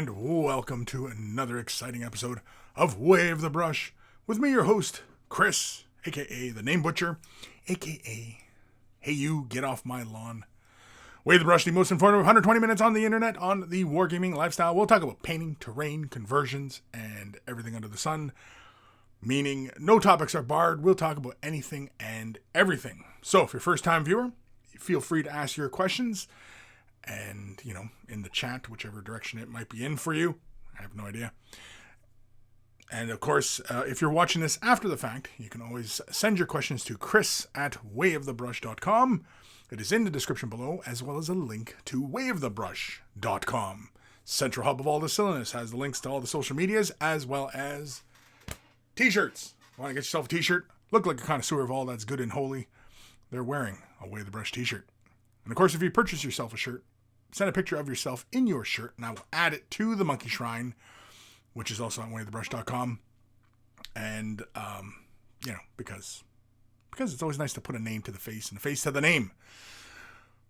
and welcome to another exciting episode of Wave the Brush with me, your host, Kris, aka the Name Butcher, aka Hey You, Get Off My Lawn. Wave the Brush, the most informative 120 minutes on the internet on the wargaming lifestyle. We'll talk about painting, terrain, conversions, and everything under the sun, meaning no topics are barred. We'll talk about anything and everything. So if you're a first-time viewer, feel free to ask your questions. And, in the chat, whichever direction it might be in for you. I have no idea. And, of course, if you're watching this after the fact, you can always send your questions to Kris@wavethebrush.com. It is in the description below, as well as a link to wavethebrush.com. Central hub of all the silliness has the links to all the social medias, as well as t-shirts. Want to get yourself a t-shirt? Look like a connoisseur of all that's good and holy. They're wearing a Wave the Brush t-shirt. And, of course, if you purchase yourself a shirt, send a picture of yourself in your shirt, and I will add it to the Monkey Shrine, which is also on wavethebrush.com. And, because it's always nice to put a name to the face and a face to the name.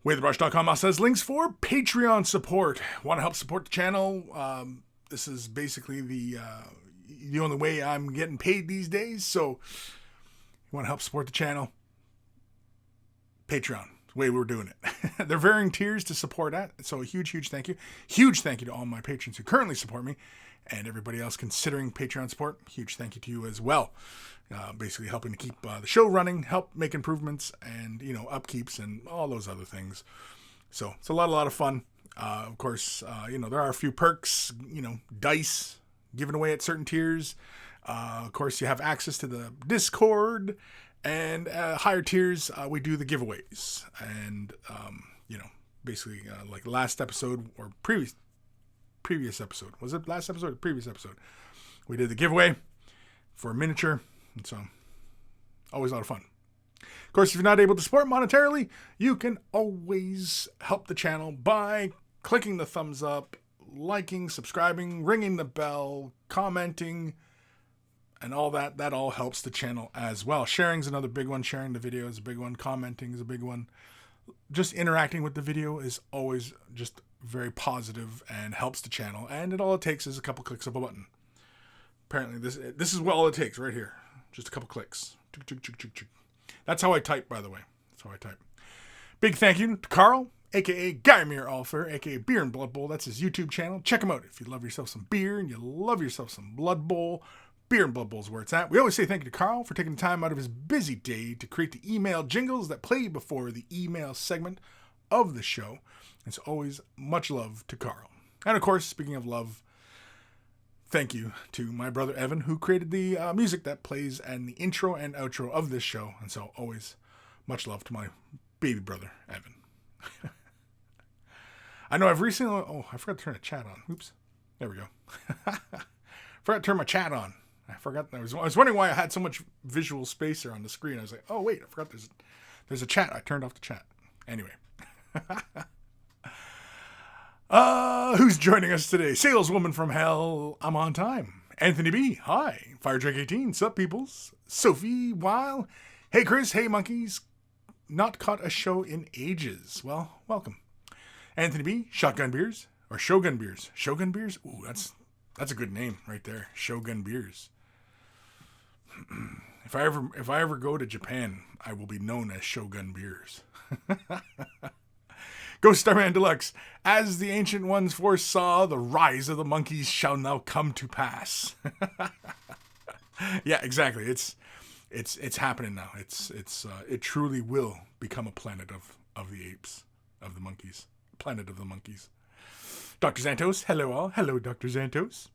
Wavethebrush.com also has links for Patreon support. Want to help support the channel? This is basically the only way I'm getting paid these days. So, you want to help support the channel? Patreon. The way we're doing it. They're varying tiers to support that. So a huge thank you. Huge thank you to all my patrons who currently support me and everybody else considering Patreon support. Huge thank you to you as well. Basically helping to keep the show running, help make improvements and, upkeeps and all those other things. So it's a lot of fun. Of course, there are a few perks, dice given away at certain tiers. Of course, you have access to the Discord. And higher tiers, we do the giveaways. And, basically, like last episode or previous episode. Was it last episode or previous episode? We did the giveaway for a miniature. And so, always a lot of fun. Of course, if you're not able to support monetarily, you can always help the channel by clicking the thumbs up, liking, subscribing, ringing the bell, commenting, and all that all helps the channel as well. Sharing's another big one. Sharing the video is a big one. Commenting is a big one. Just interacting with the video is always just very positive and helps the channel. And all it takes is a couple clicks of a button. Apparently, this is what all it takes right here. Just a couple clicks. That's how I type, by the way. That's how I type. Big thank you to Carl, a.k.a. Guymere Allfair, a.k.a. Beer and Blood Bowl. That's his YouTube channel. Check him out if you love yourself some beer and you love yourself some Blood Bowl. Beer and Blood Bowl is where it's at. We always say thank you to Carl for taking the time out of his busy day to create the email jingles that play before the email segment of the show. It's always much love to Carl. And of course, speaking of love, thank you to my brother Evan, who created the music that plays and the intro and outro of this show. And so always much love to my baby brother Evan. I know I've recently... Oh, I forgot to turn the chat on. Oops. There we go. Forgot to turn my chat on. I forgot. I was wondering why I had so much visual space there on the screen. I was like, oh, wait, I forgot there's a chat. I turned off the chat. Anyway. Who's joining us today? Saleswoman from Hell. I'm on time. Anthony B. Hi. Firedrake18. Sup, peoples? Sophie Weil. Hey, Kris. Hey, monkeys. Not caught a show in ages. Well, welcome. Anthony B. Shotgun Beers. Or Shogun Beers. Shogun Beers? Ooh, that's a good name right there. Shogun Beers. If I ever go to Japan, I will be known as Shogun Beers. Ghost Starman Deluxe. As the ancient ones foresaw, the rise of the monkeys shall now come to pass. Yeah, exactly. It's happening now. It truly will become a planet of the apes, of the monkeys. Planet of the monkeys. Dr. Xantos, hello all. Hello, Dr. Xantos.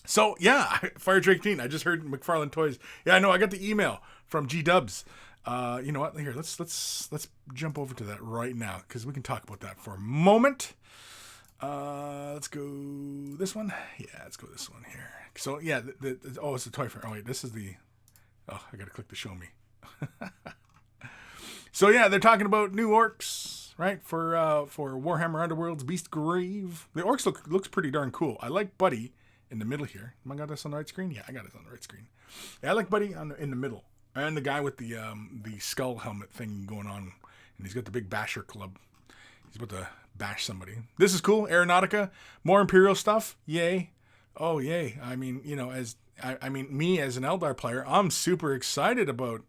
So, yeah, Fire Drake Teen. I just heard McFarlane Toys. Yeah, I know. I got the email from G-Dubs. You know what? Here, let's jump over to that right now because we can talk about that for a moment. Let's go this one. Yeah, let's go this one here. So, yeah, it's the Toy Fair. Oh, wait, this is the... Oh, I got to click to show me. So, yeah, they're talking about new orcs, right, for Warhammer Underworld's Beast Grave. The orcs looks pretty darn cool. I like Buddy in the middle here. Am I got this on the right screen? Yeah, I got it on the right screen. Yeah, I like Buddy in the middle. And the guy with the skull helmet thing going on. And he's got the big Basher Club. He's about to bash somebody. This is cool. Aeronautica, more Imperial stuff. Yay. Oh, yay. I mean, you know, me as an Eldar player, I'm super excited about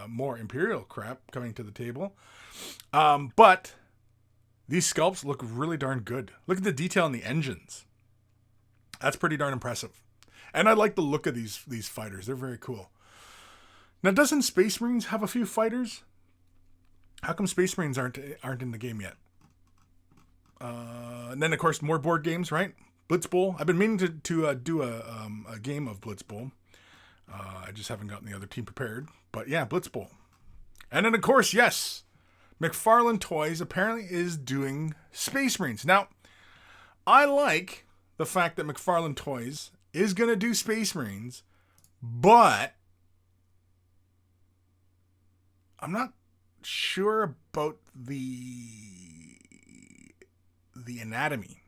more Imperial crap coming to the table. But these sculpts look really darn good. Look at the detail in the engines. That's pretty darn impressive. And I like the look of these fighters. They're very cool. Now, doesn't Space Marines have a few fighters? How come Space Marines aren't in the game yet? And then, of course, more board games, right? Blitz Bowl. I've been meaning to do a game of Blitz Bowl. I just haven't gotten the other team prepared. But yeah, Blitz Bowl. And then, of course, yes, McFarlane Toys apparently is doing Space Marines. Now, I like the fact that McFarlane Toys is going to do Space Marines, but I'm not sure about the anatomy.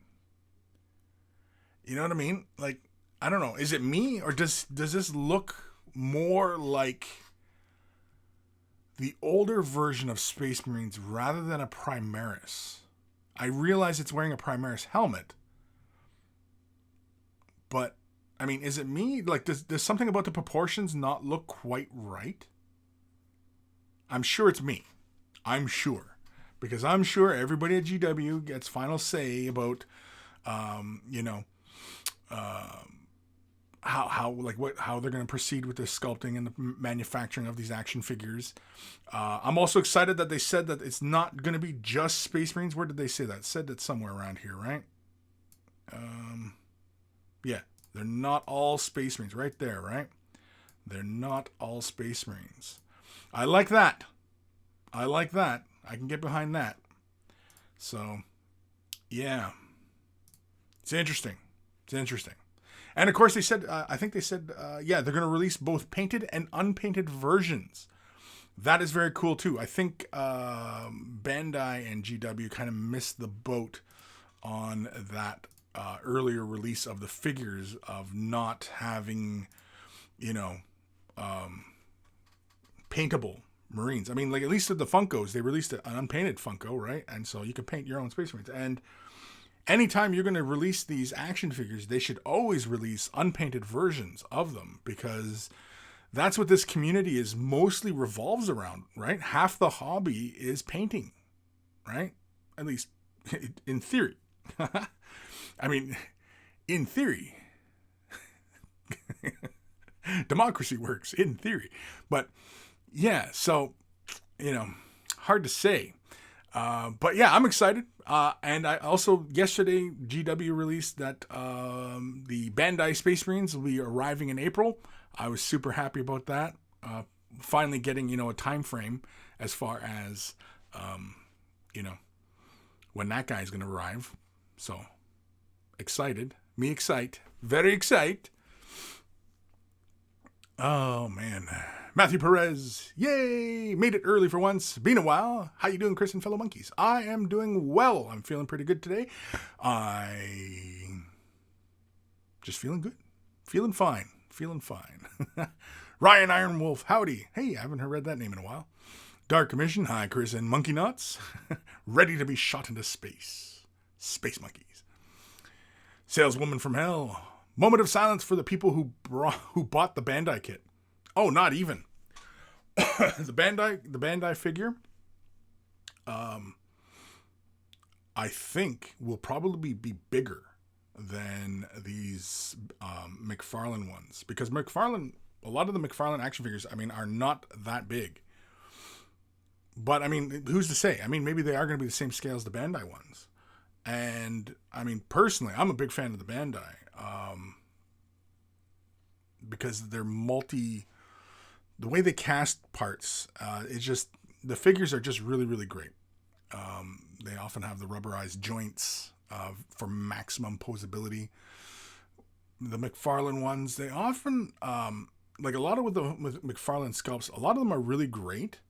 You know what I mean? Like, I don't know. Is it me, or does this look more like the older version of Space Marines rather than a Primaris? I realize it's wearing a Primaris helmet, but I mean, is it me? Like, does something about the proportions not look quite right? I'm sure it's me. I'm sure. Because I'm sure everybody at GW gets final say about, how they're going to proceed with the sculpting and the manufacturing of these action figures. I'm also excited that they said that it's not going to be just Space Marines. Where did they say that? It said that somewhere around here, right? Yeah, they're not all Space Marines. Right there, right? They're not all Space Marines. I like that. I can get behind that. So, yeah. It's interesting. And of course, they said, they're going to release both painted and unpainted versions. That is very cool, too. I think Bandai and GW kind of missed the boat on that earlier release of the figures, of not having, paintable Marines. I mean, like, at least with the Funkos, they released an unpainted Funko, right? And so you can paint your own Space Marines. And anytime you're going to release these action figures, they should always release unpainted versions of them, because that's what this community is mostly revolves around, right? Half the hobby is painting, right? At least in theory. I mean, in theory. Democracy works in theory. But yeah, so, hard to say. But yeah, I'm excited. And I also, yesterday, GW released that the Bandai Space Marines will be arriving in April. I was super happy about that. Finally getting, a time frame as far as, when that guy's going to arrive. So, excited. Me excite. Very excite. Oh, man. Matthew Perez, yay! Made it early for once. Been a while. How you doing, Kris and fellow monkeys? I am doing well. I'm feeling pretty good today. Just feeling good. Feeling fine. Ryan Ironwolf, howdy. Hey, I haven't read that name in a while. Dark Commission, hi, Kris and Monkey Nuts. Ready to be shot into space. Space monkeys. Saleswoman from Hell. Moment of silence for the people who bought the Bandai kit. Oh, not even. The Bandai figure, I think will probably be bigger than these McFarlane ones, because a lot of the McFarlane action figures, are not that big. But who's to say? Maybe they are going to be the same scale as the Bandai ones. And personally, I'm a big fan of the Bandai, because they're the way they cast parts, the figures are just really, really great. They often have the rubberized joints for maximum posability. The McFarlane ones, they often, like a lot of with McFarlane sculpts, a lot of them are really great,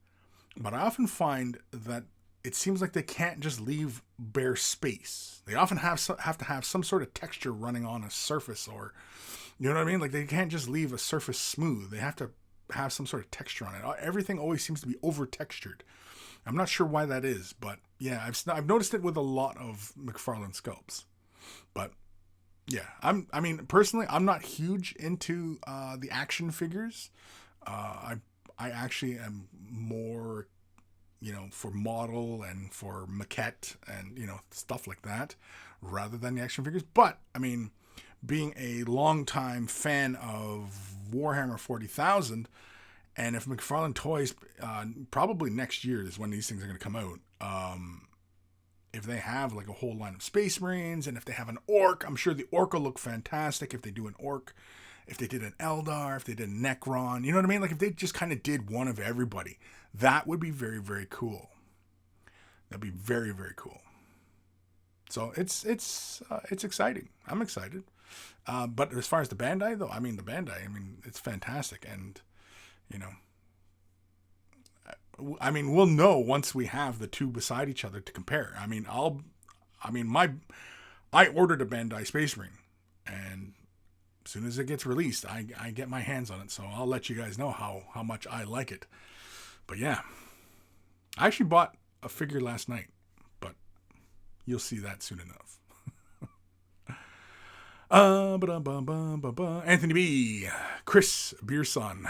but I often find that it seems like they can't just leave bare space. They often have to have some sort of texture running on a surface, or, you know what I mean? Like, they can't just leave a surface smooth. They have to have some sort of texture on it. Everything always seems to be over textured. I'm not sure why that is, but yeah, I've noticed it with a lot of McFarlane sculpts. But yeah, I mean, personally, I'm not huge into the action figures. I actually am more, for model and for maquette and stuff like that, rather than the action figures. But I mean, being a longtime fan of Warhammer 40,000, and if McFarlane Toys, probably next year is when these things are going to come out. If they have like a whole line of Space Marines, and if they have an Orc, I'm sure the Orc will look fantastic if they do an Orc. If they did an Eldar, if they did a Necron, you know what I mean? Like if they just kind of did one of everybody, that would be very, very cool. That'd be very, very cool. So it's exciting. I'm excited. But as far as the Bandai though, it's fantastic. And, we'll know once we have the two beside each other to compare. I ordered a Bandai Space Marine, and as soon as it gets released, I get my hands on it. So I'll let you guys know how much I like it. But yeah, I actually bought a figure last night, but you'll see that soon enough. Anthony B, Kris beer son.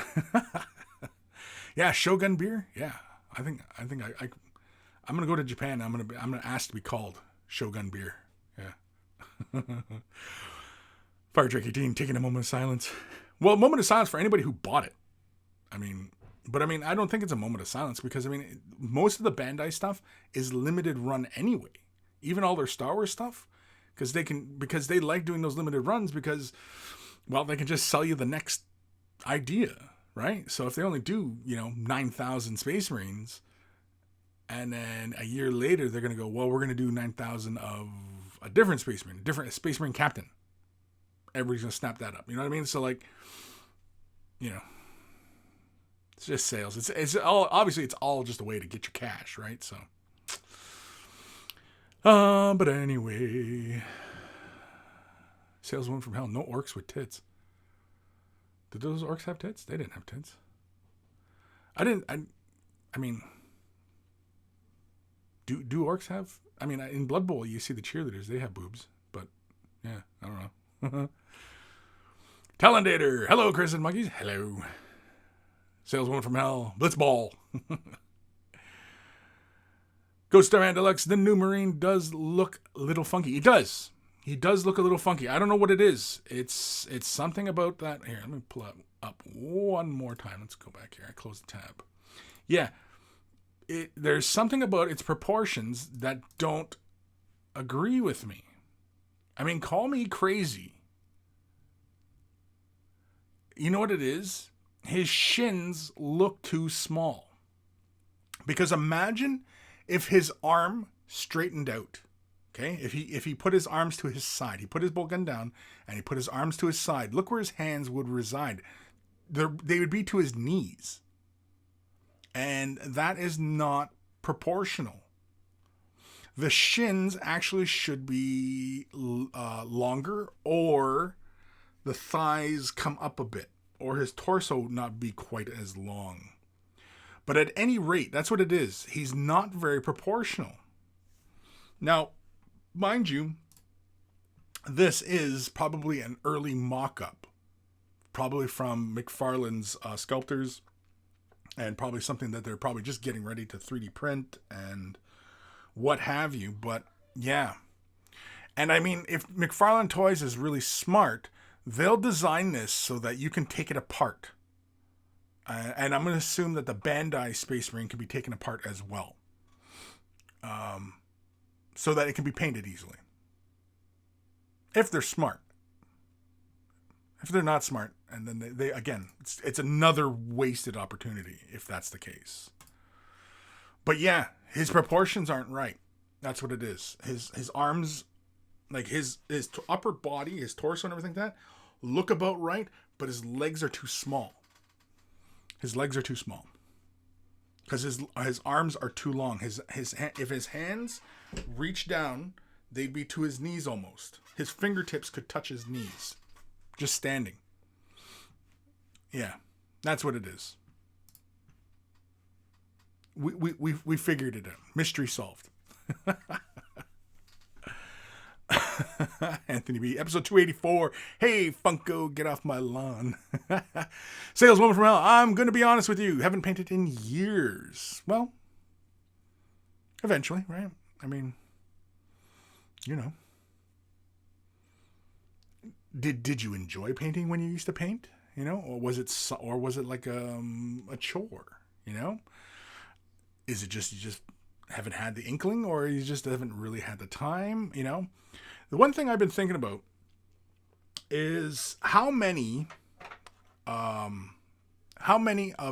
Yeah, Shogun beer. Yeah, I think I'm gonna go to Japan. I'm gonna ask to be called Shogun beer. Yeah. Fire Drake 18 taking a moment of silence. Well, a moment of silence for anybody who bought it. I don't think it's a moment of silence because most of the Bandai stuff is limited run anyway. Even all their Star Wars stuff, because they like doing those limited runs because, well, they can just sell you the next idea. Right? So if they only do, 9,000 Space Marines, and then a year later they're going to go, well, we're going to do 9,000 of a different Space Marine, a different Space Marine captain. Everybody's going to snap that up. You know what I mean? So like, it's just sales. It's all, obviously it's all just a way to get your cash, right? So, but anyway, saleswoman from hell, no orcs with tits. Did those orcs have tits? They didn't have tits. Do orcs have? In Blood Bowl, you see the cheerleaders. They have boobs. But, yeah, I don't know. Talendator. Hello, Kris and Monkeys. Hello. Saleswoman from hell. Blitzball. Ghost Starman Deluxe. The new Marine does look a little funky. He does. He does look a little funky. I don't know what it is. It's something about that. Here, let me pull it up one more time. Let's go back here. I closed the tab. Yeah. There's something about its proportions that don't agree with me. Call me crazy. You know what it is? His shins look too small. Because imagine if his arm straightened out. Okay, if he put his arms to his side, he put his bolt gun down, and he put his arms to his side. Look where his hands would reside. They would be to his knees, and that is not proportional. The shins actually should be longer, or the thighs come up a bit, or his torso not be quite as long. But at any rate, that's what it is. He's not very proportional. Now, mind you, this is probably an early mock-up. Probably from McFarlane's sculptors. And probably something that they're probably just getting ready to 3D print and what have you. But, yeah. And if McFarlane Toys is really smart, they'll design this so that you can take it apart. And I'm going to assume that the Bandai Space Marine can be taken apart as well. So that it can be painted easily. If they're smart. If they're not smart, and then they again, it's another wasted opportunity if that's the case. But yeah, his proportions aren't right. That's what it is. His arms, like his upper body, his torso and everything like that, look about right, but his legs are too small. His legs are too small. Because his arms are too long. If his hands reach down, they'd be to his knees almost. His fingertips could touch his knees. Just standing. Yeah. That's what it is. We figured it out. Mystery solved. Anthony B, episode 284. Hey, Funko, get off my lawn. Saleswoman from hell, I'm going to be honest with you. Haven't painted in years. Well, eventually, right? I mean, you know. Did you enjoy painting when you used to paint? You know, or was it like a chore? You know, is it just you just haven't had the inkling, or you just haven't really had the time? You know, the one thing I've been thinking about is how many of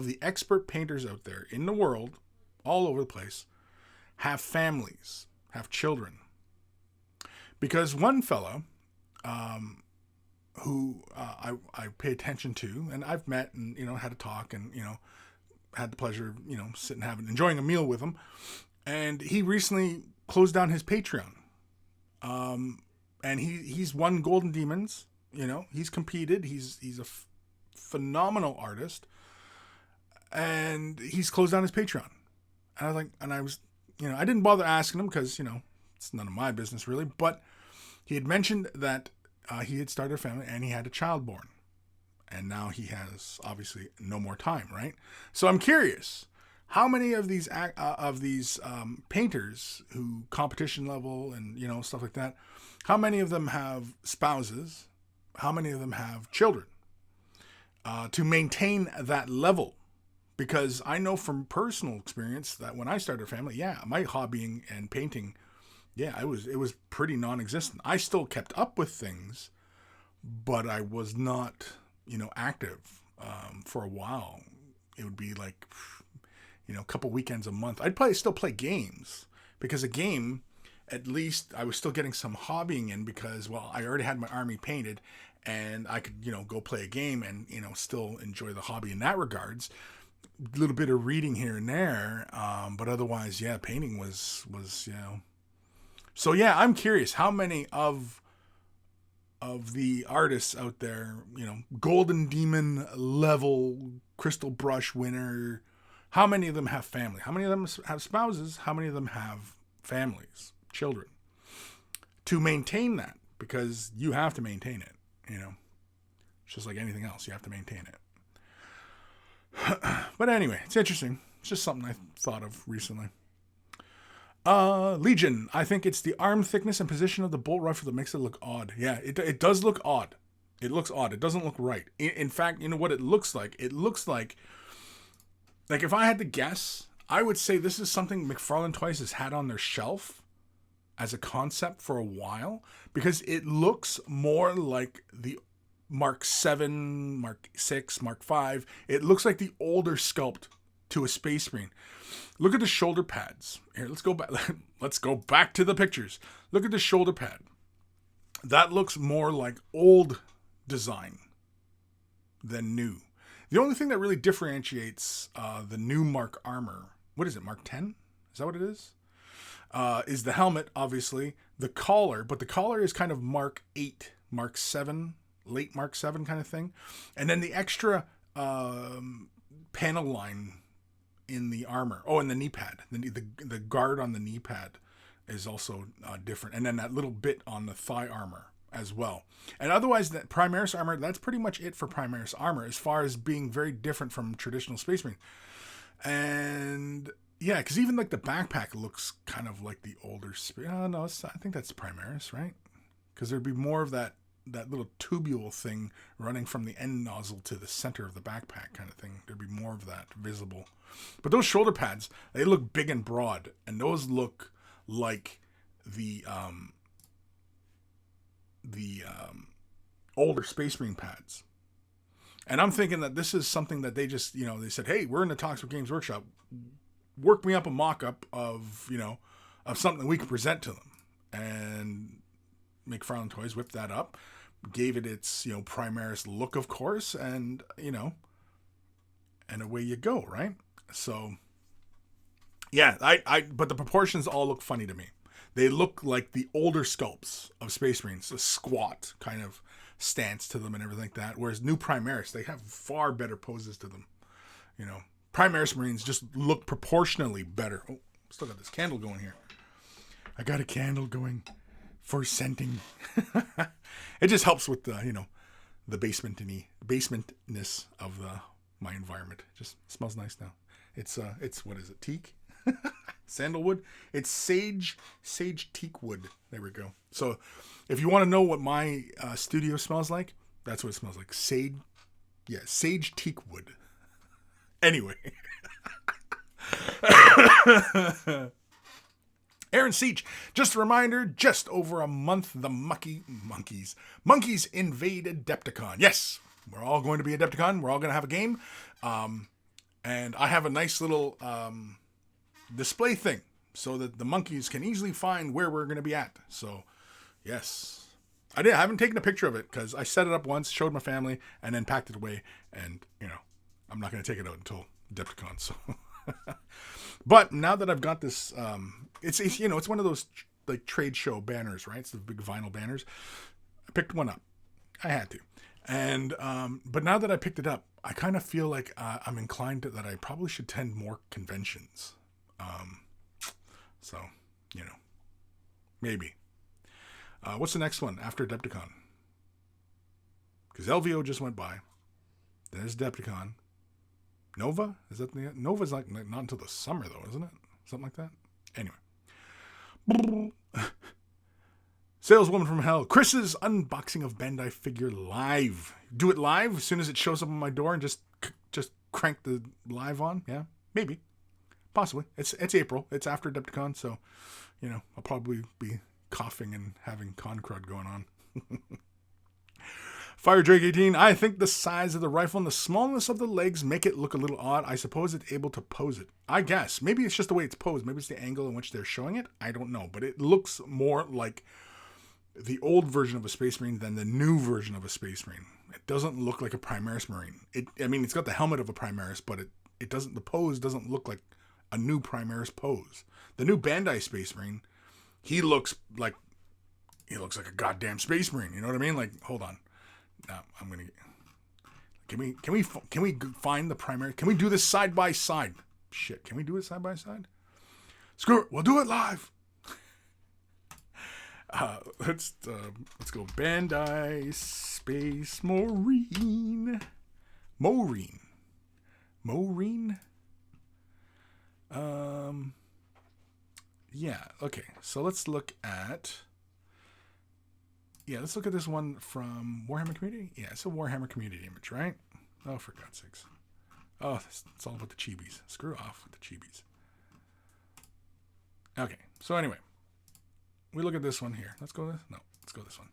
the expert painters out there in the world, all over the place, have families, have children. Because one fella, who I pay attention to, and I've met and, you know, had a talk and, you know, had the pleasure of, you know, sitting enjoying a meal with him. And he recently closed down his Patreon. And he's won Golden Demons, you know, he's competed. He's a phenomenal artist, and he's closed down his Patreon. And I was, you know, I didn't bother asking him because, you know, it's none of my business really, but he had mentioned that he had started a family and he had a child born, and now he has obviously no more time, right? So I'm curious, how many of these painters who competition level and, you know, stuff like that, how many of them have spouses? How many of them have children to maintain that level? Because I know from personal experience that when I started a family, yeah, my hobbying and painting, yeah, it was pretty non-existent. I still kept up with things, but I was not, you know, active for a while. It would be like, you know, a couple weekends a month. I'd still play games, because a game, at least I was still getting some hobbying in, because, well, I already had my army painted and I could, you know, go play a game and, you know, still enjoy the hobby in that regards. A little bit of reading here and there. But otherwise, yeah, painting was, you know. So yeah, I'm curious how many of the artists out there, you know, Golden Demon level crystal brush winner, how many of them have family? How many of them have spouses? How many of them have families, children? To maintain that, because you have to maintain it, you know. It's just like anything else, you have to maintain it. But anyway, it's interesting. It's just something I thought of recently. Legion, I think it's the arm thickness and position of the bolt rifle that makes it look odd. Yeah, it does look odd. It looks odd. It doesn't look right. In fact, you know what it looks like? It looks like if I had to guess, I would say this is something McFarlane Toys has had on their shelf as a concept for a while, because it looks more like the Mark 7, Mark 6, Mark 5. It looks like the older sculpt to a Space Marine. Look at the shoulder pads. Here, let's go back. Let's go back to the pictures. Look at the shoulder pad. That looks more like old design than new. The only thing that really differentiates the new Mark armor, what is it, Mark 10? Is that what it is the helmet, obviously. The collar, but the collar is kind of Mark 8, Mark 7, late Mark 7 kind of thing. And then the extra panel line in the armor. Oh, and the knee pad. The guard on the knee pad is also different. And then that little bit on the thigh armor as well. And otherwise, that Primaris armor, that's pretty much it for Primaris armor, as far as being very different from traditional Space Marine. And yeah, because even like the backpack looks kind of like the older no, I think that's Primaris, right? Because there'd be more of that little tubule thing running from the end nozzle to the center of the backpack kind of thing. There'd be more of that visible. But those shoulder pads, they look big and broad, and those look like the older Space Marine pads. And I'm thinking that this is something that they just, you know, they said, hey, we're in the Talks with Games Workshop. Work me up a mock-up of, you know, of something we can present to them. And McFarlane Toys whipped that up, gave it its, you know, Primaris look, of course, and, you know, and away you go, right? So, yeah, but the proportions all look funny to me. They look like the older sculpts of Space Marines, a squat kind of stance to them and everything like that. Whereas new Primaris, they have far better poses to them, you know, Primaris Marines just look proportionally better. Oh, still got this candle going here. I got a candle going for scenting. It just helps with the, the basementness of my environment. It just smells nice now. It's what is it? Teak? Sandalwood? It's sage teak wood. There we go. So if you want to know what my studio smells like, that's what it smells like. Sage teak wood. Anyway. Aaron Seach, just a reminder, just over a month, the monkeys invade Adepticon. Yes, we're all going to be Adepticon. We're all going to have a game. And I have a nice little display thing so that the monkeys can easily find where we're going to be at. So, yes. I haven't taken a picture of it because I set it up once, showed my family, and then packed it away. And, I'm not going to take it out until Adepticon. So, but now that I've got this, it's one of those like trade show banners, right? It's the big vinyl banners. I picked one up. I had to. And, but now that I picked it up, I kind of feel like I'm inclined that I probably should attend more conventions. So, maybe. What's the next one after Adepticon? Because LVO just went by. There's Adepticon. Nova? Is that the Nova's like not until the summer though, isn't it? Something like that. Anyway. Saleswoman from Hell. Kris's unboxing of Bandai figure live. Do it live as soon as it shows up on my door and just crank the live on. Yeah, maybe, possibly. It's April. It's after Adepticon, so I'll probably be coughing and having con crud going on. Fire Drake 18. I think the size of the rifle and the smallness of the legs make it look a little odd. I suppose it's able to pose it. I guess. Maybe it's just the way it's posed. Maybe it's the angle in which they're showing it. I don't know. But it looks more like the old version of a Space Marine than the new version of a Space Marine. It doesn't look like a Primaris Marine. It's got the helmet of a Primaris, but it doesn't. The pose doesn't look like a new Primaris pose. The new Bandai Space Marine, he looks like a goddamn Space Marine. You know what I mean? Like, hold on. Now I'm gonna. Can we find the Primaris? Can we do this side by side? Shit, can we do it side by side? Screw it. We'll do it live. Let's go Bandai Space Marine. Yeah, okay. So let's look at this one from Warhammer Community. Yeah, it's a Warhammer Community image, right? Oh, for God's sakes. Oh, it's all about the chibis. Screw off with the chibis. Okay, so anyway. We look at this one here. Let's go this one.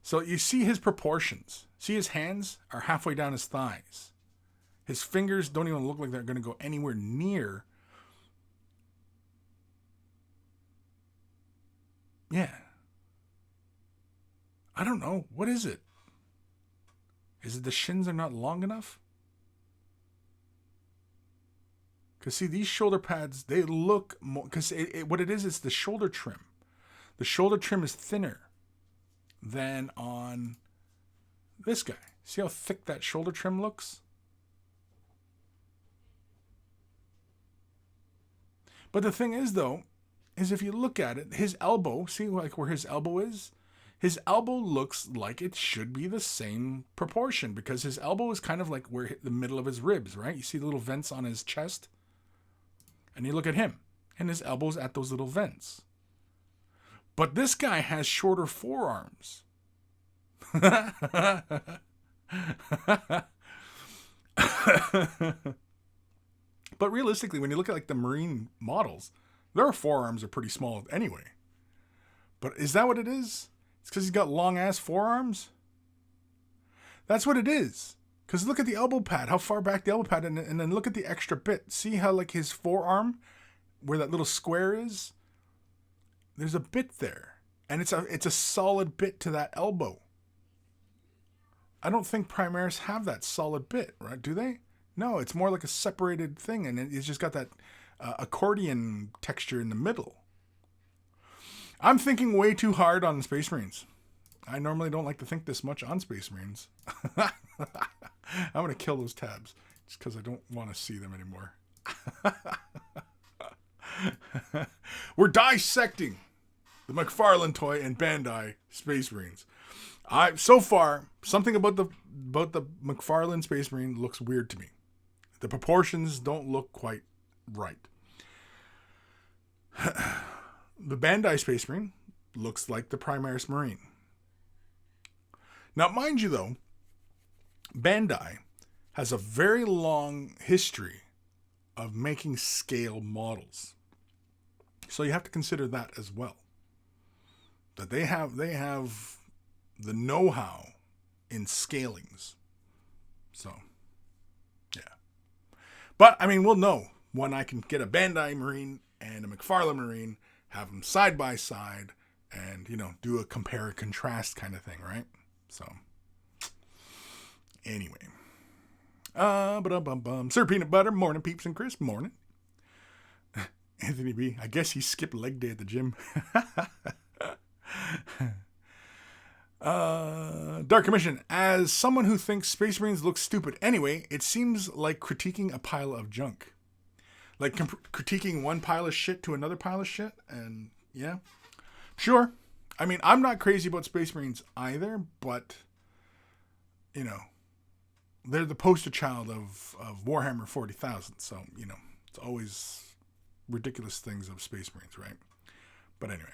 So you see his proportions. See his hands are halfway down his thighs. His fingers don't even look like they're going to go anywhere near. Yeah. I don't know. What is it? Is it the shins are not long enough? Because see, these shoulder pads, they look more... Because what it is the shoulder trim. The shoulder trim is thinner than on this guy. See how thick that shoulder trim looks? But the thing is, though, is if you look at it, his elbow, see like where his elbow is? His elbow looks like it should be the same proportion because his elbow is kind of like where the middle of his ribs, right? You see the little vents on his chest? And you look at him, and his elbow's at those little vents. But this guy has shorter forearms. But realistically, when you look at like the Marine models, their forearms are pretty small anyway. But is that what it is? It's because he's got long ass forearms? That's what it is. Because look at the elbow pad, how far back the elbow pad, and then look at the extra bit. See how like his forearm, where that little square is? There's a bit there, and it's a solid bit to that elbow. I don't think Primaris have that solid bit, right? Do they? No, it's more like a separated thing, and it's just got that accordion texture in the middle. I'm thinking way too hard on Space Marines. I normally don't like to think this much on Space Marines. I'm going to kill those tabs. Just because I don't want to see them anymore. We're dissecting the McFarlane toy and Bandai Space Marines. So far, something about the McFarlane Space Marine looks weird to me. The proportions don't look quite right. The Bandai Space Marine looks like the Primaris Marine. Now, mind you though, Bandai has a very long history of making scale models. So you have to consider that as well. That they have the know-how in scalings. So, yeah. But, I mean, we'll know when I can get a Bandai Marine and a McFarlane Marine, have them side by side, and, do a compare and contrast kind of thing, right? So, anyway. Sir Peanut Butter, morning, Peeps and Kris, morning. Anthony B, I guess he skipped leg day at the gym. Dark Commission, as someone who thinks Space Marines look stupid anyway, it seems like critiquing a pile of junk. Like critiquing one pile of shit to another pile of shit. And yeah, sure. I mean, I'm not crazy about Space Marines either, but they're the poster child of Warhammer 40,000. So, it's always ridiculous things of Space Marines, right? But anyway.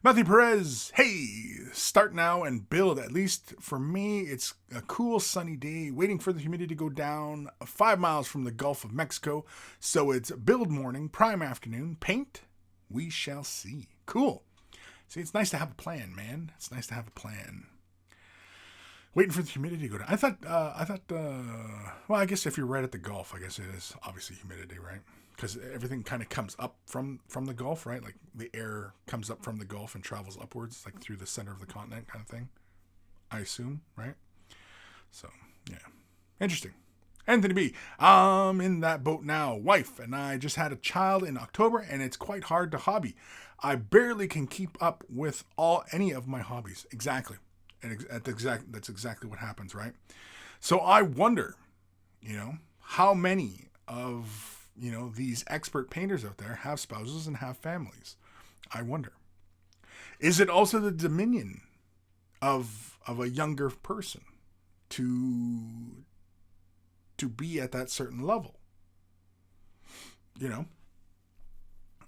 Matthew Perez, hey, start now and build. At least for me, it's a cool sunny day, waiting for the humidity to go down 5 miles from the Gulf of Mexico. So it's build morning, prime afternoon, paint, we shall see. Cool. See, it's nice to have a plan, man. It's nice to have a plan. Waiting for the humidity to go down. I thought, well, I guess if you're right at the Gulf, I guess it is obviously humidity, right? Because everything kind of comes up from the Gulf, right? Like the air comes up from the Gulf and travels upwards, like through the center of the continent kind of thing. I assume, right? So, yeah. Interesting. Anthony B. I'm in that boat now. Wife and I just had a child in October, and it's quite hard to hobby. I barely can keep up with any of my hobbies. Exactly. And that's exactly what happens, right? So I wonder, how many of these expert painters out there have spouses and have families. I wonder. Is it also the dominion of a younger person to be at that certain level?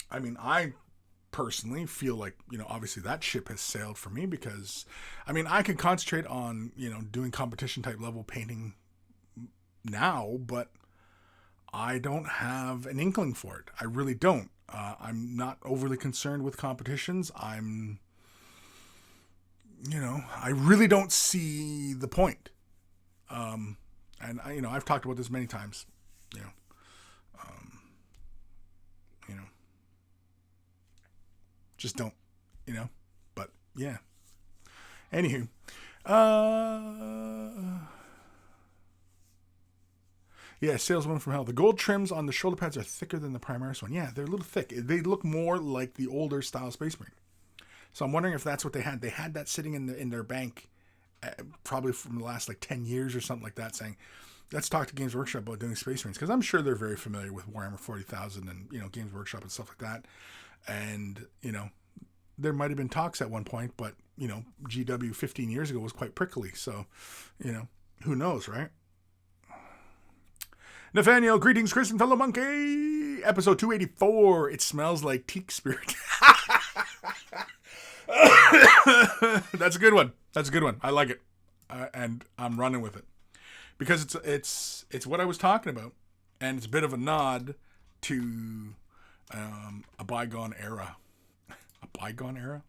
I mean, I personally feel like, obviously that ship has sailed for me because, I mean, I can concentrate on, doing competition type level painting now, but I don't have an inkling for it. I really don't. I'm not overly concerned with competitions. I really don't see the point. And I've talked about this many times, just don't, but yeah. Anywho, yeah, saleswoman from hell. The gold trims on the shoulder pads are thicker than the Primaris one. Yeah, they're a little thick. They look more like the older style Space Marine. So I'm wondering if that's what they had. They had that sitting in their bank, probably from the last 10 years or something like that, saying, let's talk to Games Workshop about doing Space Marines. Because I'm sure they're very familiar with Warhammer 40,000 and, Games Workshop and stuff like that. And, there might have been talks at one point, but, GW 15 years ago was quite prickly. So, who knows, right? Nathaniel, greetings, Kris and fellow monkey. Episode 284. It smells like teak spirit. That's a good one. I like it, and I'm running with it because it's what I was talking about, and it's a bit of a nod to a bygone era. A bygone era.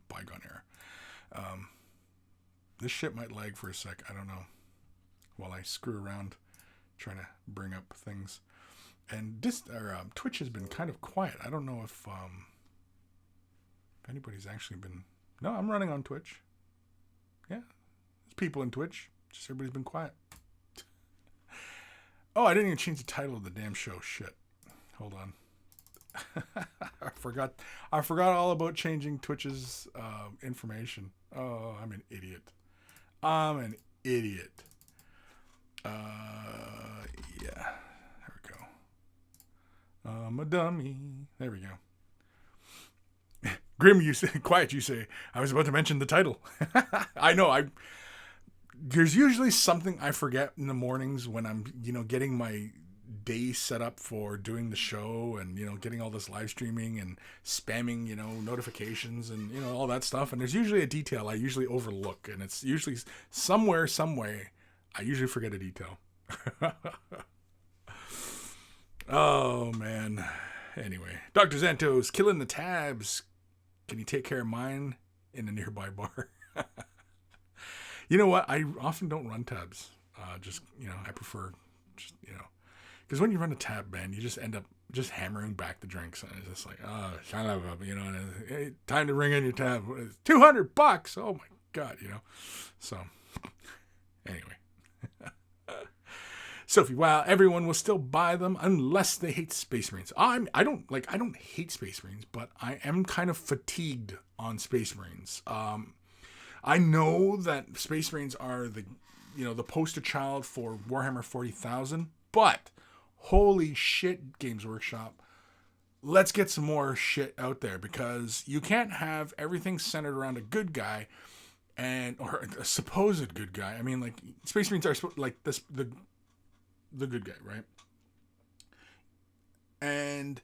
This shit might lag for a sec. I don't know. While I screw around. Trying to bring up things, and Twitch has been kind of quiet. I don't know if anybody's actually been. No, I'm running on Twitch. Yeah, there's people in Twitch. Just everybody's been quiet. Oh, I didn't even change the title of the damn show. Shit. Hold on. I forgot all about changing Twitch's information. Oh, I'm an idiot. Yeah. I'm a dummy. There we go. Grim, you say, quiet, you say. I was about to mention the title. I know, there's usually something I forget in the mornings when I'm, getting my day set up for doing the show and, getting all this live streaming and spamming, notifications and, all that stuff. And there's usually a detail I usually overlook. And it's usually somewhere, some way, I usually forget a detail. Oh, man. Anyway, Dr. Zantos, killing the tabs. Can you take care of mine in a nearby bar? You know what? I often don't run tabs. I prefer because when you run a tab, man, you just end up just hammering back the drinks. And it's just like, oh, shut up, and hey, time to ring in your tab. It's $200. Oh, my God, So, anyway. Sophie, wow, everyone will still buy them unless they hate Space Marines. I don't hate Space Marines, but I am kind of fatigued on Space Marines. I know that Space Marines are the poster child for Warhammer 40,000, but holy shit, Games Workshop, let's get some more shit out there, because you can't have everything centered around a good guy or a supposed good guy. I mean, like, Space Marines are like this, the good guy, right? And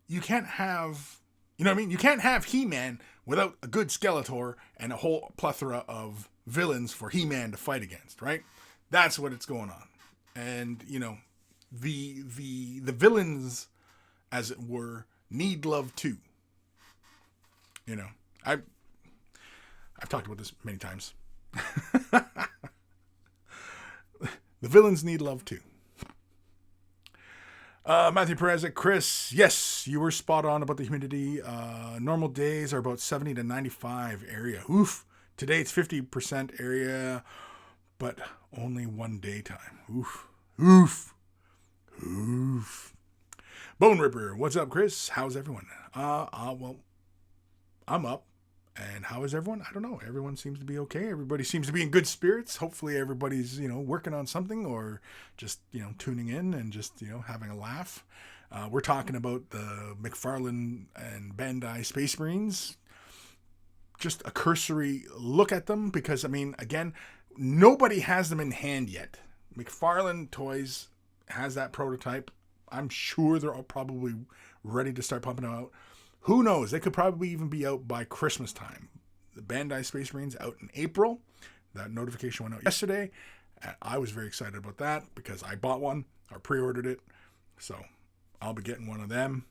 you can't have, you can't have He-Man without a good Skeletor and a whole plethora of villains for He-Man to fight against, right? That's what it's going on. And, the villains, as it were, need love too. I've talked about this many times. The villains need love too. Matthew Perez at Kris. Yes, you were spot on about the humidity. Normal days are about 70 to 95 area. Oof. Today it's 50% area, but only one daytime. Oof. Oof. Oof. Bone Ripper. What's up, Kris? How's everyone? Well, I'm up. And how is everyone? I don't know. Everyone seems to be okay. Everybody seems to be in good spirits. Hopefully everybody's, working on something or just, tuning in and just, having a laugh. We're talking about the McFarlane and Bandai Space Marines. Just a cursory look at them because, again, nobody has them in hand yet. McFarlane Toys has that prototype. I'm sure they're all probably ready to start pumping them out. Who knows? They could probably even be out by Christmas time. The Bandai Space Marines out in April. That notification went out yesterday. I was very excited about that because I bought one or pre-ordered it. So I'll be getting one of them.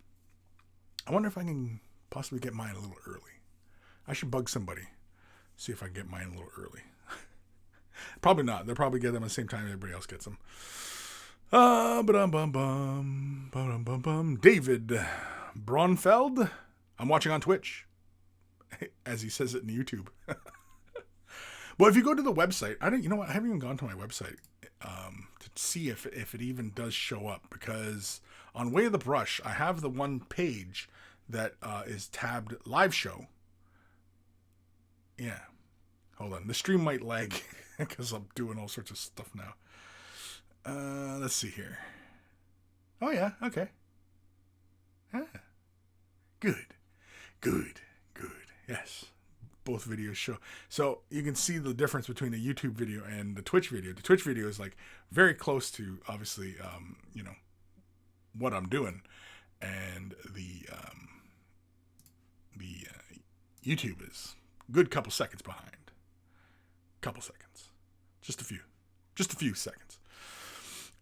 I wonder if I can possibly get mine a little early. I should bug somebody. See if I can get mine a little early. Probably not. They'll probably get them at the same time everybody else gets them. David Braunfeld. I'm watching on Twitch, as he says it in YouTube. Well, if you go to the website, I haven't even gone to my website to see if it even does show up, because on Way of the Brush, I have the one page that is tabbed live show. Yeah. Hold on. The stream might lag because I'm doing all sorts of stuff now. Let's see here. Oh, yeah. Okay. Ah. Good. Yes. Both videos show. So you can see the difference between the YouTube video and the Twitch video. The Twitch video is like very close to, obviously, what I'm doing. And the YouTube is a good couple seconds behind. Couple seconds. Just a few seconds.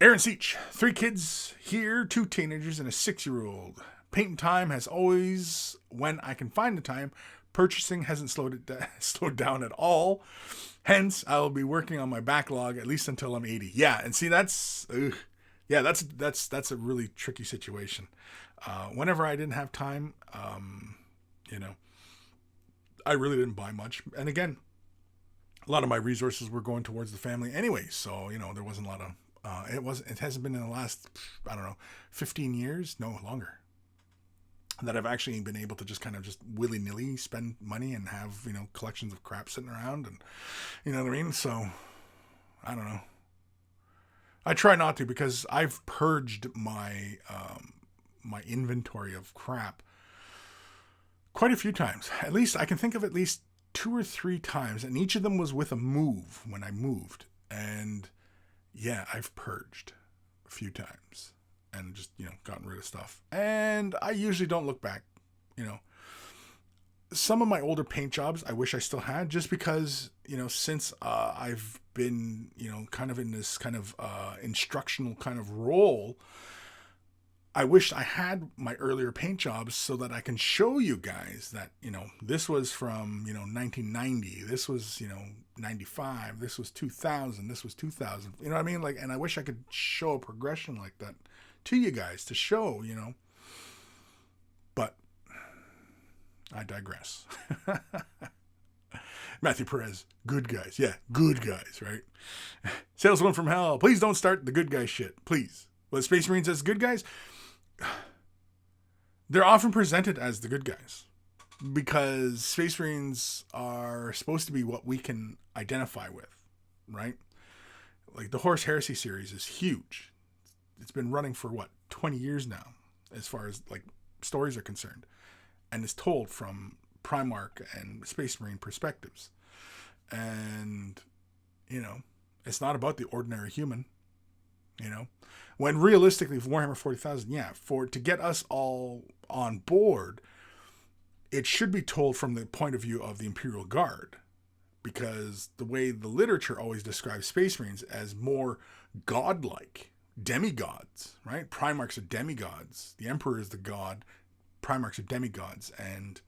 Aaron Seach, 3 kids here, 2 teenagers and a 6-year-old. Painting time has always, when I can find the time, purchasing hasn't slowed down at all. Hence, I will be working on my backlog at least until I'm 80. Yeah, and see, that's a really tricky situation. Whenever I didn't have time, I really didn't buy much. And again, a lot of my resources were going towards the family anyway, so there wasn't a lot of. It hasn't been in the last, 15 years, no longer, that I've actually been able to just kind of just willy-nilly spend money and have, collections of crap sitting around, and you know what I mean? So, I don't know. I try not to, because I've purged my my inventory of crap quite a few times. At least I can think of at least 2 or 3 times, and each of them was with a move when I moved. And yeah, I've purged a few times and just, gotten rid of stuff. And I usually don't look back, Some of my older paint jobs I wish I still had, just because, since I've been, kind of in this kind of instructional kind of role, I wish I had my earlier paint jobs so that I can show you guys that, this was from, 1990, this was, 95, this was 2000, this was 2000, you know what I mean? And I wish I could show a progression like that to you guys to show, but I digress. Matthew Perez, good guys. Yeah, good guys, right? Salesman from hell, please don't start the good guy shit, please. Well, Space Marines as good guys, they're often presented as the good guys because Space Marines are supposed to be what we can identify with, right? Like the Horus Heresy series is huge. It's been running for 20 years now, as far as stories are concerned, and is told from Primarch and Space Marine perspectives. And, it's not about the ordinary human, when realistically, for Warhammer 40,000, to get us all on board, it should be told from the point of view of the Imperial Guard, because the way the literature always describes Space Marines as more godlike, demigods, right? Primarchs are demigods. The Emperor is the god. Primarchs are demigods. And,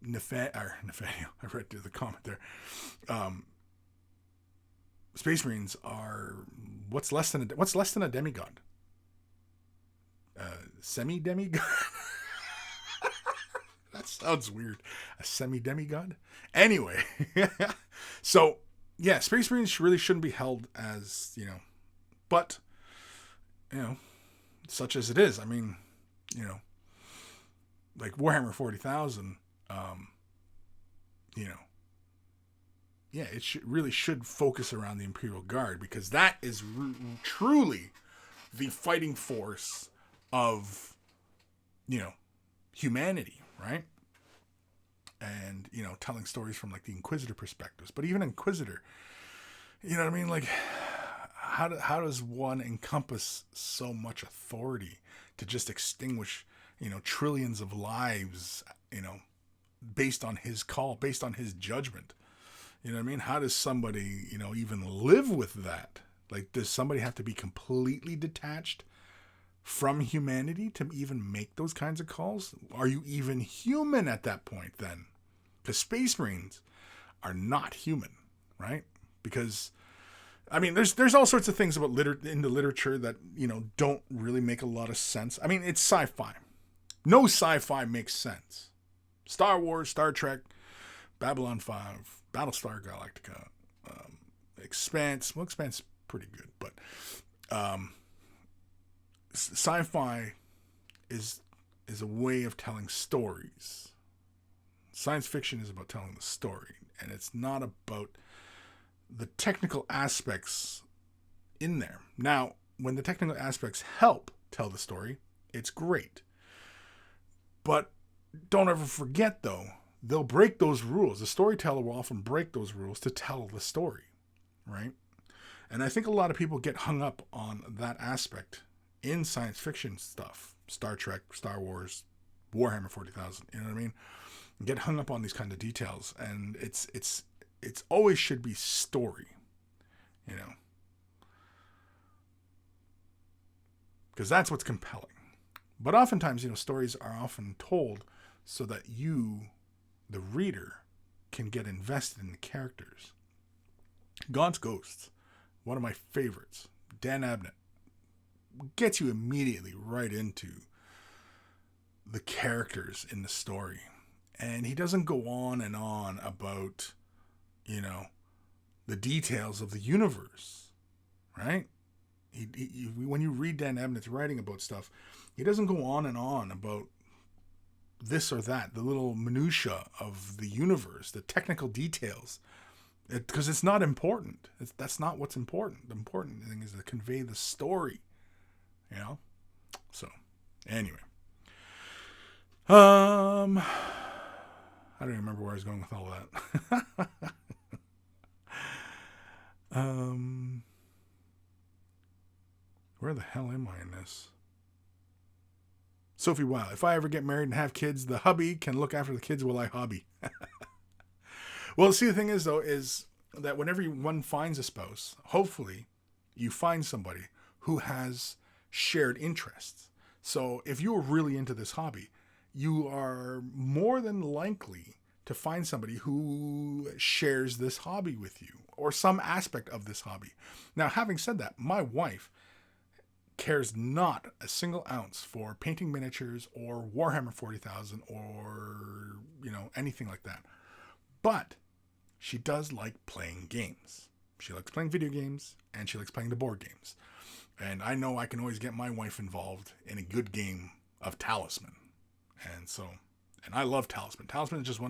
Nathaniel, I read through the comment there. Space Marines are what's less than a demigod? Semi-demigod? That sounds weird. A semi-demigod? Anyway. So, yeah, Space Marines really shouldn't be held as, but, such as it is. I mean, like Warhammer 40,000, it really should focus around the Imperial Guard, because that is truly the fighting force of, humanity, right? And, telling stories from the Inquisitor perspectives. But even Inquisitor, you know what I mean? How does one encompass so much authority to just extinguish, trillions of lives, based on his call, based on his judgment? You know what I mean? How does somebody, even live with that? Does somebody have to be completely detached from humanity to even make those kinds of calls? Are you even human at that point then? Because Space Marines are not human, right? Because, there's all sorts of things about in the literature that, don't really make a lot of sense. It's sci-fi. No sci-fi makes sense. Star Wars, Star Trek, Babylon 5, Battlestar Galactica, Expanse. Well, Expanse is pretty good, but sci-fi is a way of telling stories. Science fiction is about telling the story, and it's not about the technical aspects in there. Now, when the technical aspects help tell the story, it's great. But don't ever forget, though, they'll break those rules. The storyteller will often break those rules to tell the story, right? And I think a lot of people get hung up on that aspect in science fiction stuff. Star Trek, Star Wars, Warhammer 40,000, you know what I mean? Get hung up on these kind of details, and it's always should be story, because that's what's compelling. But oftentimes, stories are often told so that you, the reader, can get invested in the characters. Gaunt's Ghosts, one of my favorites. Dan Abnett gets you immediately right into the characters in the story. And he doesn't go on and on about, the details of the universe, right? He, when you read Dan Abnett's writing about stuff, he doesn't go on and on about this or that, the little minutia of the universe, the technical details, because it's not important. That's not what's important. The important thing is to convey the story, So, anyway. I don't even remember where I was going with all that. Where the hell am I in this? Sophie Wow. If I ever get married and have kids, the hubby can look after the kids while I hobby. Well, see, the thing is, though, is that whenever one finds a spouse, hopefully you find somebody who has shared interests. So if you're really into this hobby, you are more than likely to find somebody who shares this hobby with you or some aspect of this hobby. Now, having said that, my wife cares not a single ounce for painting miniatures or Warhammer 40,000 or, anything like that. But she does like playing games. She likes playing video games and she likes playing the board games. And I know I can always get my wife involved in a good game of Talisman. And I love Talisman. Talisman is just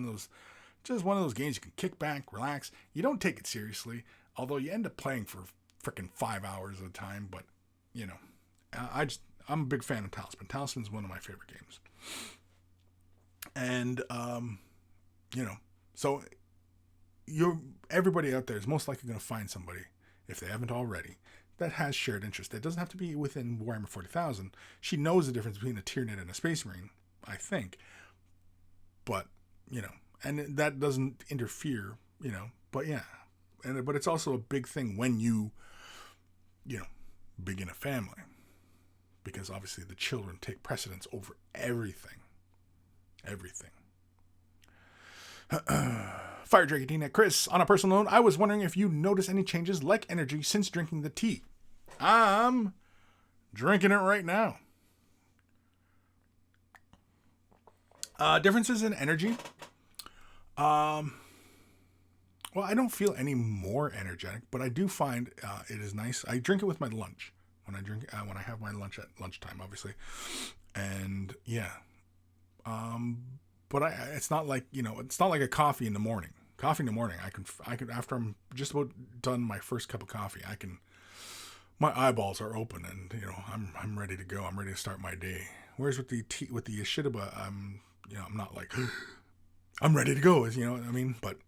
one of those games you can kick back, relax. You don't take it seriously, although you end up playing for freaking 5 hours at a time. But, I'm a big fan of Talisman. Talisman is one of my favorite games. And, so everybody out there is most likely going to find somebody, if they haven't already, that has shared interest. It doesn't have to be within Warhammer 40,000. She knows the difference between a Tyranid and a Space Marine, I think. But, and that doesn't interfere, but yeah. But it's also a big thing when you begin a family. Because obviously the children take precedence over everything. Everything. Fire Dragon at Kris, on a personal note, I was wondering if you notice any changes like energy since drinking the tea. I'm drinking it right now. Differences in energy. Well, I don't feel any more energetic, but I do find it is nice. I drink it with my lunch when I have my lunch at lunchtime, obviously, and yeah. But it's not like it's not like a coffee in the morning. Coffee in the morning, I can after I'm just about done my first cup of coffee, my eyeballs are open and I'm ready to go. I'm ready to start my day. Whereas with the Ashitaba, I'm not like I'm ready to go. You know what I mean? But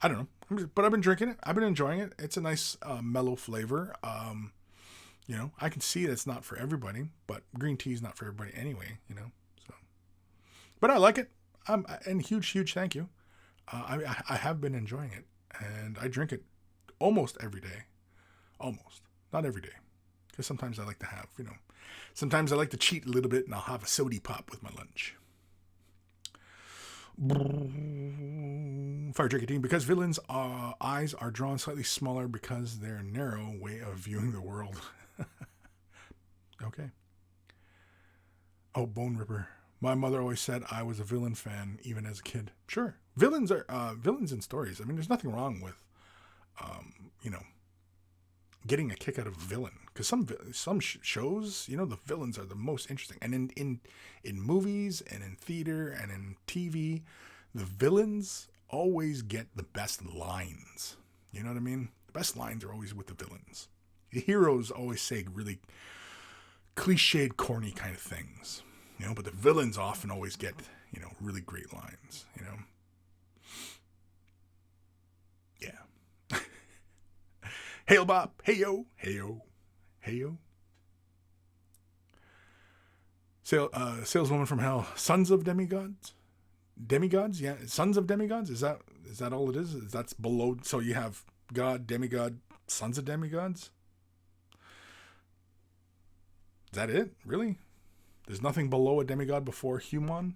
I don't know. But I've been drinking it. I've been enjoying it. It's a nice mellow flavor. I can see that's not for everybody, but green tea is not for everybody anyway. So. But I like it. And huge thank you. I have been enjoying it, and I drink it almost every day. Almost. Not every day. Because sometimes I like to have, sometimes I like to cheat a little bit, and I'll have a sody pop with my lunch. Fire Dragon, because villains' eyes are drawn slightly smaller because their narrow way of viewing the world. Okay. Oh, Bone Ripper. My mother always said I was a villain fan, even as a kid. Sure. Villains are villains in stories. I mean, there's nothing wrong with, getting a kick out of a villain. Because some shows, the villains are the most interesting. And in movies and in theater and in TV, the villains always get the best lines. You know what I mean? The best lines are always with the villains. The heroes always say really cliched, corny kind of things. But the villains often always get, really great lines, Yeah. Hail Bop, hey yo, hey yo, hey yo. Saleswoman from Hell, Sons of Demigods? Demigods? Yeah, Sons of Demigods? Is that all it is? That's below, so you have God, demigod, sons of demigods? Is that it? Really? There's nothing below a demigod before human?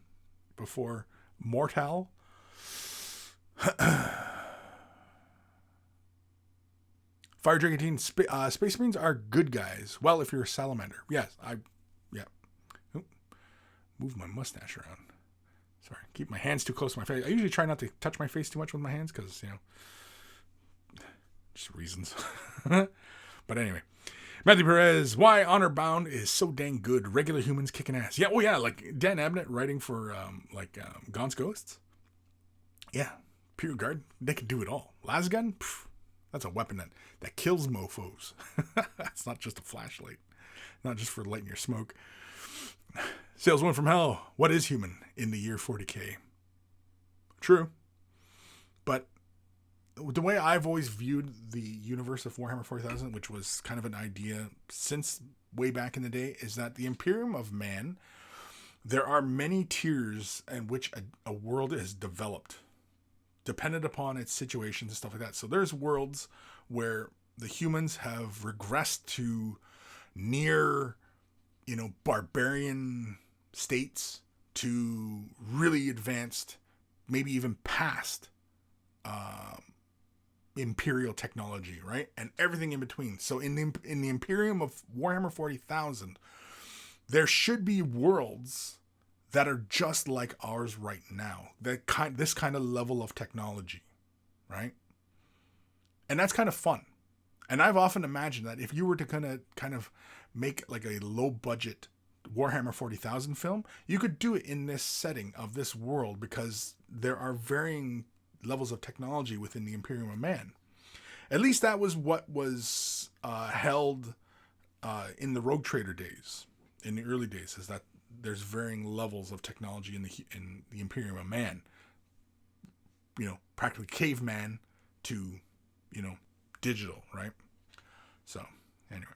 Before mortal? Fire Dragon, Space Marines are good guys. Well, if you're a salamander. Yes, yeah. Oop. Move my mustache around. Sorry, keep my hands too close to my face. I usually try not to touch my face too much with my hands because, just reasons. But anyway. Matthew Perez, why Honor Bound is so dang good. Regular humans kicking ass. Yeah, well, yeah, like Dan Abnett writing for, Gaunt's Ghosts. Yeah, Pure Guard, they can do it all. Lasgun, that's a weapon that kills mofos. That's not just a flashlight. Not just for lighting your smoke. Saleswoman from Hell, what is human in the year 40K? True. But the way I've always viewed the universe of Warhammer 40,000, which was kind of an idea since way back in the day, is that the Imperium of Man, there are many tiers in which a world is developed, dependent upon its situations and stuff like that. So there's worlds where the humans have regressed to near, barbarian states to really advanced, maybe even past imperial technology, right? And everything in between. So in the Imperium of Warhammer 40,000, there should be worlds that are just like ours right now. This kind of level of technology, right? And that's kind of fun. And I've often imagined that if you were to kind of make like a low budget Warhammer 40,000 film, you could do it in this setting of this world, because there are varying levels of technology within the Imperium of Man. At least that was what was held in the Rogue Trader days, in the early days, is that there's varying levels of technology in the Imperium of Man. Practically caveman to, digital, right? So, anyway.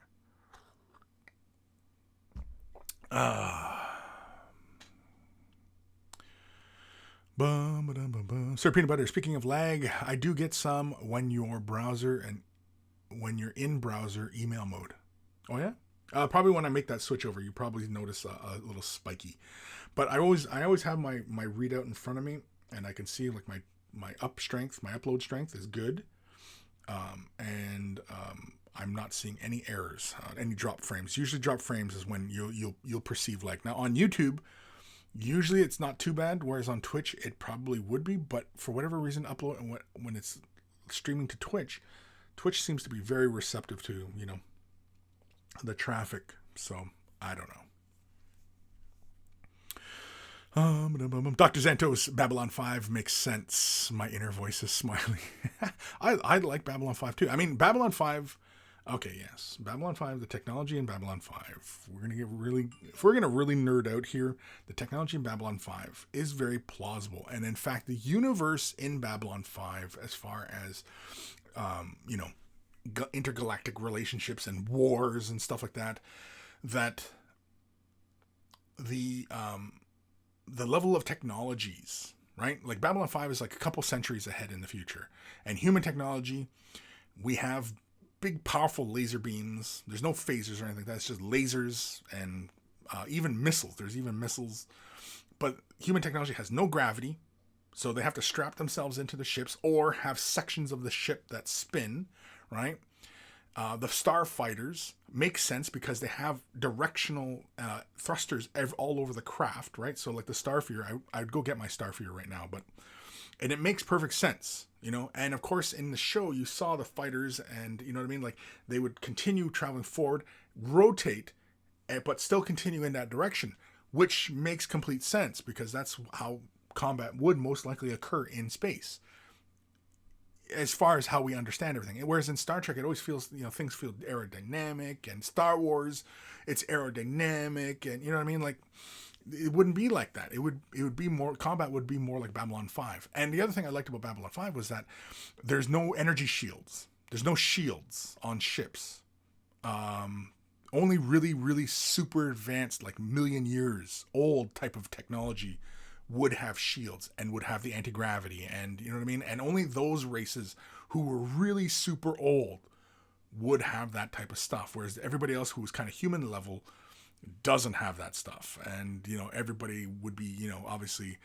Sir Peanut Butter, speaking of lag, I do get some when you're in browser email mode. Oh yeah? Probably when I make that switch over, you probably notice a little spiky. But I always have my readout in front of me, and I can see like my upload strength is good. And I'm not seeing any errors, any drop frames. Usually drop frames is when you'll perceive lag. Now on YouTube, usually it's not too bad, whereas on Twitch it probably would be, but for whatever reason, when it's streaming to Twitch seems to be very receptive to, the traffic. So I don't know. Dr. Xantos, Babylon 5 makes sense. My inner voice is smiling. I like Babylon 5 too. I mean, Babylon 5, okay, yes. Babylon 5, the technology in Babylon 5. If we're going to really nerd out here, the technology in Babylon 5 is very plausible. And in fact, the universe in Babylon 5, as far as, intergalactic relationships and wars and stuff like that, that the level of technologies, right? Like Babylon 5 is like a couple centuries ahead in the future. And human technology, we have big, powerful laser beams. There's no phasers or anything like that. It's just lasers and even missiles. There's even missiles. But human technology has no gravity, so they have to strap themselves into the ships or have sections of the ship that spin, right? The starfighters make sense because they have directional thrusters all over the craft, right? So like the Starfighter, I'd go get my Starfighter right now, and it makes perfect sense, And of course, in the show, you saw the fighters, and you know what I mean? Like they would continue traveling forward, rotate, but still continue in that direction, which makes complete sense because that's how combat would most likely occur in space, as far as how we understand everything. Whereas in Star Trek, it always feels, things feel aerodynamic, and Star Wars, it's aerodynamic, and you know what I mean? Like, it wouldn't be like that. It would be more, combat would be more like Babylon 5. And the other thing I liked about Babylon 5 was that there's no energy shields. There's no shields on ships. Only really, really super advanced, like million years old type of technology would have shields and would have the anti-gravity, and you know what I mean? And only those races who were really super old would have that type of stuff, whereas everybody else who was kind of human level doesn't have that stuff. And everybody would be obviously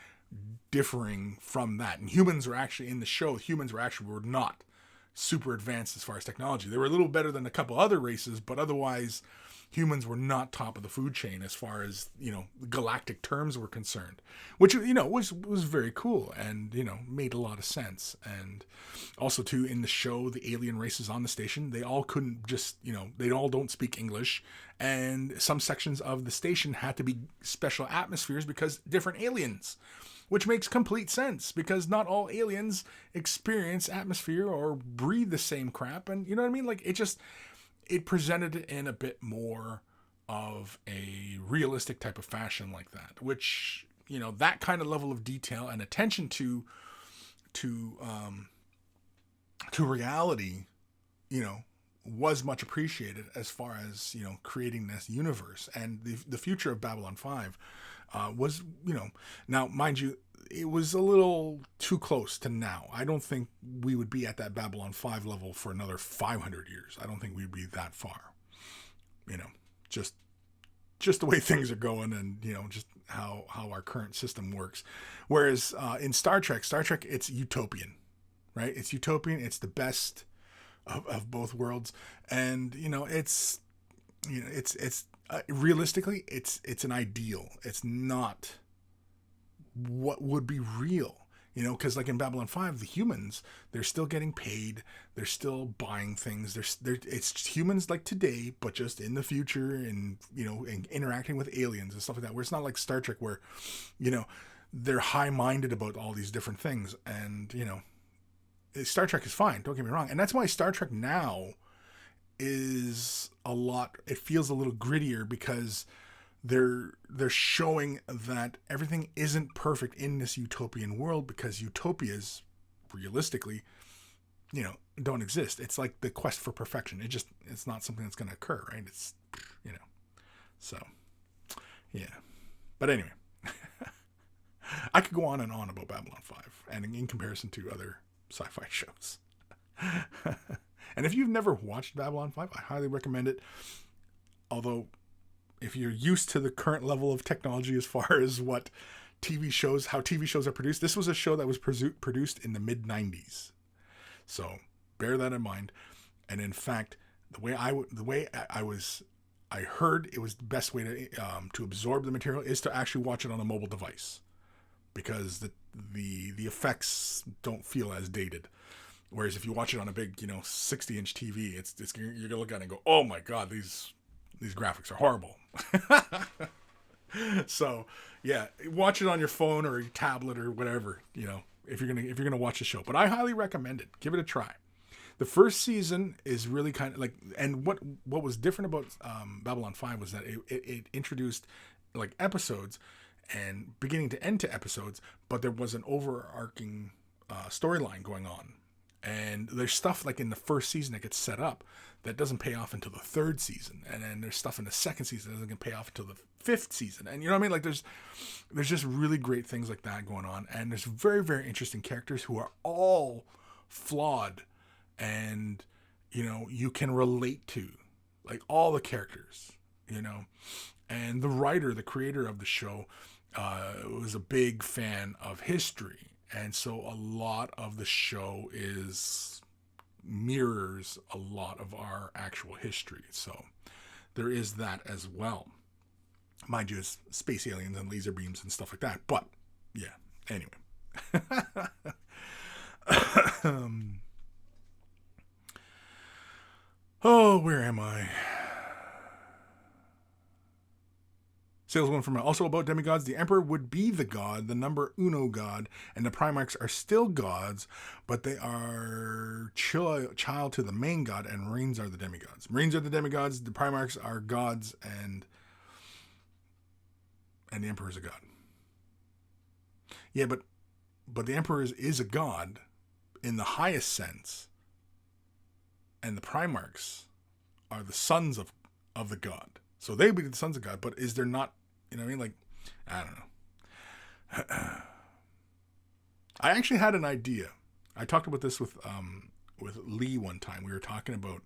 differing from that. And humans are actually, in the show, were not super advanced as far as technology. They were a little better than a couple other races, but otherwise humans were not top of the food chain as far as galactic terms were concerned, which was very cool and made a lot of sense. And also too, in the show, the alien races on the station, they all couldn't just they all don't speak English, and some sections of the station had to be special atmospheres because different aliens, which makes complete sense because not all aliens experience atmosphere or breathe the same crap. And you know what I mean? Like it presented it in a bit more of a realistic type of fashion like that, which, you know, that kind of level of detail and attention to reality, you know, was much appreciated as far as, you know, creating this universe. And the future of Babylon 5 was, you know, now mind you, it was a little too close to now. I don't think we would be at that Babylon 5 level for another 500 years. I don't think we'd be that far, you know, just the way things are going, and, you know, just how our current system works. Whereas in Star Trek, it's utopian, right? It's utopian. It's the best of both worlds. And, you know, it's realistically, it's an ideal. It's not what would be real, you know, because like in Babylon 5, the humans, they're still getting paid, they're still buying things, it's humans like today, but just in the future, and, you know, and interacting with aliens and stuff like that, where it's not like Star Trek where, you know, they're high-minded about all these different things. And, you know, Star Trek is fine, don't get me wrong, and that's why Star Trek now is it feels a little grittier, because they're showing that everything isn't perfect in this utopian world, because utopias realistically, you know, don't exist. It's like the quest for perfection. It's not something that's going to occur, right? It's, you know, so yeah. But anyway, I could go on and on about Babylon 5 and in comparison to other sci-fi shows. And if you've never watched Babylon 5, I highly recommend it. Although, if you're used to the current level of technology as far as how TV shows are produced, this was a show that was produced in the mid-90s. So bear that in mind. And in fact, I heard it was the best way to absorb the material is to actually watch it on a mobile device, because the effects don't feel as dated. Whereas if you watch it on a big, you know, 60-inch TV, you're gonna look at it and go, oh my God, these graphics are horrible. So yeah, watch it on your phone or your tablet or whatever, you know, if you're gonna watch the show. But I highly recommend it. Give it a try. The first season is really kind of like, and what was different about Babylon 5 was that it introduced like episodes and beginning to end to episodes, but there was an overarching storyline going on. And there's stuff like in the first season that gets set up that doesn't pay off until the third season. And then there's stuff in the second season that doesn't pay off until the fifth season. And you know what I mean? Like there's just really great things like that going on. And there's very, very interesting characters who are all flawed and, you know, you can relate to, like, all the characters, you know. And the creator of the show, was a big fan of history. And so a lot of the show mirrors a lot of our actual history. So there is that as well. Mind you, it's space aliens and laser beams and stuff like that. But yeah, anyway. Oh, where am I? Saleswoman from also about demigods. The Emperor would be the god, the number uno god, and the Primarchs are still gods, but they are child to the main god, and Marines are the demigods. Marines are the demigods, the Primarchs are gods, and the Emperor is a god. Yeah, but the Emperor is a god in the highest sense, and the Primarchs are the sons of the god. So they would be the sons of God, but is there not, you know what I mean? Like, I don't know. I actually had an idea. I talked about this with Lee one time. We were talking about,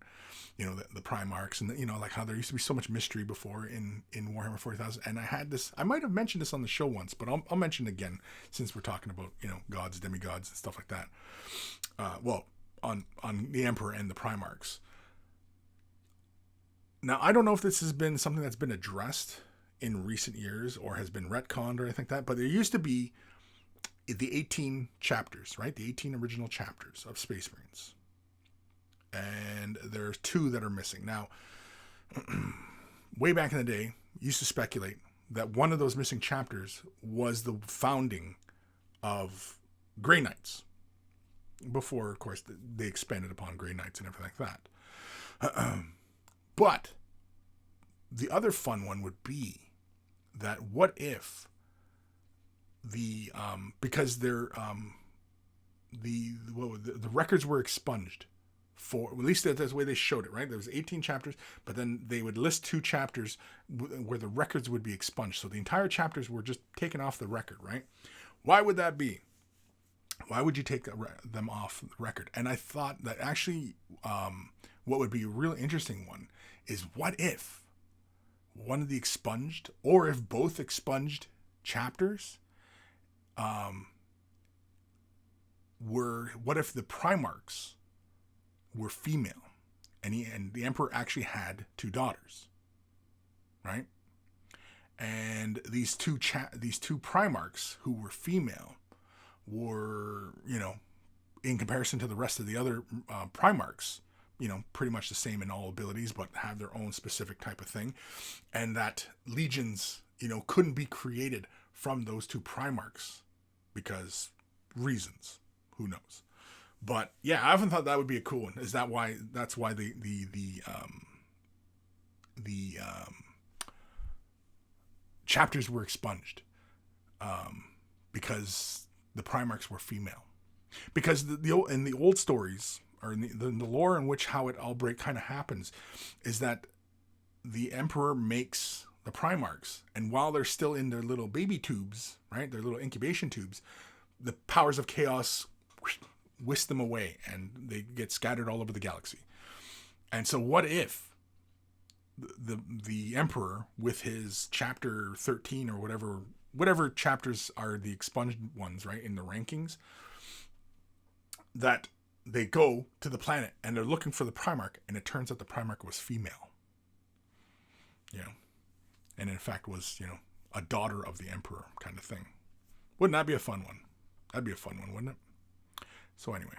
you know, the Primarchs and, you know, like how there used to be so much mystery before in Warhammer 40,000. And I had this, I might have mentioned this on the show once, but I'll mention it again since we're talking about, you know, gods, demigods and stuff like that. Well, on the Emperor and the Primarchs. Now, I don't know if this has been something that's been addressed in recent years or has been retconned or anything like that, but there used to be the 18 chapters, right? The 18 original chapters of Space Marines. And there's 2 that are missing. Now, way back in the day, used to speculate that one of those missing chapters was the founding of Grey Knights. Before, of course, they expanded upon Grey Knights and everything like that. But the other fun one would be that what if the because they're the records were expunged for, at least that's the way they showed it, right? There was 18 chapters, but then they would list 2 chapters where the records would be expunged. So the entire chapters were just taken off the record, right? Why would that be? Why would you take them off the record? And I thought that actually what would be a really interesting one is what if one of the expunged, or if both expunged chapters what if the Primarchs were female, and the Emperor actually had 2 daughters, right? And these two Primarchs who were female were, in comparison to the rest of the other Primarchs, pretty much the same in all abilities, but have their own specific type of thing, and that legions, couldn't be created from those 2 Primarchs because reasons, who knows? But yeah, I often thought that would be a cool one. Is that why? That's why the chapters were expunged, because the Primarchs were female. Because in the old stories, or in the lore in which how it all kind of happens, is that the Emperor makes the Primarchs, and while they're still in their little baby tubes, right, their little incubation tubes, the powers of chaos whisk them away, and they get scattered all over the galaxy. And so, what if the Emperor, with his chapter 13 or whatever chapters are the expunged ones, right, in the rankings, that they go to the planet and they're looking for the Primarch, and it turns out the Primarch was female. And in fact was, a daughter of the Emperor kind of thing. Wouldn't that be a fun one? That'd be a fun one, wouldn't it? So anyway.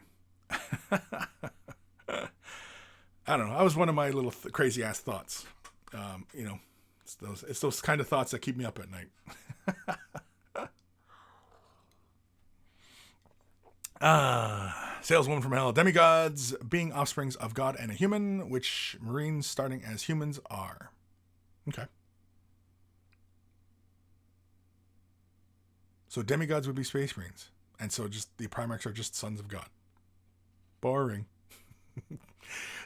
I don't know. That was one of my little crazy ass thoughts. It's those kind of thoughts that keep me up at night. Saleswoman from Hell. Demigods being offsprings of God and a human, which Marines starting as humans are. Okay. So demigods would be space Marines. And so just the Primarchs are just sons of God. Boring.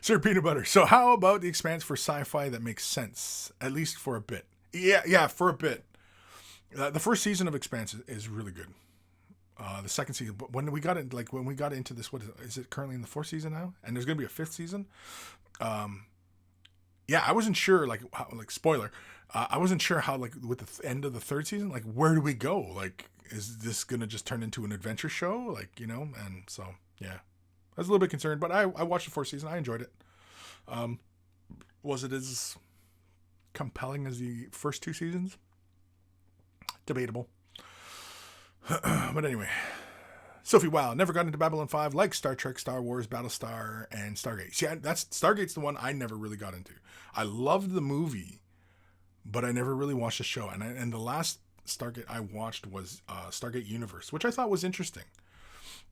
Sir Peanut Butter. So how about the Expanse for sci-fi that makes sense? At least for a bit. Yeah, for a bit. The first season of Expanse is really good. The second season, but when we got into this, what is it currently in the 4th season now? And there's going to be a 5th season. Yeah, I wasn't sure, spoiler, I wasn't sure how, with the end of the 3rd season, where do we go? Is this going to just turn into an adventure show? And so, yeah. I was a little bit concerned, but I watched the 4th season. I enjoyed it. Was it as compelling as the first 2 seasons? Debatable. But anyway. Sophie Wow, never got into Babylon 5, like Star Trek, Star Wars, Battlestar, and Stargate. See, Stargate's the one I never really got into. I loved the movie, but I never really watched the show. And the last Stargate I watched was Stargate Universe, which I thought was interesting.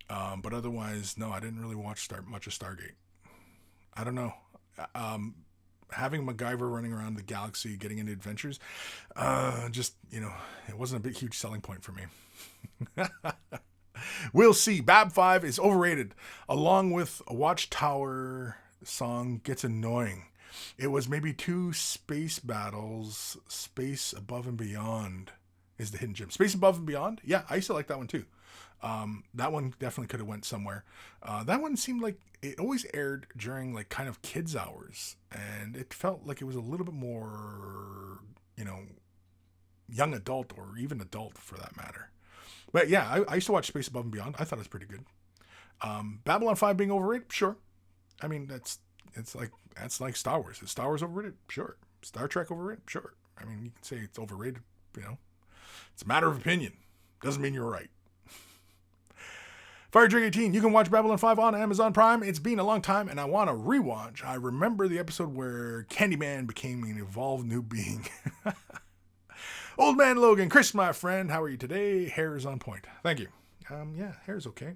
But otherwise, no, I didn't really watch much of Stargate. I don't know. Having MacGyver running around the galaxy, getting into adventures, it wasn't a huge selling point for me. We'll see. Bab 5 is overrated. Along with a Watchtower song gets annoying. It was maybe 2 space battles. Space Above and Beyond is the hidden gem. Space Above and Beyond? Yeah, I used to like that one too. That one definitely could have went somewhere. That one seemed like it always aired during kind of kids hours, and it felt like it was a little bit more, young adult, or even adult for that matter. But yeah, I used to watch Space Above and Beyond. I thought it was pretty good. Babylon 5 being overrated? Sure. I mean, that's like Star Wars. Is Star Wars overrated? Sure. Star Trek overrated? Sure. I mean, you can say it's overrated, It's a matter of opinion. Doesn't mean you're right. Fire Drink 18, you can watch Babylon 5 on Amazon Prime. It's been a long time, and I want to rewatch. I remember the episode where Candyman became an evolved new being. Old Man Logan, Kris, my friend, how are you today? Hair is on point. Thank you. Yeah, hair is okay.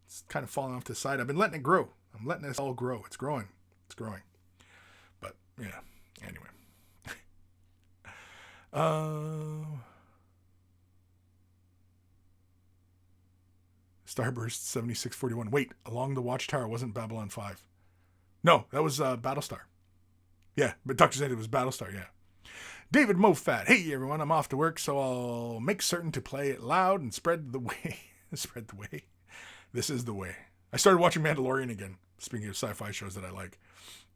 It's kind of falling off to the side. I've been letting it grow. I'm letting this all grow. It's growing. But, yeah, anyway. Uh, Starburst 7641. Wait, Along the Watchtower wasn't Babylon 5. No, that was Battlestar. Yeah, but Dr. said it was Battlestar, yeah. David Mofat. Hey, everyone, I'm off to work, so I'll make certain to play it loud and spread the way. Spread the way. This is the way. I started watching Mandalorian again, speaking of sci-fi shows that I like.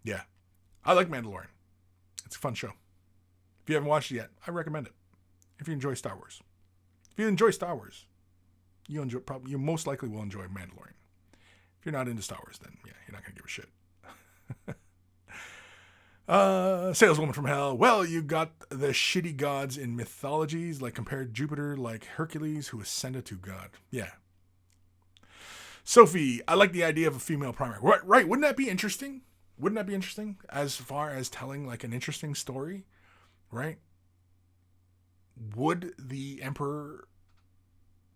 Yeah, I like Mandalorian. It's a fun show. If you haven't watched it yet, I recommend it. If you enjoy Star Wars. If you enjoy Star Wars, you most likely will enjoy Mandalorian. If you're not into Star Wars, then yeah, you're not going to give a shit. Saleswoman from hell. Well, you got the shitty gods in mythologies, like compared Jupiter, like Hercules, who ascended to God. Yeah. Sophie, I like the idea of a female Primarch. Right. Wouldn't that be interesting? Wouldn't that be interesting as far as telling like an interesting story? Right? Would the Emperor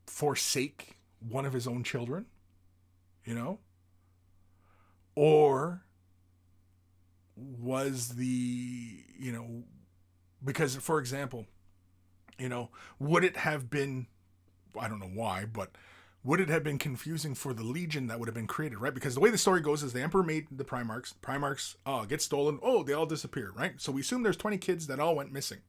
forsake one of his own children? You know? Or was because, for example, would it have been, I don't know why, but would it have been confusing for the Legion that would have been created, right? Because the way the story goes is the Emperor made the Primarchs. Primarchs get stolen. Oh, they all disappear, right? So we assume there's 20 kids that all went missing.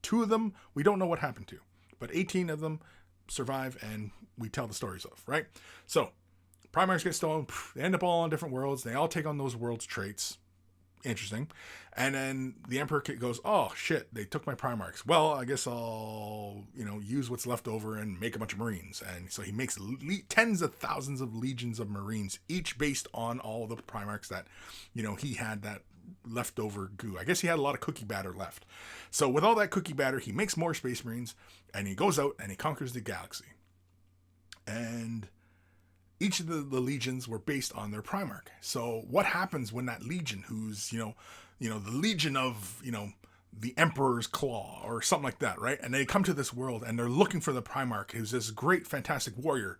2 of them, we don't know what happened to. But 18 of them survive, and we tell the stories of, right? So Primarchs get stolen. They end up all on different worlds. They all take on those worlds' traits. Interesting. And then the Emperor goes, oh shit, they took my Primarchs. Well, I guess I'll use what's left over and make a bunch of Marines. And so he makes tens of thousands of legions of Marines, each based on all the Primarchs that he had that leftover goo. I guess he had a lot of cookie batter left. So with all that cookie batter, he makes more Space Marines, and he goes out and he conquers the galaxy. And each of the legions were based on their Primarch. So what happens when that legion, who's, the legion of, the Emperor's Claw or something like that, right? And they come to this world and they're looking for the Primarch, who's this great, fantastic warrior.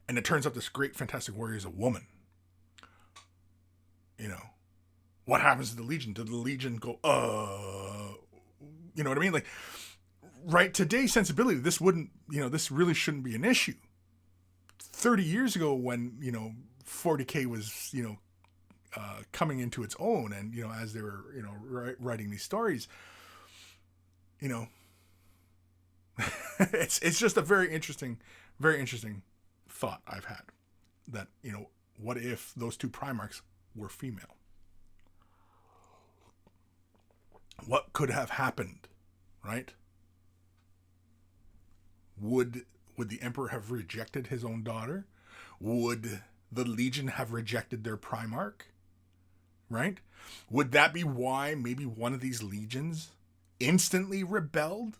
And it turns out this great, fantastic warrior is a woman. What happens to the legion? Did the legion go, you know what I mean? Like, right, today's sensibility, this wouldn't, this really shouldn't be an issue. 30 years ago when 40K was coming into its own, and as they were writing these stories, it's just a very interesting thought I've had, that what if those 2 Primarchs were female? What could have happened, right? Would the Emperor have rejected his own daughter? Would the Legion have rejected their Primarch? Right? Would that be why maybe one of these legions instantly rebelled?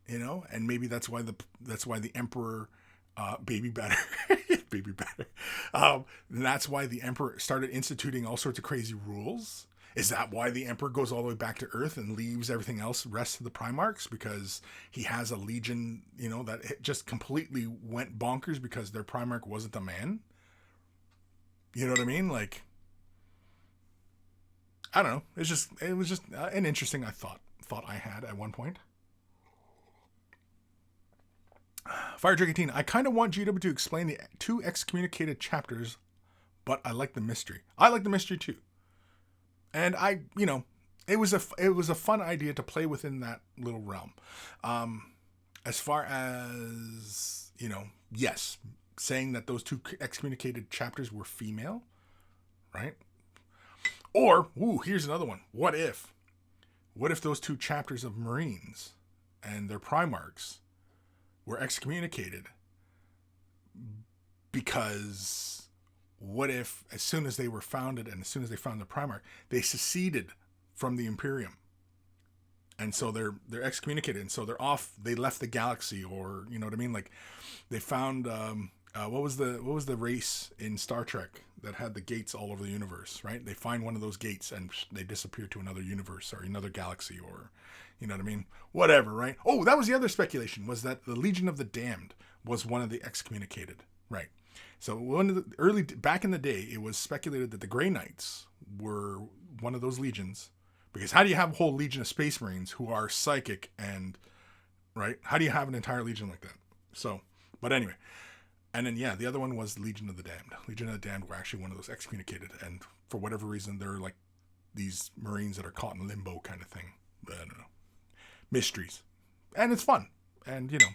And maybe that's why the Emperor baby batter. That's why the Emperor started instituting all sorts of crazy rules. Is that why the Emperor goes all the way back to Earth and leaves everything else, rest of the Primarchs? Because he has a legion, that just completely went bonkers because their Primarch wasn't a man? You know what I mean? Like, I don't know. It was just an interesting thought I had at one point. Fire Drake 18. I kind of want GW to explain the 2 excommunicated chapters, but I like the mystery. I like the mystery too. And it was a fun idea to play within that little realm. As far as, yes, saying that those 2 excommunicated chapters were female, right? Or, here's another one. What if those 2 chapters of Marines and their Primarchs were excommunicated because what if, as soon as they were founded and as soon as they found the Primarch, they seceded from the Imperium, and so they're excommunicated, and so they're off. They left the galaxy, or you know what I mean? Like, they found what was the race in Star Trek that had the gates all over the universe, right? They find one of those gates and they disappear to another universe or another galaxy, or you know what I mean? Whatever, right? Oh, that was the other speculation, was that the Legion of the Damned was one of the excommunicated, right? So back in the day, it was speculated that the Grey Knights were one of those legions, Because how do you have a whole legion of Space Marines who are psychic and, right? How do you have an entire legion like that? So, but anyway. And then, yeah, the other one was Legion of the Damned. Legion of the Damned were actually one of those excommunicated. And for whatever reason, they're like these Marines that are caught in limbo kind of thing. I don't know. Mysteries. And it's fun. And, you know,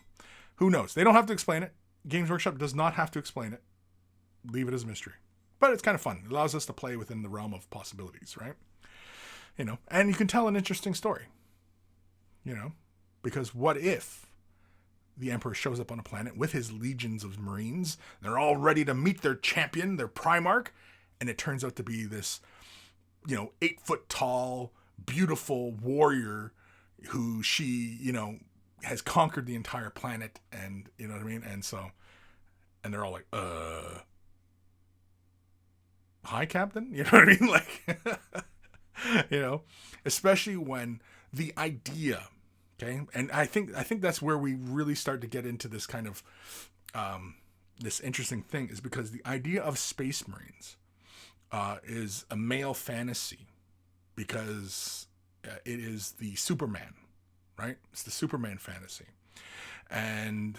who knows? They don't have to explain it. Games Workshop does not have to explain it. Leave it as a mystery. But it's kind of fun. It allows us to play within the realm of possibilities, right? You know, and you can tell an interesting story. You know, because what if the Emperor shows up on a planet with his legions of Marines? They're all ready to meet their champion, their Primarch, and it turns out to be this, you know, 8-foot tall, beautiful warrior who she, you know, has conquered the entire planet, and you know what I mean? And so, and they're all like, hi, Captain? You know what I mean? Like, you know, especially when the idea, okay, and I think that's where we really start to get into this kind of this interesting thing, is because the idea of Space Marines is a male fantasy, because it is the Superman, right? It's the Superman fantasy, and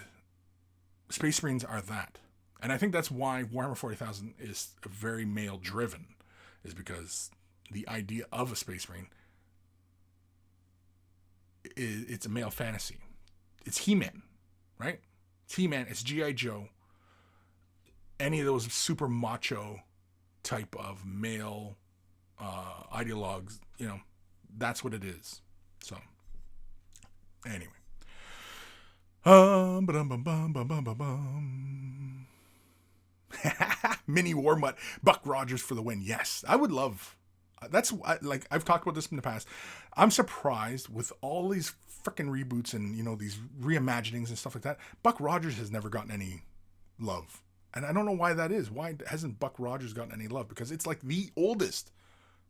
Space Marines are that. And I think that's why Warhammer 40,000 is very male driven, is because the idea of a Space Marine, it's a male fantasy. It's He-Man, right? It's He-Man, it's G.I. Joe, any of those super macho type of male ideologues, you know, that's what it is. So, anyway. Mini Warmutt, Buck Rogers for the win. Yes, I would love. That's like I've talked about this in the past. I'm surprised with all these freaking reboots and, you know, these reimaginings and stuff like that. Buck Rogers has never gotten any love, and I don't know why that is. Why hasn't Buck Rogers gotten any love? Because it's like the oldest,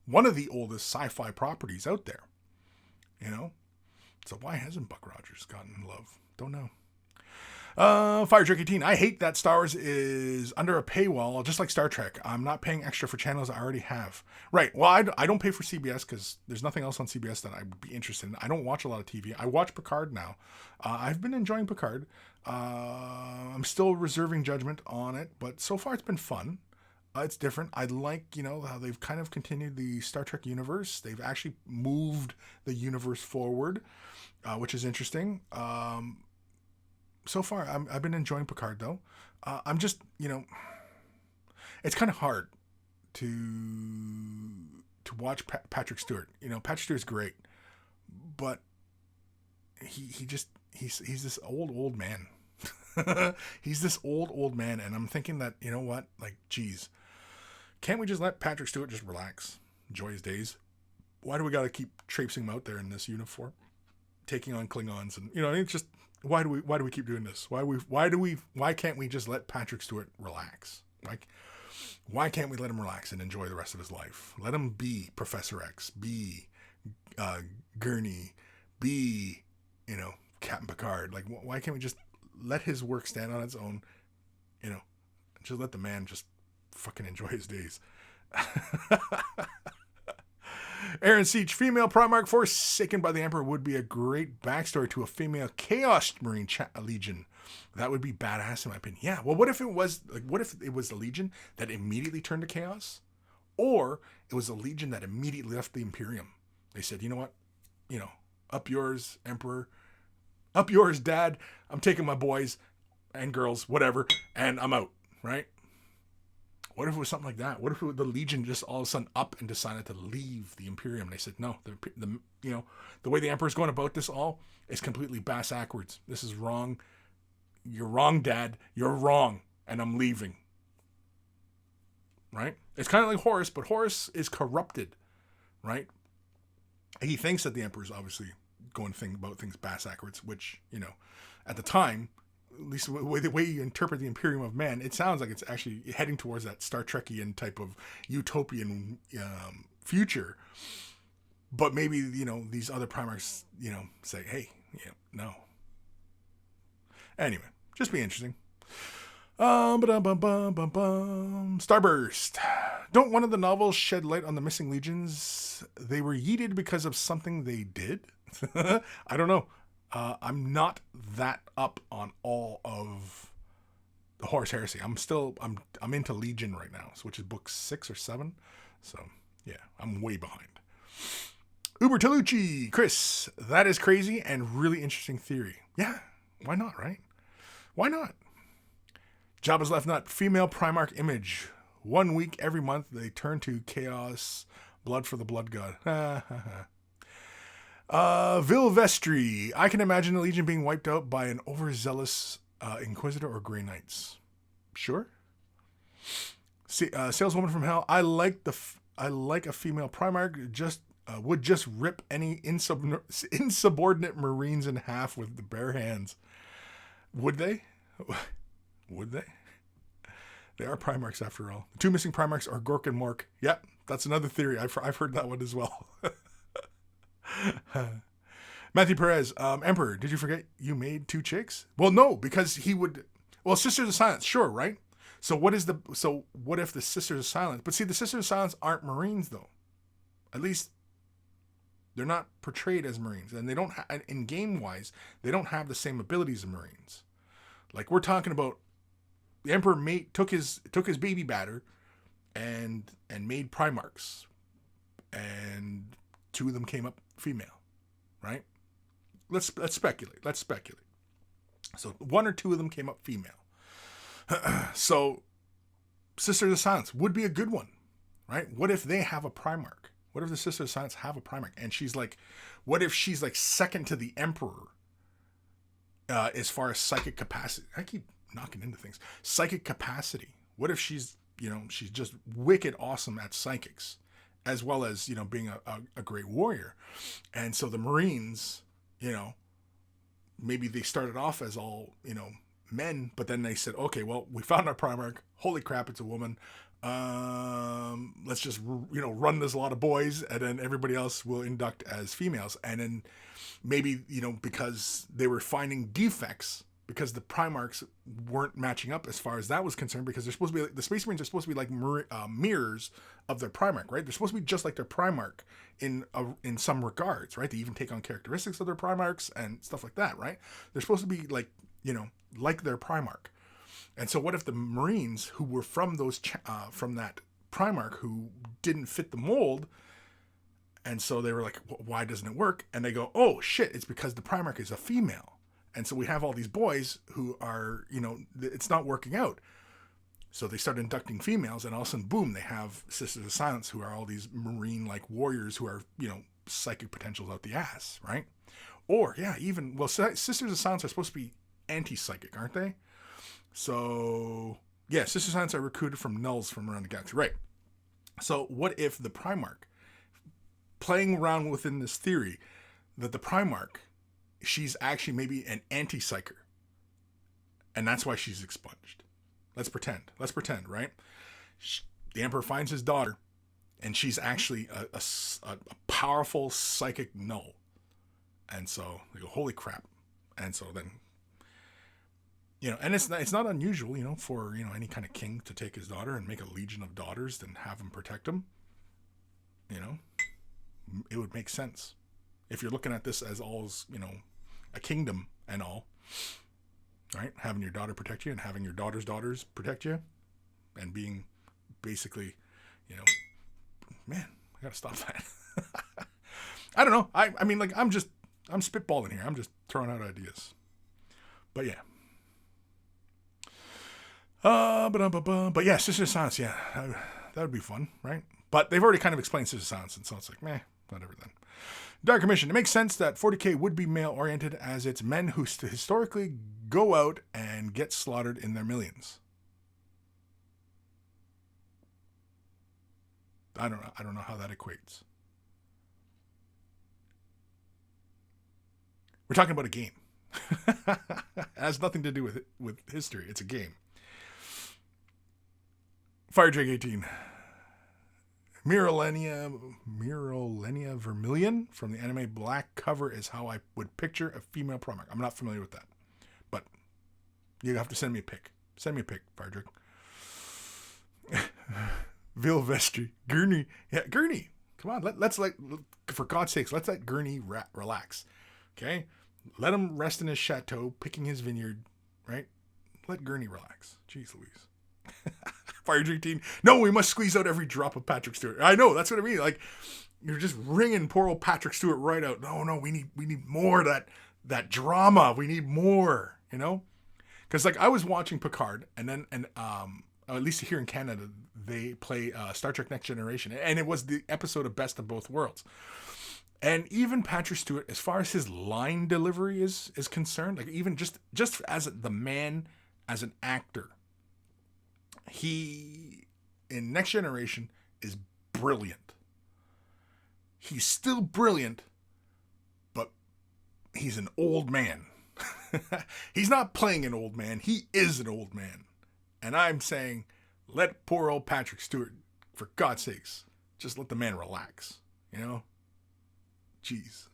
one of the oldest sci-fi properties out there. You know, so why hasn't Buck Rogers gotten love? Don't know. Fire Jerky Teen, I hate that Star Wars is under a paywall, just like Star Trek. I'm not paying extra for channels I already have. Right. Well, I don't pay for CBS because there's nothing else on CBS that I would be interested in. I don't watch a lot of TV. I watch Picard now. I've been enjoying Picard. I'm still reserving judgment on it, but so far it's been fun. It's different. I like, you know, how they've kind of continued the Star Trek universe. They've actually moved the universe forward, which is interesting. So far, I've been enjoying Picard, though. I'm just, you know, it's kind of hard to watch Patrick Stewart. You know, Patrick Stewart's great, but he's this old man. He's this old man, and I'm thinking that, you know what, like, geez, can't we just let Patrick Stewart just relax, enjoy his days? Why do we got to keep traipsing him out there in this uniform, taking on Klingons, and, you know, it's just. Why do we keep doing this? Why can't we just let Patrick Stewart relax? Like, why can't we let him relax and enjoy the rest of his life? Let him be Professor X, be Gurney, be, you know, Captain Picard. Like, why can't we just let his work stand on its own? You know, just let the man just fucking enjoy his days. Aaron Siege, female Primarch forsaken by the Emperor would be a great backstory to a female Chaos Marine Legion. That would be badass in my opinion. Yeah, well, what if it was a Legion that immediately turned to Chaos? Or it was a Legion that immediately left the Imperium. They said, you know what? You know, up yours, Emperor. Up yours, Dad. I'm taking my boys and girls, whatever, and I'm out, right? What if it was something like that? What if the Legion just all of a sudden up and decided to leave the Imperium? They said, no, you know, the way the Emperor's going about this all is completely bass-ackwards. This is wrong. You're wrong, Dad. You're wrong. And I'm leaving. Right? It's kind of like Horus, but Horus is corrupted. Right? He thinks that the Emperor's obviously going to think about things bass-ackwards, which, you know, at the time, at least the way you interpret the Imperium of Man, it sounds like it's actually heading towards that Star Trekian type of utopian future. But maybe, you know, these other Primarchs, you know, say, hey, yeah, no. Anyway, just be interesting. Starburst. Don't one of the novels shed light on the missing legions? They were yeeted because of something they did? I don't know. I'm not that up on all of the Horus Heresy. I'm into Legion right now, which is book 6 or 7. So yeah, I'm way behind. Uber Tolucci, Kris, that is crazy and really interesting theory. Yeah, why not, right? Why not? Jabba's left nut, female Primarch image. 1 week every month they turn to chaos, blood for the blood god. Vilvestri, I can imagine the Legion being wiped out by an overzealous Inquisitor or Grey Knights. Sure. Saleswoman from Hell, I like a female Primarch. Would just rip any insubordinate Marines in half with the bare hands. Would they? Would they? They are Primarchs after all. The 2 missing Primarchs are Gork and Mork. Yep, that's another theory. I've heard that one as well. Matthew Perez, Emperor, did you forget you made 2 chicks? Well, no, because he would. Well, Sisters of Silence, sure, right? So what if the Sisters of Silence? But see, the Sisters of Silence aren't Marines though. At least they're not portrayed as Marines, and they don't. In game wise, they don't have the same abilities as Marines. Like we're talking about, the Emperor took his baby batter, and made Primarchs, and 2 of them came up female, right? Let's speculate. So 1 or 2 of them came up female. So Sisters of Silence would be a good one, right? What if they have a Primarch? What if the Sisters of Silence have a Primarch? And what if she's like second to the Emperor as far as psychic capacity? I keep knocking into things. Psychic capacity. What if she's just wicked awesome at psychics, as well as, being a great warrior. And so the Marines, maybe they started off as all, men, but then they said, okay, well, we found our Primarch. Holy crap, it's a woman. Let's just, run this lot of boys, and then everybody else will induct as females. And then maybe, because they were finding defects, because the Primarchs weren't matching up as far as that was concerned, because they're supposed to be the Space Marines are supposed to be like mirrors of their Primarch, right? They're supposed to be just like their Primarch in some regards, right? They even take on characteristics of their Primarchs and stuff like that, right? They're supposed to be like, like their Primarch. And so what if the Marines who were from from that Primarch who didn't fit the mold, and so they were like, why doesn't it work? And they go, oh shit, it's because the Primarch is a female. And so we have all these boys who are, it's not working out. So they start inducting females, and all of a sudden, boom, they have Sisters of Silence, who are all these Marine-like warriors who are, psychic potentials out the ass, right? Or, yeah, Sisters of Silence are supposed to be anti-psychic, aren't they? So, yeah, Sisters of Silence are recruited from nulls from around the galaxy, right? So what if the Primarch, playing around within this theory, that the Primarch, she's actually maybe an anti-psyker, and that's why she's expunged. Let's pretend, right? The Emperor finds his daughter, and she's actually a powerful psychic null. And so they go, holy crap. And so then, and it's not unusual, for, any kind of king to take his daughter and make a legion of daughters and have them protect him. It would make sense. If you're looking at this as all, a kingdom and all, right? Having your daughter protect you and having your daughter's daughters protect you, and being basically, man, I gotta stop that. I don't know. I mean, like, I'm spitballing here. I'm just throwing out ideas. But yeah. But yeah, Sisters of Silence, yeah, that would be fun, right? But they've already kind of explained Sisters of Silence, and so it's like, meh, whatever then. Dark Commission. It makes sense that 40K would be male-oriented, as it's men who historically go out and get slaughtered in their millions. I don't know how that equates. We're talking about a game. It has nothing to do with history. It's a game. Fire Drake 18. Mirolenia Vermilion from the anime Black cover is how I would picture a female Primarch. I'm not familiar with that, but you have to send me a pic. Send me a pic, Fire Drake. Vilvestri. Gurney. Yeah, Gurney. Come on. Let's for God's sakes, let's let Gurney relax. Okay? Let him rest in his chateau, picking his vineyard, right? Let Gurney relax. Jeez Louise. Fire Drink Team. No, we must squeeze out every drop of Patrick Stewart. I know, that's what I mean. Like, you're just wringing poor old Patrick Stewart right out. No, we need more of that drama. We need more, you know? Because, like, I was watching Picard, and at least here in Canada, they play Star Trek Next Generation, and it was the episode of Best of Both Worlds. And even Patrick Stewart, as far as his line delivery is concerned, like even just as the man, as an actor, he in Next Generation is brilliant. He's still brilliant, but he's an old man. He's not playing an old man. He is an old man. And I'm saying, let poor old Patrick Stewart, for God's sakes, just let the man relax, you know? Jeez.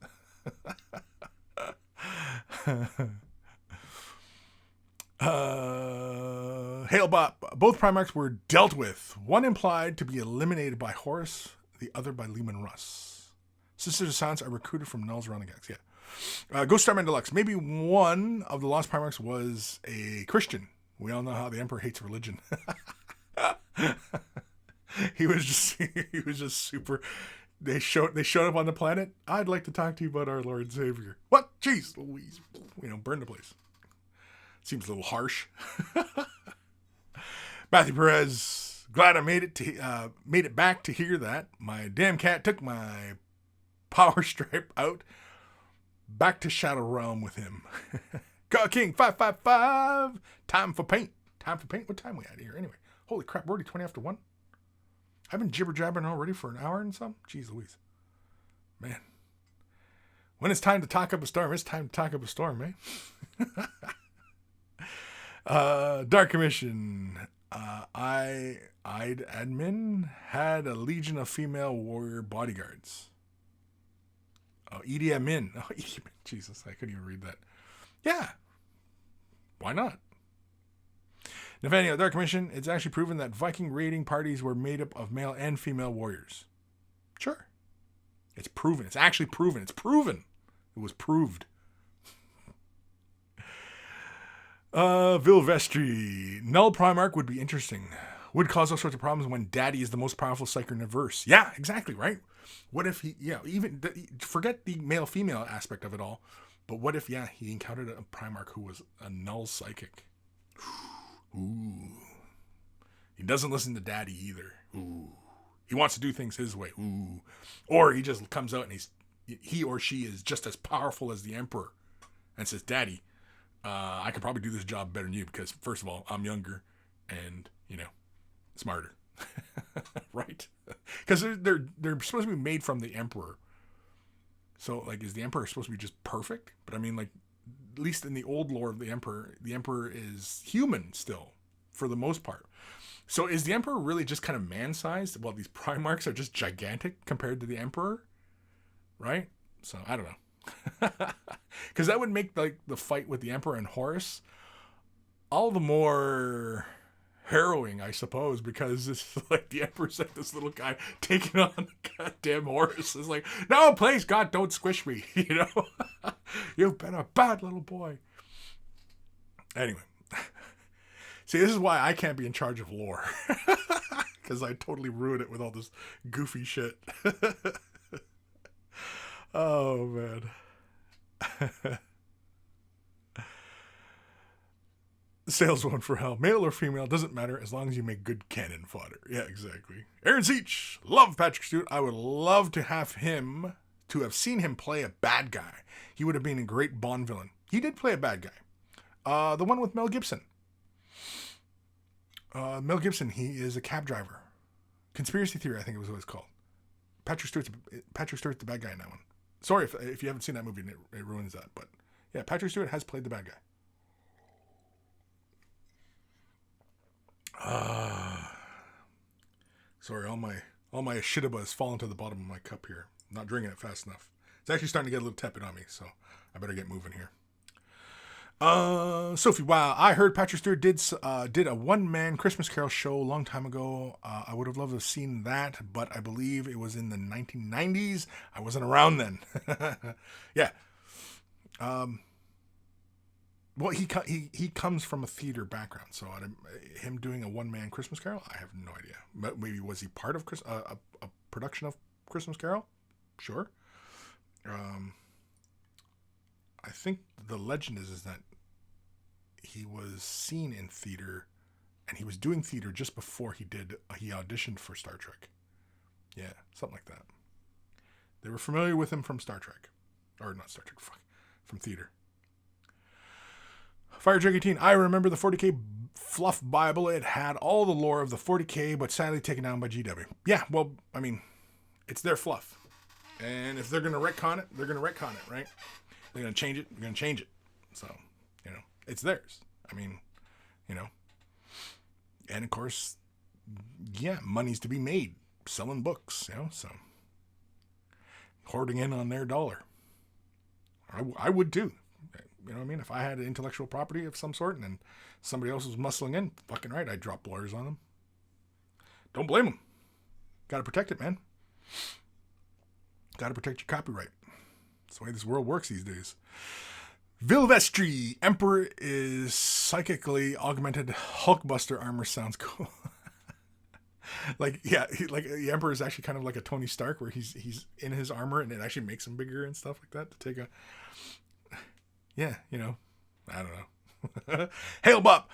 Hailbot. Both Primarchs were dealt with. One implied to be eliminated by Horus, the other by Leman Russ. Sisters of Silence are recruited from Null's Renegades. Yeah. Ghost Starman Deluxe. Maybe one of the Lost Primarchs was a Christian. We all know how the Emperor hates religion. He was just super. They showed up on the planet. I'd like to talk to you about our Lord and Savior. What? Jeez Louise. Burn the place. Seems a little harsh. Matthew Perez. Glad I made it back to hear that. My damn cat took my power stripe out. Back to Shadow Realm with him. God King 555. Time for paint. What time we at here anyway? Holy crap, we're already 20 after 1. I've been jibber-jabbering already for an hour and some. Jeez Louise. Man. When it's time to talk up a storm, it's time to talk up a storm, eh? Dark Commission. Admin had a legion of female warrior bodyguards. Oh, Idi Amin. Oh, Idi Amin. Jesus, I couldn't even read that. Yeah. Why not? Nathaniel, Dark Commission, it's actually proven that Viking raiding parties were made up of male and female warriors. Sure. It's proven. It's actually proven. It's proven. It was proved. Vilvestri. Null Primarch would be interesting. Would cause all sorts of problems when Daddy is the most powerful psyker in the verse. Yeah, exactly, right? What if forget the male-female aspect of it all, but what if, he encountered a Primarch who was a Null psychic? Ooh. He doesn't listen to Daddy either. Ooh. He wants to do things his way. Ooh. Or he just comes out and he or she is just as powerful as the Emperor and says, Daddy, I could probably do this job better than you because, first of all, I'm younger and, smarter. Right? Because they're supposed to be made from the Emperor. So, is the Emperor supposed to be just perfect? But I mean, at least in the old lore of the Emperor is human still, for the most part. So is the Emperor really just kind of man-sized? Well, these Primarchs are just gigantic compared to the Emperor, right? So I don't know, because that would make the fight with the Emperor and Horus all the more harrowing, I suppose, because it's the Emperor's this little guy taking on the goddamn Horus. It's no, please, God, don't squish me, You've been a bad little boy. Anyway. See, this is why I can't be in charge of lore. Because I totally ruin it with all this goofy shit. Oh, man. Saleswoman for hell. Male or female, doesn't matter as long as you make good cannon fodder. Yeah, exactly. Aaron Seach. Love Patrick Stewart. I would love to have seen him play a bad guy. He would have been a great Bond villain. He did play a bad guy. The one with Mel Gibson. Mel Gibson, he is a cab driver. Conspiracy Theory, I think it was what it's called. Patrick Stewart's the bad guy in that one. Sorry if you haven't seen that movie, it ruins that. But yeah, Patrick Stewart has played the bad guy. Sorry, all my shitaba has fallen to the bottom of my cup here. I'm not drinking it fast enough. It's actually starting to get a little tepid on me, so I better get moving here. Sophie, wow, I heard Patrick Stewart did a one-man Christmas Carol show a long time ago. I would have loved to have seen that, but I believe it was in the 1990s. I wasn't around then. Yeah. Well, he comes from a theater background, so him doing a one-man Christmas Carol, I have no idea. But maybe was he part of a production of Christmas Carol? Sure. I think the legend is that he was seen in theater, and he was doing theater just before he auditioned for Star Trek. Yeah, something like that. They were familiar with him from Star Trek. Or not Star Trek, from theater. Fire Jug 18, I remember the 40K Fluff Bible. It had all the lore of the 40K, but sadly taken down by GW. Yeah, well, I mean, it's their fluff. And if they're going to retcon it, they're going to retcon it, right? They're going to change it, they're going to change it. So, it's theirs. I mean, and of course, yeah, money's to be made selling books, so hoarding in on their dollar. I would too. You know what I mean? If I had intellectual property of some sort and then somebody else was muscling in, fucking right, I'd drop lawyers on them. Don't blame them. Got to protect it, man. Got to protect your copyright. That's the way this world works these days. Vilvestri, Emperor is psychically augmented Hulkbuster armor. Sounds cool. The Emperor is actually kind of like a Tony Stark, where he's in his armor and it actually makes him bigger and stuff like that to take a. Yeah, I don't know. Hail Bob.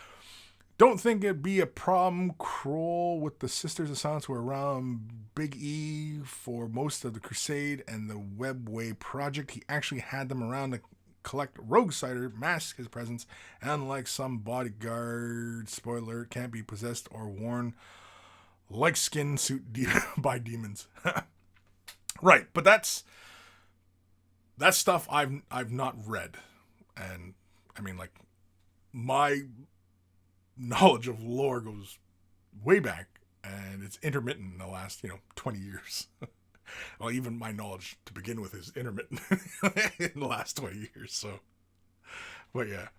Don't think it'd be a problem. Kroll with the Sisters of Silence were around Big E for most of the Crusade and the Webway project. He actually had them around to collect Rogue Cider, mask his presence, and unlike some bodyguard, spoiler, can't be possessed or worn like skin suit by demons. Right, but that's stuff I've not read. And I mean, like, my knowledge of lore goes way back, and it's intermittent in the last 20 years. Well, even my knowledge to begin with is intermittent in the last 20 years. So, but yeah.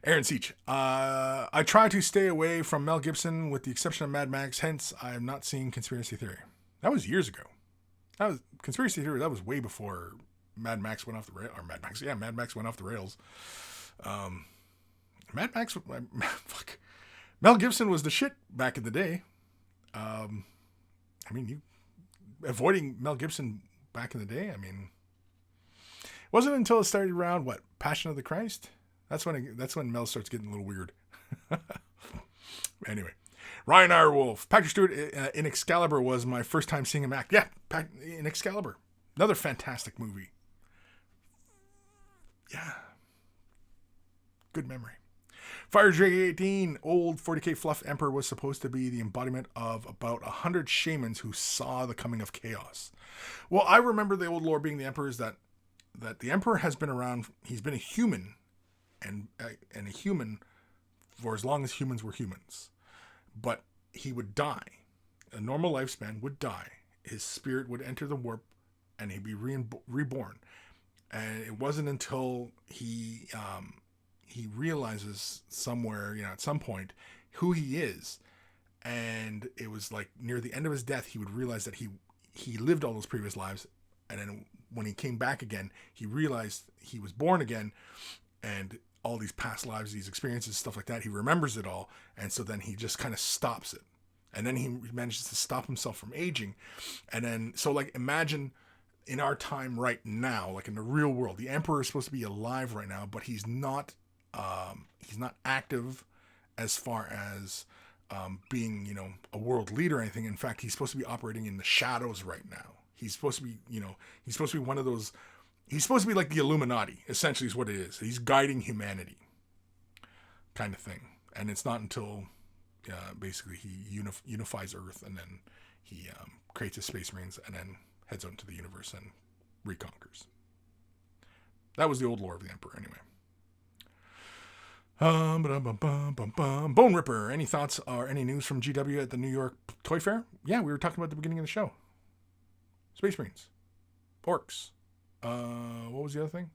Aaron Seach. I try to stay away from Mel Gibson with the exception of Mad Max. Hence, I am not seeing Conspiracy Theory. That was years ago. That was Conspiracy Theory. That was way before Mad Max went off the rails. Or Mad Max went off the rails. Mad Max. Fuck. Mel Gibson was the shit back in the day. I mean, you avoiding Mel Gibson back in the day. I mean, wasn't until it started around Passion of the Christ. That's when Mel starts getting a little weird. Anyway, Ryan R. Wolf, Patrick Stewart in Excalibur was my first time seeing him act. Yeah, in Excalibur, another fantastic movie. Yeah, good memory. Fire J18, old 40K Fluff Emperor was supposed to be the embodiment of about 100 shamans who saw the coming of chaos. Well, I remember the old lore being the Emperor is that the Emperor has been around. He's been a human, and a human for as long as humans were humans. But he would die. A normal lifespan would die. His spirit would enter the warp, and he'd be reborn. And it wasn't until he realizes somewhere, at some point, who he is. And it was like near the end of his death, he would realize that he lived all those previous lives. And then when he came back again, he realized he was born again, and all these past lives, these experiences, stuff like that, he remembers it all. And so then he just kind of stops it. And then he manages to stop himself from aging. And then, so imagine in our time right now, in the real world, the Emperor is supposed to be alive right now, but he's not active as far as being, a world leader or anything. In fact, he's supposed to be operating in the shadows right now. He's supposed to be, he's supposed to be one of those, he's supposed to be like the Illuminati, essentially is what it is. He's guiding humanity kind of thing. And it's not until basically he unifies Earth, and then he creates his Space Marines and then heads out into the universe and reconquers. That was the old lore of the Emperor anyway. Bone Ripper, any thoughts or any news from GW at the New York Toy Fair? Yeah, we were talking about at the beginning of the show. Space Marines. Orcs. What was the other thing?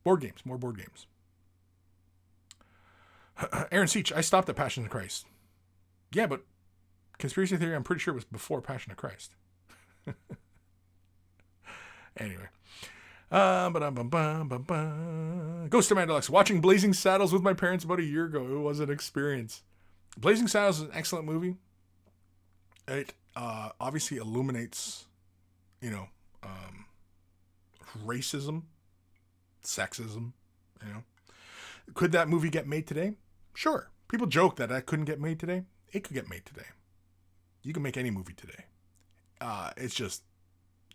Board games. More board games. Aaron Seach, I stopped at Passion of Christ. Yeah, but conspiracy theory, I'm pretty sure it was before Passion of Christ. Anyway. Ghost of Mandalux. Watching Blazing Saddles with my parents about a year ago. It was an experience. Blazing Saddles is an excellent movie. It obviously illuminates, racism, sexism, Could that movie get made today? Sure. People joke that couldn't get made today. It could get made today. You can make any movie today. It's just,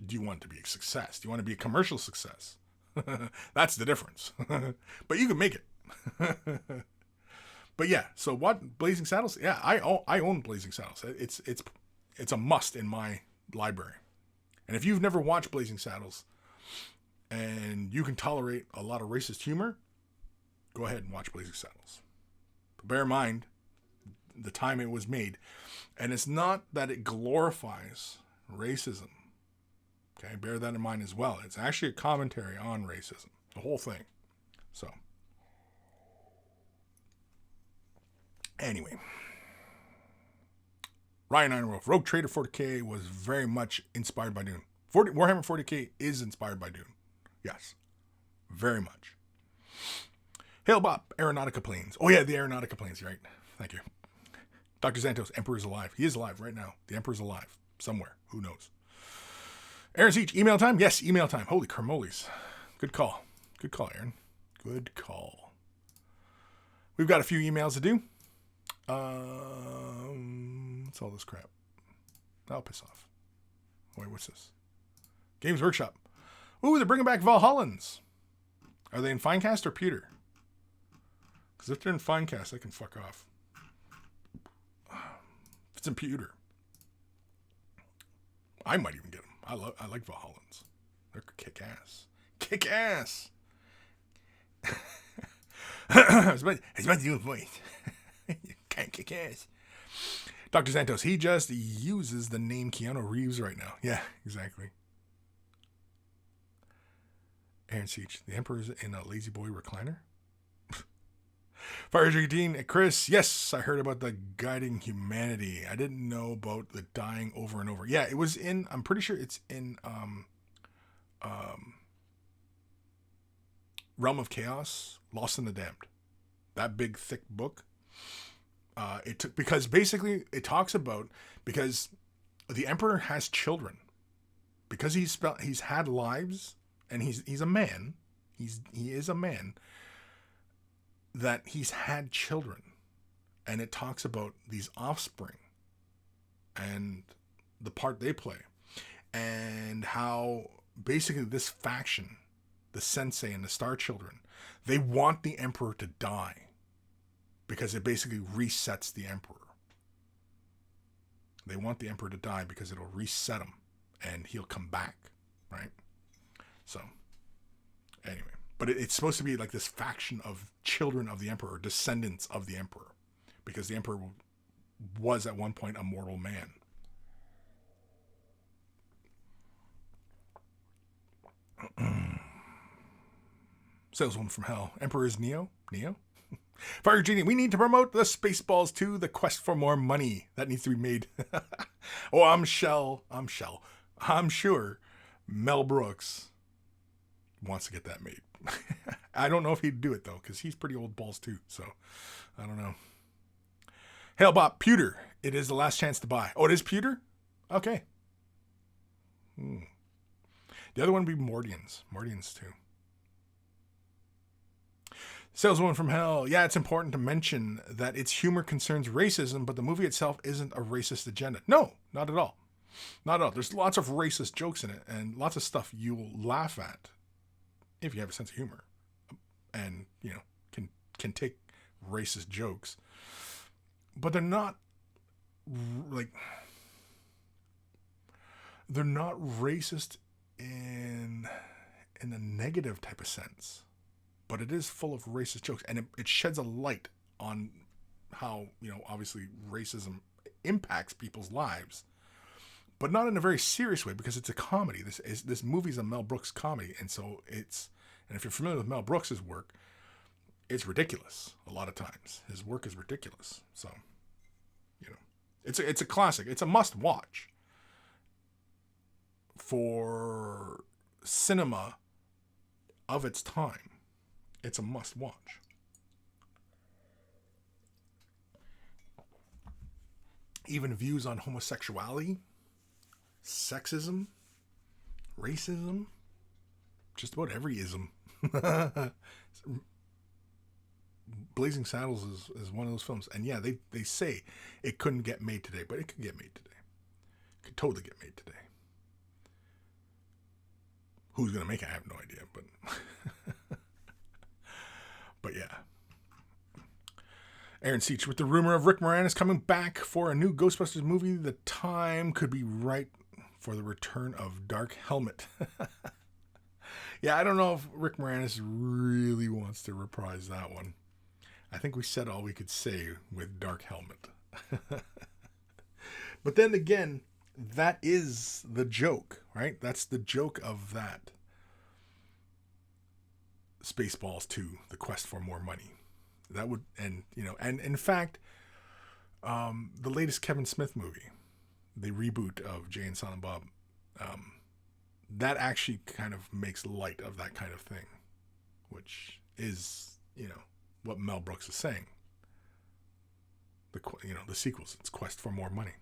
do you want it to be a success? Do you want to be a commercial success? That's the difference. But you can make it. But yeah, so what, Blazing Saddles? Yeah, I own Blazing Saddles. It's a must in my library. And if you've never watched Blazing Saddles and you can tolerate a lot of racist humor, go ahead and watch Blazing Saddles. But bear in mind the time it was made. And it's not that it glorifies racism. Okay, bear that in mind as well. It's actually a commentary on racism, the whole thing. So, anyway. Ryan Ironwolf, Rogue Trader 40K was very much inspired by Dune. Warhammer 40K is inspired by Dune. Yes, very much. Hail Bop, Aeronautica planes. Oh yeah, the Aeronautica planes, right. Thank you. Dr. Xantos, Emperor's alive. He is alive right now. The Emperor's alive. Somewhere. Who knows? Aaron Seach, email time? Yes, email time. Holy carmoles. Good call. Good call, Aaron. Good call. We've got a few emails to do. What's all this crap? I'll piss off. Wait, what's this? Games Workshop. Ooh, they're bringing back Valhallans. Are they in Finecast or pewter? Because if they're in Finecast, they can fuck off. If it's in pewter, I might even get them. I like Valhallans. They're kick ass. Kick ass. I was about to do a voice. You can't kick ass. Dr. Santos, he just uses the name Keanu Reeves right now. Yeah, exactly. Aaron Seach, the Emperor's in a Lazy Boy recliner. Fire Drinking Kris, yes, I heard about the guiding humanity. I didn't know about the dying over and over. Yeah, it was in, I'm pretty sure it's in Realm of Chaos, Lost in the Damned. That big, thick book. It took, because basically it talks about, because the Emperor has children. Because he's had lives, and he's a man. He is a man. That he's had children, and it talks about these offspring and the part they play, and how basically this faction, the Sensei and the Star Children, they want the Emperor to die because it basically resets the Emperor. They want the Emperor to die because it'll reset him and he'll come back, right? So, anyway. But it's supposed to be like this faction of children of the Emperor, descendants of the Emperor. Because the Emperor was at one point a mortal man. Saleswoman from Hell. Emperor is Neo? Neo? Fire Genie, we need to promote the Spaceballs 2, the quest for more money. That needs to be made. Oh, I'm sure Mel Brooks wants to get that made. I don't know if he'd do it though, because he's pretty old balls too. So I don't know. Hail Bop, pewter. It is the last chance to buy. Oh, it is pewter? Okay. The other one would be Mordians. Mordians too. Saleswoman from Hell. Yeah, it's important to mention that its humor concerns racism, but the movie itself isn't a racist agenda. No, not at all. Not at all. There's lots of racist jokes in it and lots of stuff you'll laugh at if you have a sense of humor and, can take racist jokes. But they're not racist in a negative type of sense. But it is full of racist jokes, and it sheds a light on how, obviously racism impacts people's lives, but not in a very serious way because it's a comedy. This movie's a Mel Brooks comedy, and so and if you're familiar with Mel Brooks's work, it's ridiculous a lot of times. His work is ridiculous. So, it's a classic. It's a must watch for cinema of its time. It's a must watch. Even views on homosexuality, sexism, racism, just about every ism. Blazing Saddles is one of those films. And yeah, they say it couldn't get made today, but it could get made today. It could totally get made today. Who's going to make it? I have no idea, but but yeah. Aaron Seach, with the rumor of Rick Moranis coming back for a new Ghostbusters movie, the time could be right for the return of Dark Helmet. Yeah, I don't know if Rick Moranis really wants to reprise that one. I think we said all we could say with Dark Helmet. But then again, that is the joke, right? That's the joke of that. Spaceballs 2, The Quest for More Money. That would, and in fact, the latest Kevin Smith movie, the reboot of Jay and Silent Bob, that actually kind of makes light of that kind of thing, which is, what Mel Brooks is saying. The sequels, it's Quest for More Money.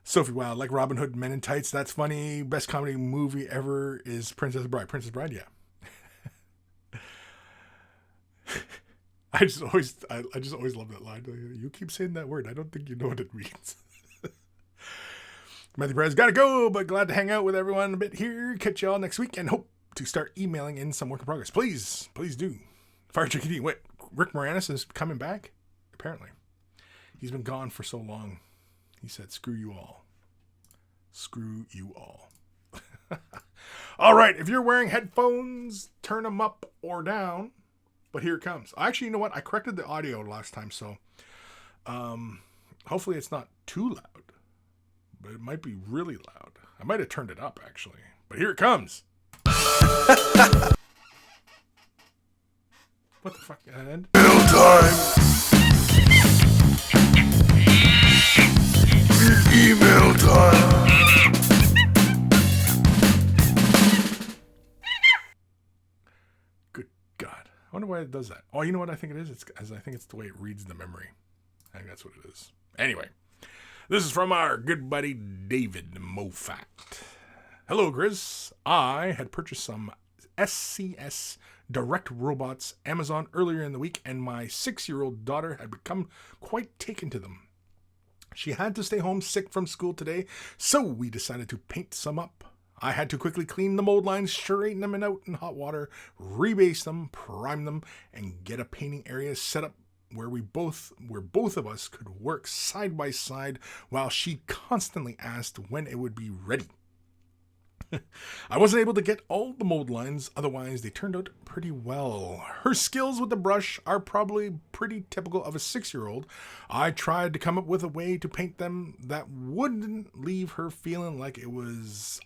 Sophie Wilde, like Robin Hood, Men in Tights, that's funny. Best comedy movie ever is Princess Bride. Princess Bride, yeah. I just always love that line. You keep saying that word. I don't think you know what it means. Matthew Perez, gotta go, but glad to hang out with everyone a bit here. Catch y'all next week and hope to start emailing in some work in progress. Please do. Fire Chickadee, wait, Rick Moranis is coming back? Apparently. He's been gone for so long. He said, screw you all. Screw you all. All right, if you're wearing headphones, turn them up or down. But here it comes. Actually, you know what? I corrected the audio last time, so hopefully it's not too loud. But it might be really loud. I might have turned it up, actually. But here it comes. What the fuck? And email time. Email time. Good God. I wonder why it does that. Oh, you know what I think it is? I think it's the way it reads the memory. I think that's what it is. Anyway. This is from our good buddy David Moffat. Hello, Kris. I had purchased some SCS Direct Robots Amazon earlier in the week, and my 6-year-old daughter had become quite taken to them. She had to stay home sick from school today, so we decided to paint some up. I had to quickly clean the mold lines, straighten them out in hot water, rebase them, prime them, and get a painting area set up where both of us could work side by side while she constantly asked when it would be ready. I wasn't able to get all the mold lines, otherwise they turned out pretty well. Her skills with the brush are probably pretty typical of a 6-year-old. I tried to come up with a way to paint them that wouldn't leave her feeling like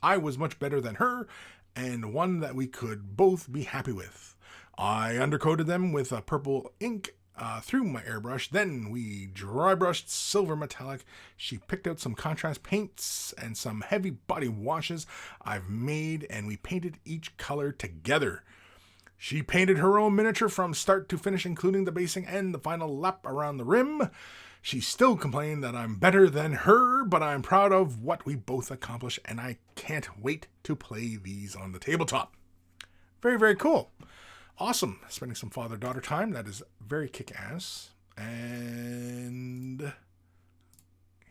I was much better than her, and one that we could both be happy with. I undercoated them with a purple ink through my airbrush. Then we dry brushed silver metallic. She picked out some contrast paints and some heavy body washes I've made, and we painted each color together. She painted her own miniature from start to finish, including the basing and the final lap around the rim. She still complained that I'm better than her, but I'm proud of what we both accomplished, and I can't wait to play these on the tabletop. Very, very cool. Awesome. Spending some father-daughter time. That is very kick-ass. And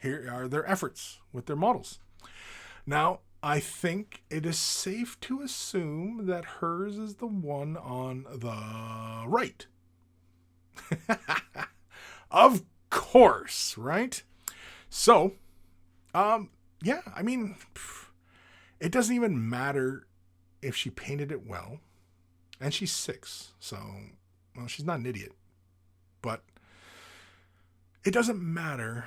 here are their efforts with their models. Now, I think it is safe to assume that hers is the one on the right. Of course, right? So, yeah, I mean, it doesn't even matter if she painted it well. And she's 6, so, well, she's not an idiot. But it doesn't matter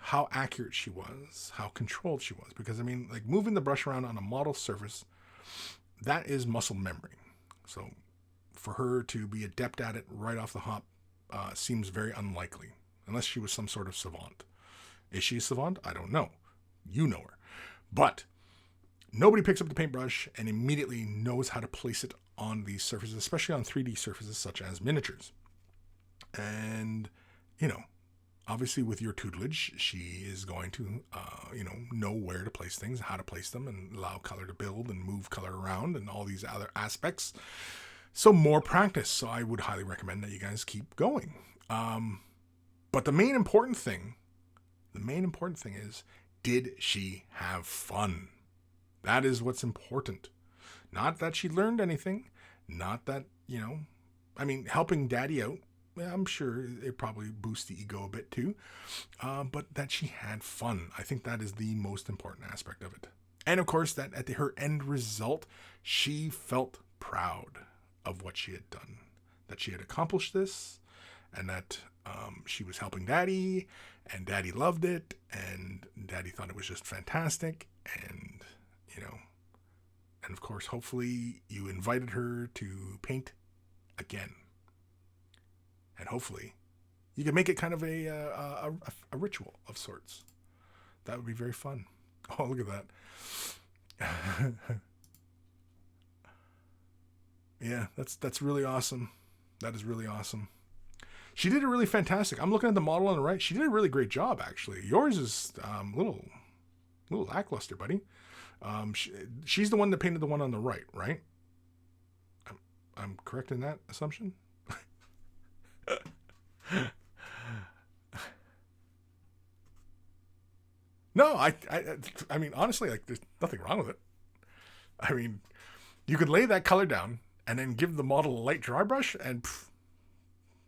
how accurate she was, how controlled she was. Because, I mean, like moving the brush around on a model surface, that is muscle memory. So for her to be adept at it right off the hop seems very unlikely, unless she was some sort of savant. Is she a savant? I don't know. You know her. But nobody picks up the paintbrush and immediately knows how to place it on these surfaces, especially on 3D surfaces such as miniatures. And, obviously with your tutelage, she is going to, know where to place things, how to place them, and allow color to build and move color around and all these other aspects. So more practice. So I would highly recommend that you guys keep going. But the main important thing is, did she have fun? That is what's important. Not that she learned anything. Not that, helping daddy out, I'm sure it probably boosts the ego a bit too. But that she had fun. I think that is the most important aspect of it. And of course, that at her end result, she felt proud of what she had done. That she had accomplished this, and that she was helping daddy, and daddy loved it, and daddy thought it was just fantastic. And, and of course, hopefully you invited her to paint again. And hopefully you can make it kind of a ritual of sorts. That would be very fun. Oh, look at that. Yeah, that's really awesome. That is really awesome. She did it really fantastic. I'm looking at the model on the right. She did a really great job, actually. Yours is a little lackluster, buddy. She's the one that painted the one on the right, right? I'm correct in that assumption? No, I mean, honestly, there's nothing wrong with it. I mean, you could lay that color down and then give the model a light dry brush, and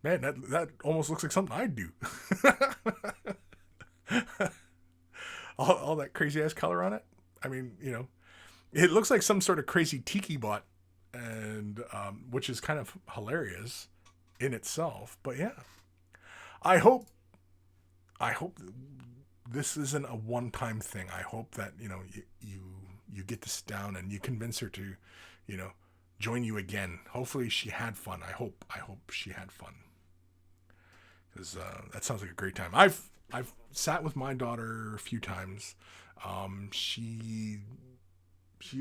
man, that almost looks like something I'd do. all that crazy ass color on it. I mean, it looks like some sort of crazy tiki bot, and which is kind of hilarious in itself. But yeah, I hope this isn't a one-time thing. I hope that you get to sit down and you convince her to, join you again. Hopefully she had fun. I hope she had fun, because that sounds like a great time. I've sat with my daughter a few times. She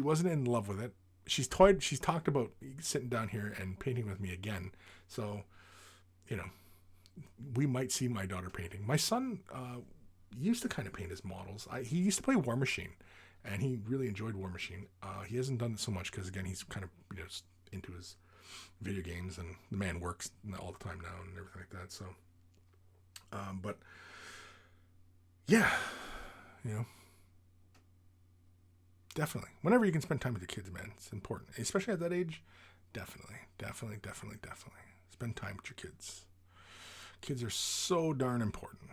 wasn't in love with it. She's talked about sitting down here and painting with me again. So, we might see my daughter painting. My son used to kind of paint his models. He used to play War Machine, and he really enjoyed War Machine. He hasn't done it so much because, again, he's kind of into his video games, and the man works all the time now and everything like that. So, but yeah, definitely. Whenever you can spend time with your kids, man, it's important, especially at that age. Definitely. Spend time with your kids. Kids are so darn important.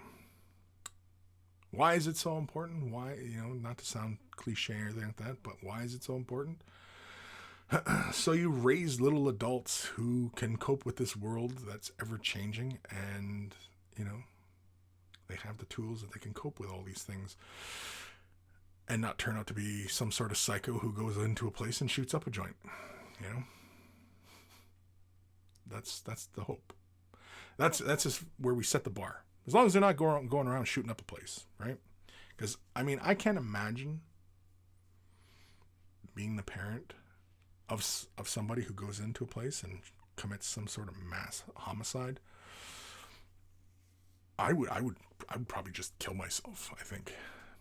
Why is it so important? Why, not to sound cliche or anything like that, but why is it so important? So you raise little adults who can cope with this world that's ever changing, and, they have the tools that they can cope with all these things and not turn out to be some sort of psycho who goes into a place and shoots up a joint. That's the hope. That's just where we set the bar. As long as they're not going around shooting up a place, right? Because, I can't imagine being the parent of somebody who goes into a place and commits some sort of mass homicide. I would probably just kill myself, I think,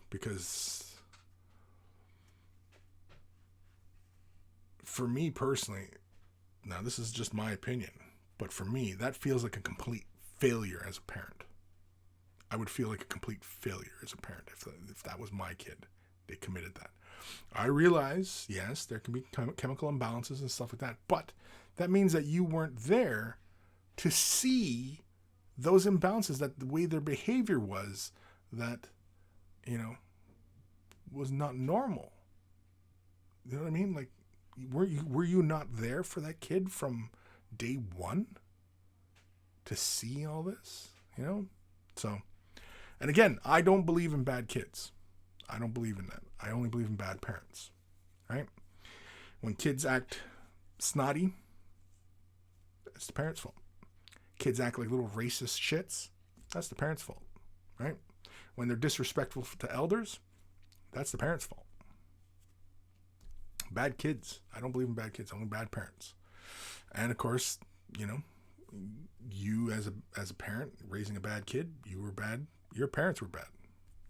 because for me personally, now this is just my opinion, but for me, that feels like a complete failure as a parent. I would feel like a complete failure as a parent if that was my kid. They committed that. I realize, yes, there can be chemical imbalances and stuff like that, but that means that you weren't there to see those imbalances, that the way their behavior was, that, was not normal. You know what I mean? Like, were you not there for that kid from day one to see all this? So, and again, I don't believe in bad kids. I don't believe in that. I only believe in bad parents, right? When kids act snotty, It's the parents' fault. Kids act like little racist shits. That's the parents' fault, right? When they're disrespectful to elders, that's the parents' fault. Bad kids. I don't believe in bad kids. Only bad parents. And of course, you know, you as a parent raising a bad kid, you were bad. Your parents were bad.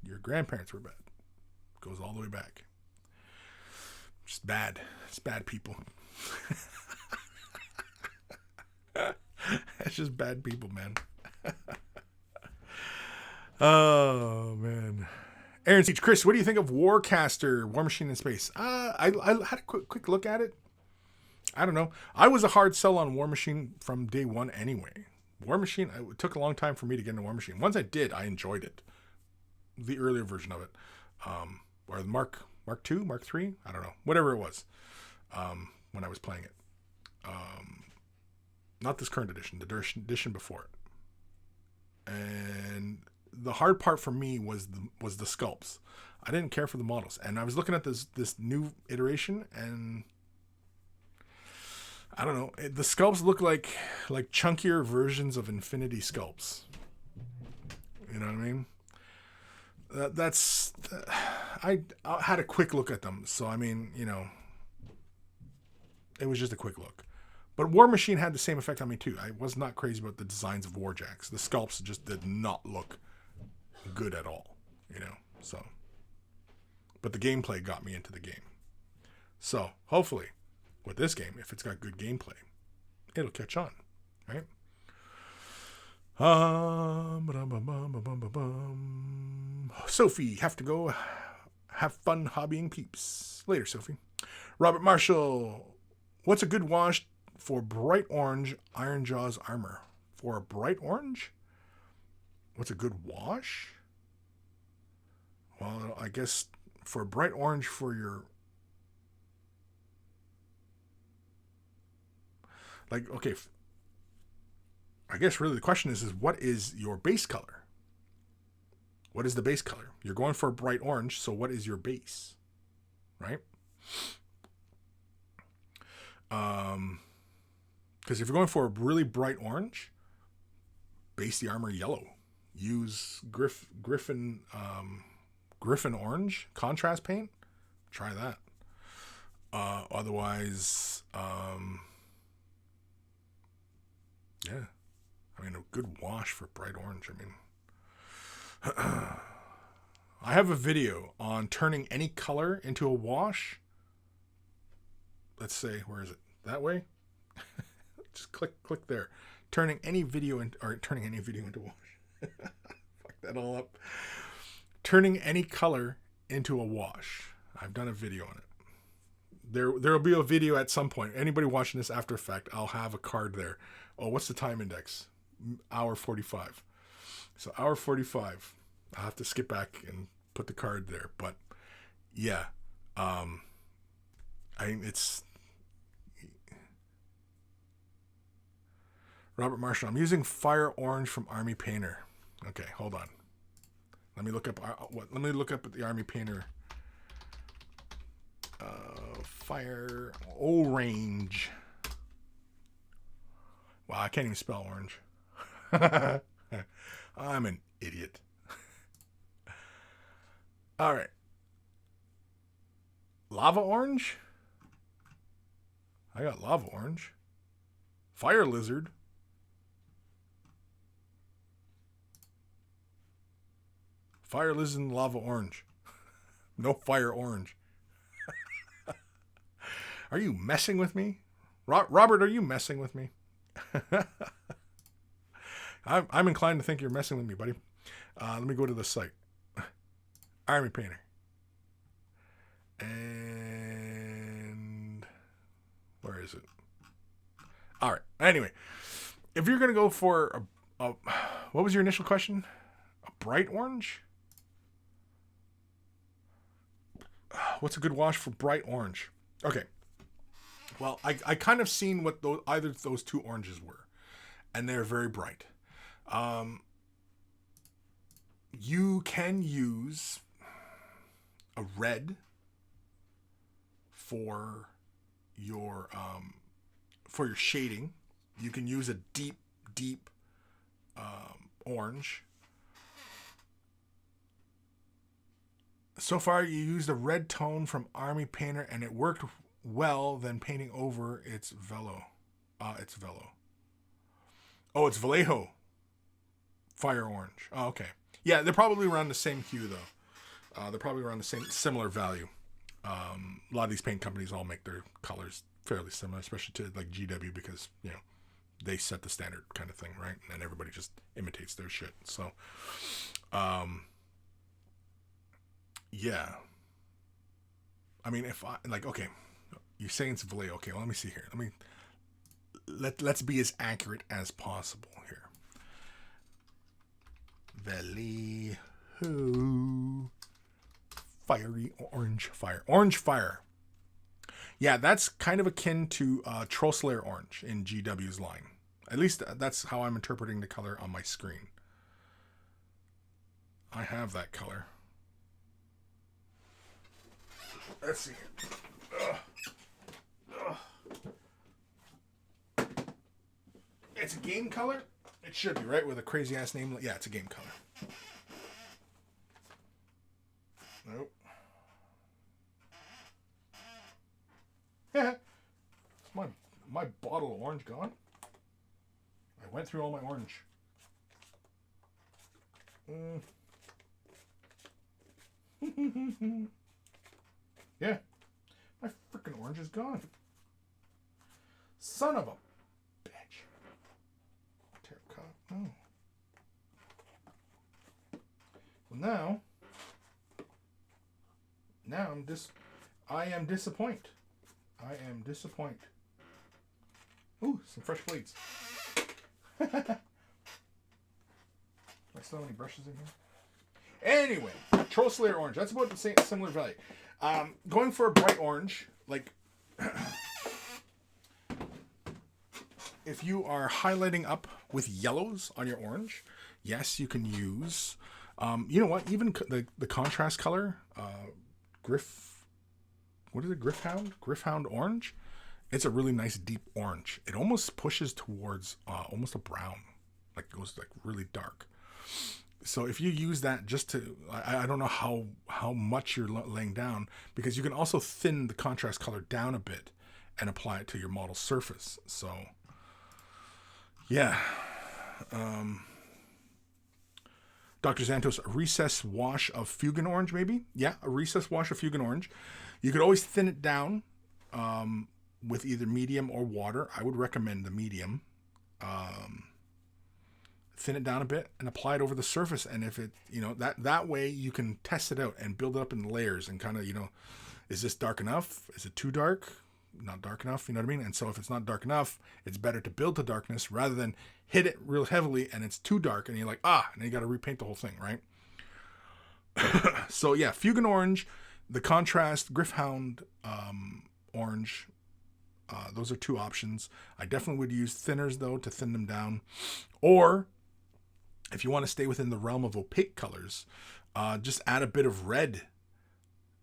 Your grandparents were bad. Goes all the way back. Just bad. It's bad people. It's just bad people, man. Oh, man. Aaron Siege, Kris, what do you think of Warcaster, War Machine in Space? I had a quick look at it. I don't know. I was a hard sell on War Machine from day one anyway. War Machine, it took a long time for me to get into War Machine. Once I did, I enjoyed it. The earlier version of it. Or the Mark II, Mark III? I don't know. Whatever it was when I was playing it. Not this current edition, the edition before it. And the hard part for me was the sculpts. I didn't care for the models. And I was looking at this new iteration, and I don't know. The sculpts look like chunkier versions of Infinity sculpts. You know what I mean? I had a quick look at them. So, I mean, you know, it was just a quick look. But War Machine had the same effect on me too. I was not crazy about the designs of Warjacks. The sculpts just did not look good at all, you know. So, but the gameplay got me into the game. So, hopefully, with this game, if it's got good gameplay, it'll catch on, right? Sophie, have to go. Have fun hobbying, peeps. Later, Sophie. Robert Marshall, what's a good wash for bright orange Iron Jaws armor? For a bright orange? What's a good wash? Well, I guess for a bright orange for your... Like, okay. I guess really the question is what is your base color? What is the base color? You're going for a bright orange, so what is your base? Right? Because if you're going for a really bright orange, base the armor yellow. Use Griffin orange contrast paint. Try that. Otherwise, yeah. I mean, a good wash for bright orange. I mean, I have a video on turning any color into a wash. Let's say, where is it? That way? Just click there. Turning any video into wash. Fuck that all up. Turning any color into a wash. I've done a video on it. There'll be a video at some point. Anybody watching this after effect, I'll have a card there. Oh, what's the time index? Hour 45. So hour 45. I'll have to skip back and put the card there. But yeah, it's Robert Marshall. I'm using Fire Orange from Army Painter. Okay, hold on. Let me look up the Army Painter. Fire Orange. Wow, I can't even spell orange. I'm an idiot. All right. Lava orange? I got lava orange. Fire lizard. Fire lizard and lava orange. No fire orange. Are you messing with me? Robert, are you messing with me? I'm inclined to think you're messing with me, buddy. Let me go to the site. Army Painter. And where is it? All right. Anyway, if you're going to go for a what was your initial question? A bright orange? What's a good wash for bright orange? Okay. Well, I kind of seen what either of those two oranges were, and they're very bright. You can use a red for your shading, You can use a deep, deep orange. So far, you used a red tone from Army Painter, and it worked well than painting over its Velo. It's Velo. Oh, it's Vallejo Fire Orange. Oh, okay. Yeah, they're probably around the same hue, though. They're probably around the similar value. A lot of these paint companies all make their colors fairly similar, especially to like GW, because, you know, they set the standard kind of thing, right? And everybody just imitates their shit. So, yeah. I mean, if I, like, okay, you're saying it's Vallejo. Okay, well, let me see here. Let's be as accurate as possible here. Vallejo Fiery Orange Fire. Orange Fire. Yeah, that's kind of akin to Troll Orange in GW's line. At least that's how I'm interpreting the color on my screen. I have that color. Let's see. It's a game color? It should be, right? With a crazy ass name. Yeah, it's a game color. Nope. Yeah. My bottle of orange gone? I went through all my orange. Yeah. My freaking orange is gone. Son of a bitch. Terracotta. Oh. Well, now I am disappointed. I am disappointed. Ooh, some fresh blades. Do I still have any brushes in here? Anyway, Troll Slayer Orange. That's about the same similar value. Going for a bright orange, like if you are highlighting up with yellows on your orange, yes, you can use. You know what? Even the contrast color, what is it? Griffhound Orange. It's a really nice deep orange. It almost pushes towards almost a brown, like it goes like really dark. So if you use that just to, I don't know how much you're laying down, because you can also thin the contrast color down a bit and apply it to your model surface. So yeah. Dr. Santos, a recessed wash of Fugan Orange, maybe? Yeah, a recessed wash of Fugan Orange. You could always thin it down with either medium or water. I would recommend the medium. Thin it down a bit and apply it over the surface. And if it, that way you can test it out and build it up in layers and kind of, is this dark enough? Is it too dark? Not dark enough, you know what I mean? And so if it's not dark enough, it's better to build to darkness rather than hit it real heavily and it's too dark and you're like, and then you got to repaint the whole thing, right? So yeah, Fugan Orange, the contrast Griffhound Orange, those are two options. I definitely would use thinners though to thin them down. Or if you want to stay within the realm of opaque colors, just add a bit of red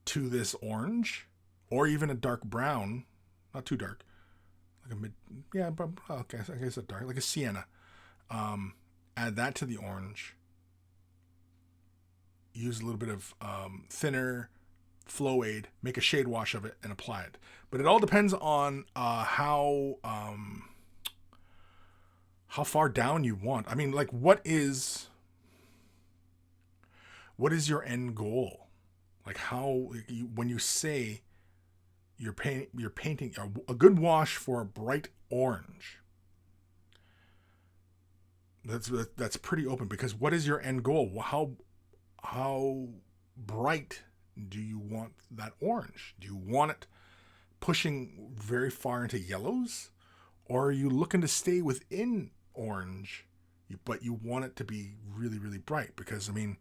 to this orange or even a dark brown. Not too dark, like a mid, yeah, but okay, I guess a dark, like a sienna. Add that to the orange. Use a little bit of thinner flow aid, make a shade wash of it, and apply it. But it all depends on how far down you want. I mean, like, what is your end goal? Like, when you say you're painting a good wash for a bright orange. That's pretty open, because what is your end goal? How bright do you want that orange? Do you want it pushing very far into yellows, or are you looking to stay within orange, but you want it to be really, really bright? Because I mean,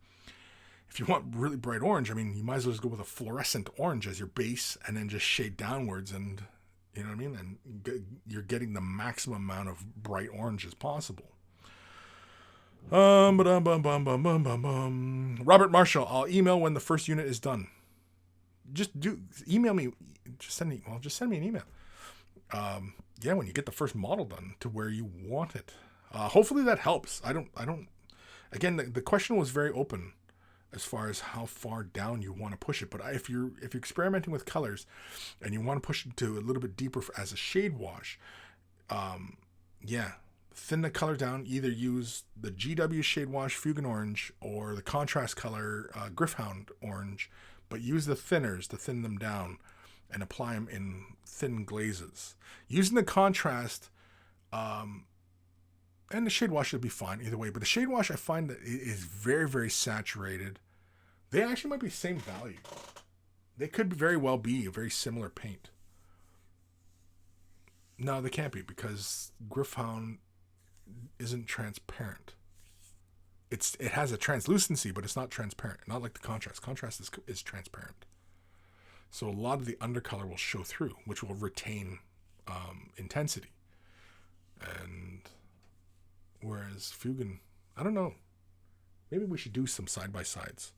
if you want really bright orange, I mean, you might as well just go with a fluorescent orange as your base and then just shade downwards, and you know what I mean? And you're getting the maximum amount of bright orange as possible. Robert Marshall, I'll email when the first unit is done. Email me. Just send me an email. yeah, when you get the first model done to where you want it. Hopefully that helps. I don't, again, the question was very open as far as how far down you want to push it. But if you're experimenting with colors and you want to push it to a little bit deeper as a shade wash, yeah, thin the color down. Either use the GW Shade Wash Fugan Orange or the contrast color Griffhound Orange, but use the thinners to thin them down and apply them in thin glazes. Using the contrast and the shade wash should be fine either way, but the shade wash I find that it is very, very saturated. They actually might be the same value. They could very well be a very similar paint. No, they can't be, because Griffhound isn't transparent. It has a translucency, but it's not transparent. Not like the contrast. Contrast is transparent. So a lot of the undercolor will show through, which will retain intensity. And whereas Fugan, I don't know. Maybe we should do some side by sides,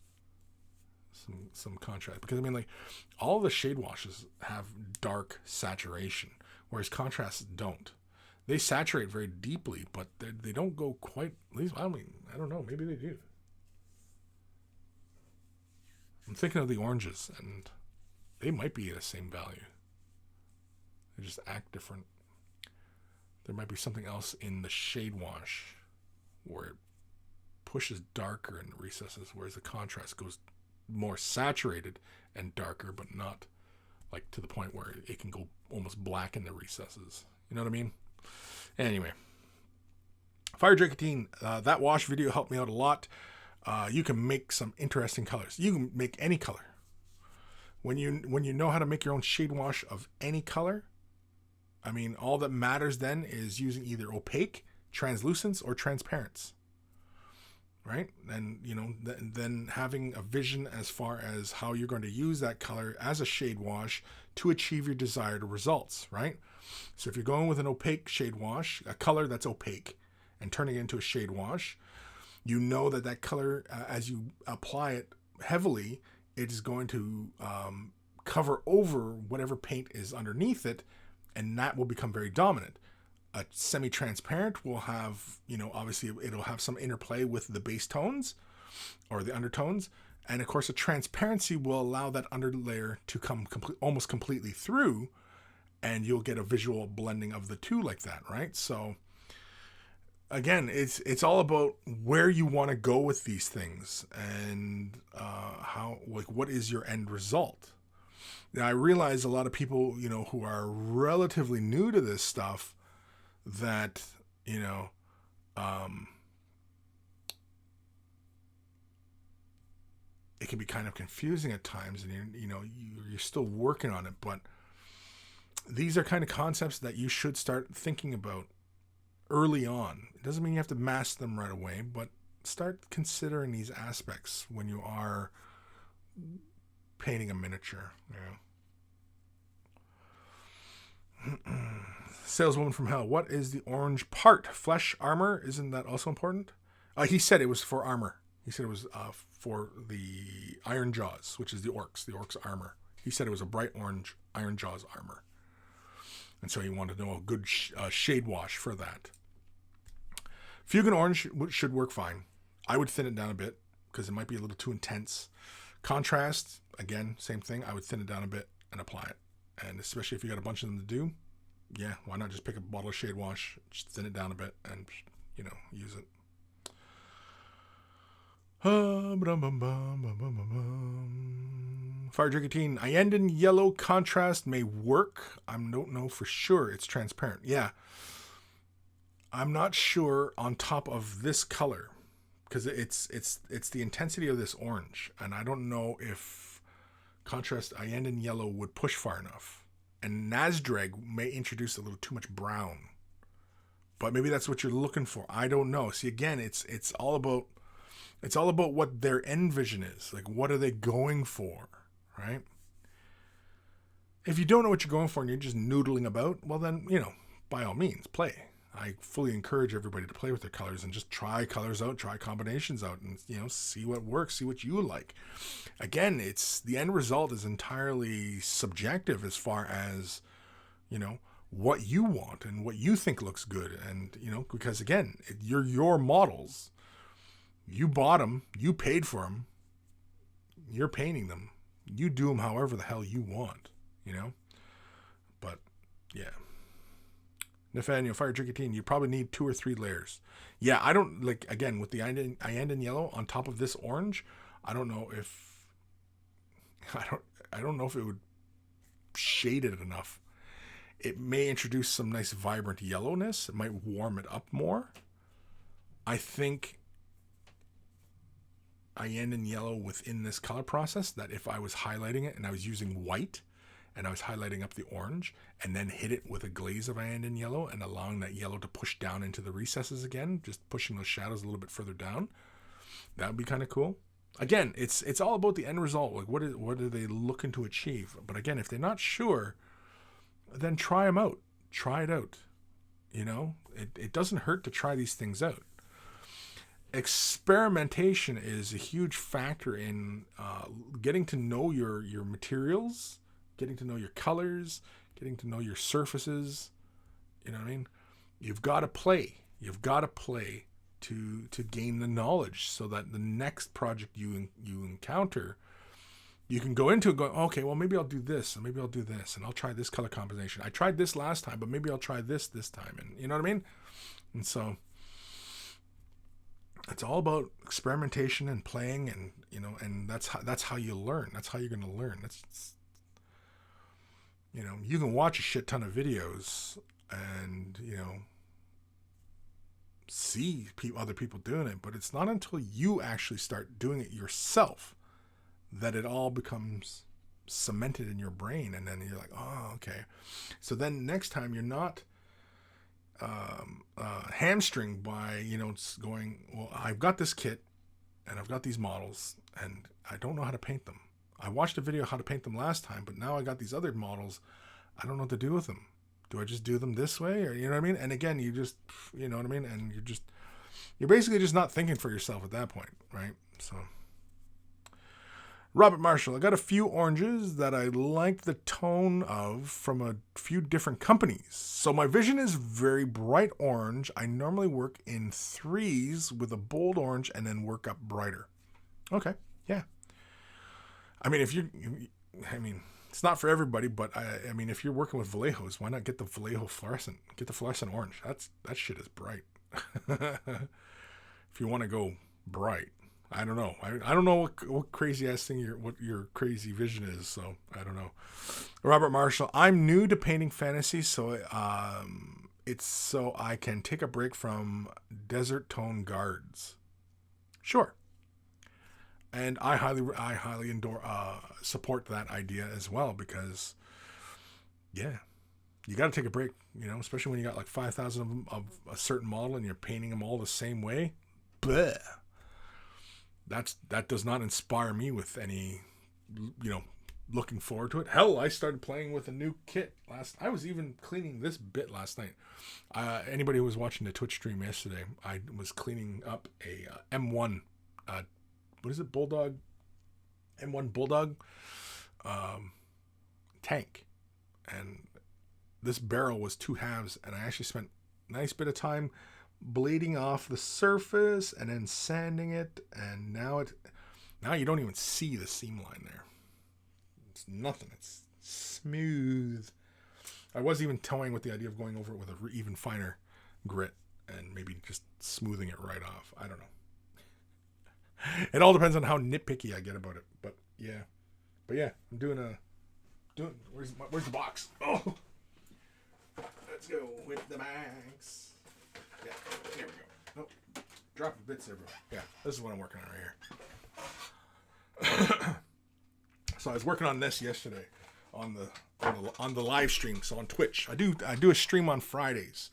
some contrast, because I mean, like, all the shade washes have dark saturation, whereas contrasts don't. They saturate very deeply, but they don't go quite. At least I don't know. Maybe they do. I'm thinking of the oranges, and they might be at the same value. They just act different. There might be something else in the shade wash where it pushes darker in the recesses, whereas the contrast goes more saturated and darker, but not like to the point where it can go almost black in the recesses. You know what I mean? Anyway, Fire Dracotine, that wash video helped me out a lot. You can make some interesting colors. You can make any color. When you know how to make your own shade wash of any color, I mean, all that matters then is using either opaque, translucence, or transparents, right? And, you know, then having a vision as far as how you're going to use that color as a shade wash to achieve your desired results, right? So if you're going with an opaque shade wash, a color that's opaque, and turning it into a shade wash, you know that color, as you apply it heavily, it is going to cover over whatever paint is underneath it, and that will become very dominant. A semi-transparent will have, you know, obviously it'll have some interplay with the base tones or the undertones. And of course, a transparency will allow that underlayer to come almost completely through, and you'll get a visual blending of the two like that, right? So again, it's all about where you want to go with these things and what is your end result. Now, I realize a lot of people, you know, who are relatively new to this stuff, that, you know, it can be kind of confusing at times, and you're still working on it. But these are kind of concepts that you should start thinking about early on. It doesn't mean you have to master them right away, but start considering these aspects when you are painting a miniature. Saleswoman from Hell, what is the orange part? Flesh armor? Isn't that also important? He said it was for armor. He said it was for the Iron Jaws, which is the orcs armor. He said it was a bright orange Iron Jaws armor. And so he wanted to know a good shade wash for that. Fugan Orange should work fine. I would thin it down a bit because it might be a little too intense. Contrast, again, same thing. I would thin it down a bit and apply it. And especially if you got a bunch of them to do, yeah, why not just pick a bottle of shade wash, just thin it down a bit, and, you know, use it. Fire Dracotine, Iandin yellow contrast may work. I don't know for sure. It's transparent. Yeah. I'm not sure on top of this color, because it's the intensity of this orange, and I don't know if contrast Iandin yellow would push far enough. And Nazdrag may introduce a little too much brown, but maybe that's what you're looking for. I don't know. See, again, it's all about what their end vision is. Like, what are they going for, right? If you don't know what you're going for and you're just noodling about, well then, you know, by all means, play. I fully encourage everybody to play with their colors and just try colors out, try combinations out, and, you know, see what works, see what you like. Again, the end result is entirely subjective as far as, you know, what you want and what you think looks good. And, because again, you're your models. You bought them, you paid for them, you're painting them. You do them however the hell you want, But, yeah. Nathaniel, Fire Tricky Teen, you probably need 2 or 3 layers. Yeah, I don't, again, with the Iandin yellow on top of this orange, I don't know if it would shade it enough. It may introduce some nice vibrant yellowness. It might warm it up more. I think Iandin yellow within this color process, that if I was highlighting it and I was using white and I was highlighting up the orange and then hit it with a glaze of Iandin yellow and allowing that yellow to push down into the recesses again, just pushing those shadows a little bit further down, that would be kind of cool. Again, it's all about the end result. Like, what are they looking to achieve? But again, if they're not sure, then try them out. Try it out. It doesn't hurt to try these things out. Experimentation is a huge factor in getting to know your materials, getting to know your colors, getting to know your surfaces. You know what I mean? You've got to play. You've got to play to gain the knowledge, so that the next project you encounter, you can go into it going, okay, well, maybe I'll do this, and maybe I'll do this, and I'll try this color combination. I tried this last time, but maybe I'll try this time. And you know what I mean? And so it's all about experimentation and playing, and and that's how you learn. That's how you're going to learn. You can watch a shit ton of videos and see other people doing it, but it's not until you actually start doing it yourself that it all becomes cemented in your brain, and then you're like, oh, okay. So then next time you're not hamstringed by going, well, I've got this kit and I've got these models and I don't know how to paint them. I watched a video how to paint them last time, but now I got these other models. I don't know what to do with them. Do I just do them this way, or you know what I mean? And again, you just, you know what I mean? And you're basically just not thinking for yourself at that point, right? So, Robert Marshall, I got a few oranges that I like the tone of from a few different companies. So my vision is very bright orange. I normally work in 3s with a bold orange and then work up brighter. Okay, yeah. I mean, it's not for everybody, but I mean, if you're working with Vallejos, why not get the Vallejo fluorescent? Get the fluorescent orange. That shit is bright. If you want to go bright, I don't know. I don't know what crazy ass thing what your crazy vision is. So I don't know. Robert Marshall, I'm new to painting fantasy, so it's so I can take a break from desert tone guards. Sure. And I highly support that idea as well, because, yeah, you got to take a break, especially when you got like 5,000 of them of a certain model and you're painting them all the same way. Bleh. That does not inspire me with any, looking forward to it. Hell, I started playing with a new kit I was even cleaning this bit last night. Anybody who was watching the Twitch stream yesterday, I was cleaning up a M1, what is it? Bulldog? M1 Bulldog tank. And this barrel was 2 halves, and I actually spent a nice bit of time blading off the surface and then sanding it, and now you don't even see the seam line there. It's nothing. It's smooth. I was even toying with the idea of going over it with an even finer grit and maybe just smoothing it right off. I don't know. It all depends on how nitpicky I get about it. But yeah, I'm doing where's the box? Oh, let's go with the box. Yeah, here we go. Oh, dropping bits everywhere. Yeah, this is what I'm working on right here. So I was working on this yesterday on the live stream. So on Twitch, I do a stream on Fridays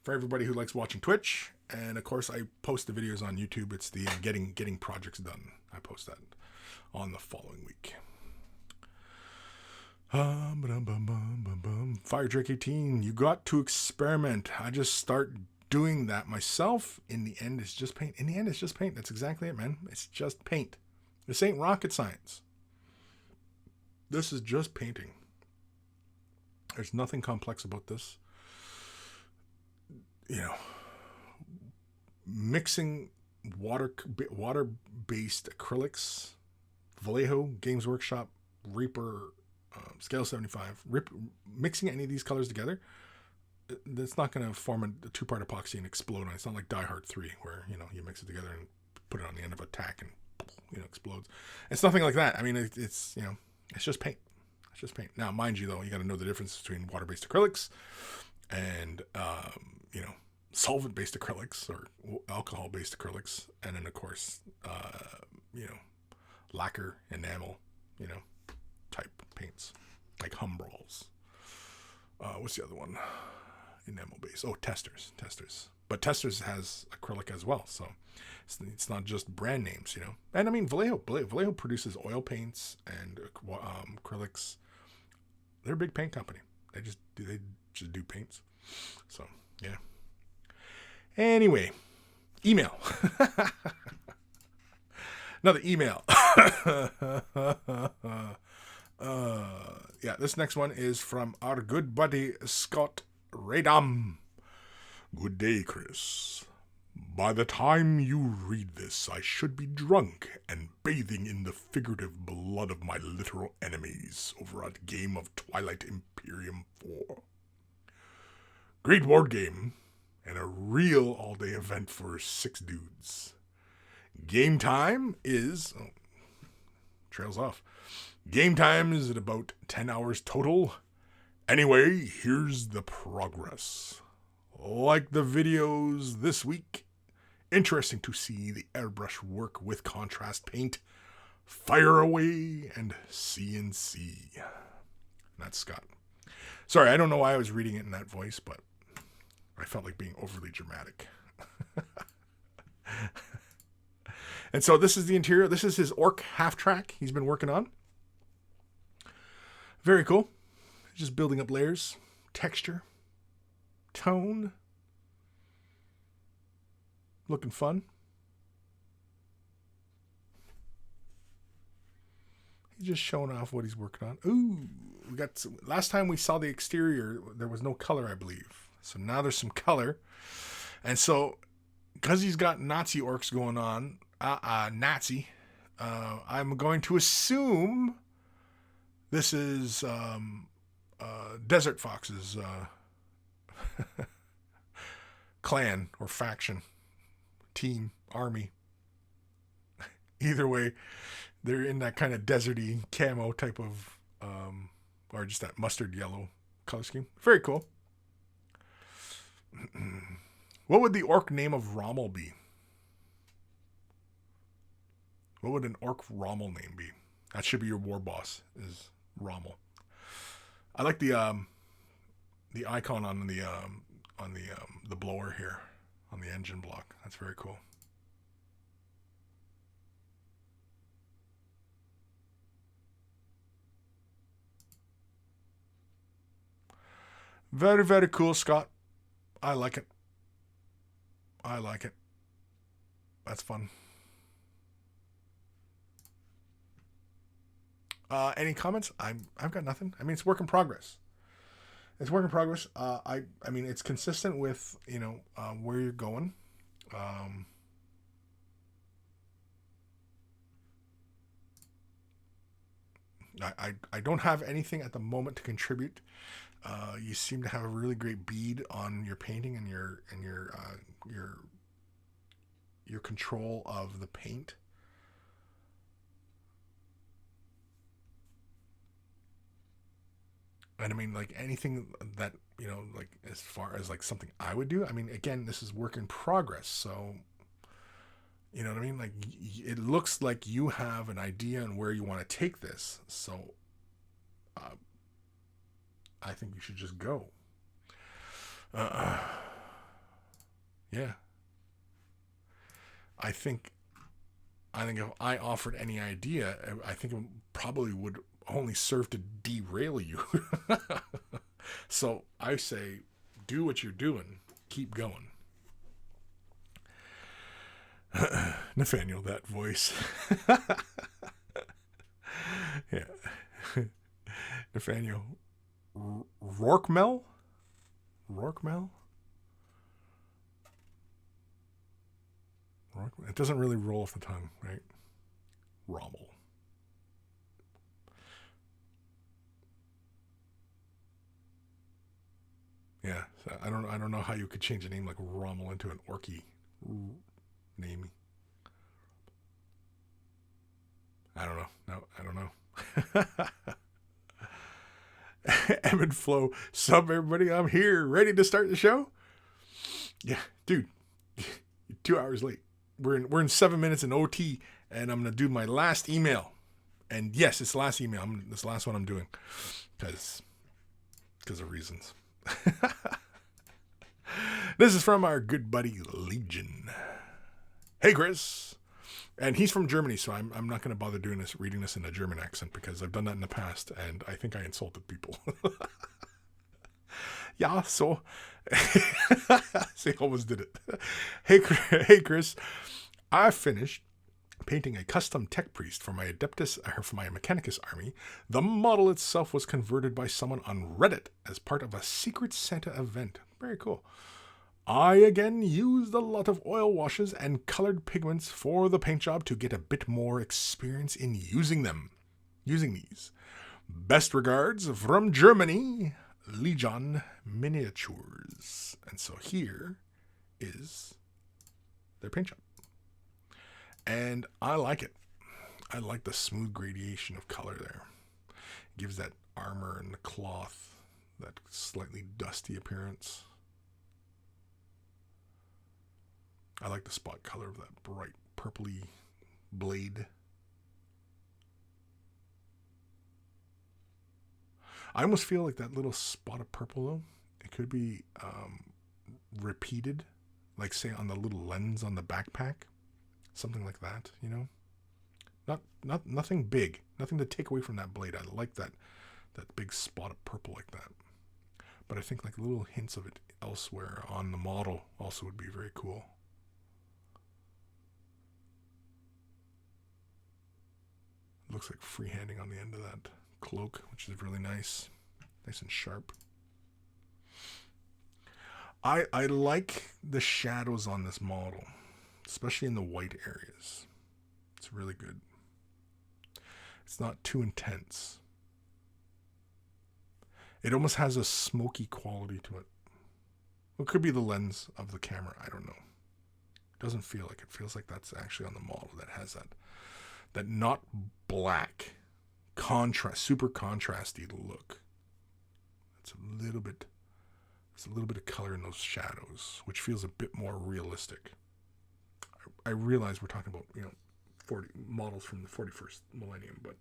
for everybody who likes watching Twitch. And of course, I post the videos on YouTube. It's the getting projects done. I post that on the following week. Fire Drake 18, you got to experiment. I just start doing that myself. In the end, it's just paint. That's exactly it, man. It's just paint. This ain't rocket science. This is just painting. There's nothing complex about this. You know, mixing water-based acrylics, Vallejo, Games Workshop, Reaper, Scale 75, mixing any of these colors together, that's not going to form a two-part epoxy and explode. It's not like Die Hard 3 where, you know, you mix it together and put it on the end of a tack and, you know, explodes. It's nothing like that. I mean, it's, you know, it's just paint. It's just paint. Now, mind you, though, you got to know the difference between water-based acrylics and, you know, solvent-based acrylics or alcohol-based acrylics. And then, of course, you know, lacquer, enamel, you know, type paints like Humbrolls. What's the other one? Enamel base. Oh, Testers. But Testers has acrylic as well, so it's not just brand names, you know. And I mean, Vallejo produces oil paints and acrylics. They're a big paint company. They just do paints. So yeah. Anyway, email. Another email. Yeah, this next one is from our good buddy Scott Radam. Good day, Kris. By the time you read this, I should be drunk and bathing in the figurative blood of my literal enemies over a game of Twilight Imperium 4. Great board game, and a real all-day event for 6 dudes. Game time is... Oh, trails off. Game time is at about 10 hours total. Anyway, here's the progress. Like the videos this week, interesting to see the airbrush work with contrast paint, fire away, and CNC. That's Scott. Sorry, I don't know why I was reading it in that voice, but I felt like being overly dramatic. And so this is the interior. This is his Orc half track he's been working on. Very cool. Just building up layers, texture, tone. Looking fun. He's just showing off what he's working on. Ooh, we got some, last time we saw the exterior, there was no color, I believe. So now there's some color. And so, because he's got Nazi orcs going on, Nazi, I'm going to assume this is Desert Fox's clan or faction, team, army. Either way, they're in that kind of deserty camo type of, or just that mustard yellow color scheme. Very cool. What would the orc name of Rommel be? What would an orc Rommel name be? That should be your war boss, is Rommel. I like the icon on the blower here on the engine block. That's very cool. Very, very cool, Scott. I like it. I like it. That's fun. Any comments? I've got nothing. I mean, it's work in progress. It's work in progress. I mean, it's consistent with, you know, where you're going. I don't have anything at the moment to contribute. You seem to have a really great bead on your painting and your control of the paint. And I mean, like anything that, you know, like as far as like something I would do, I mean, again, this is work in progress. So, you know what I mean? Like it looks like you have an idea on where you want to take this. So, I think you should just go. Yeah. I think if I offered any idea, I think it probably would only serve to derail you. So I say, do what you're doing. Keep going. Nathaniel, that voice. Yeah. Nathaniel, Rorkmel? Rorkmel? It doesn't really roll off the tongue, right? Rommel. Yeah, so I don't know how you could change a name like Rommel into an orky name. I don't know. No, I don't know. Emmett Flo, sup everybody? I'm here, ready to start the show. Yeah, dude, 2 hours late. We're in 7 minutes in OT, and I'm gonna do my last email. And yes, it's the last email. This the last one I'm doing because of reasons. This is from our good buddy Legion. Hey, Kris. And he's from Germany, so I'm not going to bother reading this in a German accent because I've done that in the past, and I think I insulted people. Yeah, so. See, almost did it. Hey, Kris. I finished painting a custom tech priest for my Mechanicus army. The model itself was converted by someone on Reddit as part of a Secret Santa event. Very cool. I again used a lot of oil washes and colored pigments for the paint job to get a bit more experience in using these. Best regards from Germany, Legion Miniatures. And so here is their paint job. And I like it. I like the smooth gradation of color there. It gives that armor and the cloth that slightly dusty appearance. I like the spot color of that bright purpley blade. I almost feel like that little spot of purple, though, it could be repeated, like say on the little lens on the backpack. Something like that, you know? Nothing big. Nothing to take away from that blade. I like that big spot of purple like that. But I think like little hints of it elsewhere on the model also would be very cool. Looks like freehanding on the end of that cloak, which is really nice. Nice and sharp. I like the shadows on this model, especially in the white areas. It's really good. It's not too intense. It almost has a smoky quality to it. It could be the lens of the camera. I don't know. It doesn't feel like it. Feels like that's actually on the model that has that not black, super contrasty look. It's a little bit of color in those shadows, which feels a bit more realistic. I realize we're talking about 40 models from the 41st millennium, but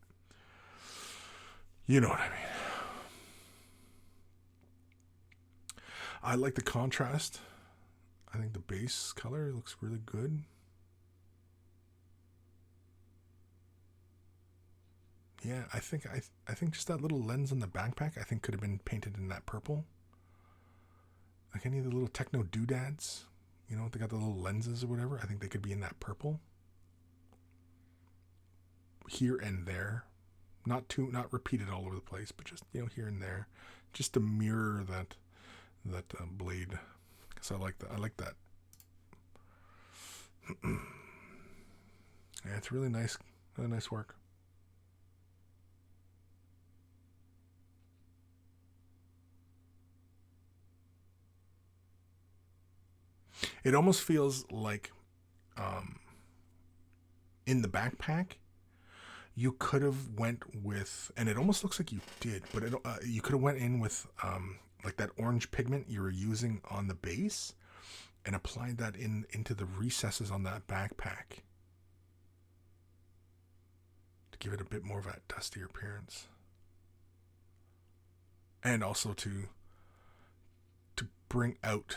you know what I mean. I like the contrast. I think the base color looks really good. Yeah, I think just that little lens on the backpack, I think could have been painted in that purple. Like any of the little techno doodads, they got the little lenses or whatever. I think they could be in that purple. Here and there, not repeated all over the place, but just here and there, just to mirror that blade. So I like that. Yeah, it's really nice work. It almost feels like in the backpack, you could have went with, and it almost looks like you did, but you could have went in with like that orange pigment you were using on the base and applied that into the recesses on that backpack to give it a bit more of that dustier appearance. And also to bring out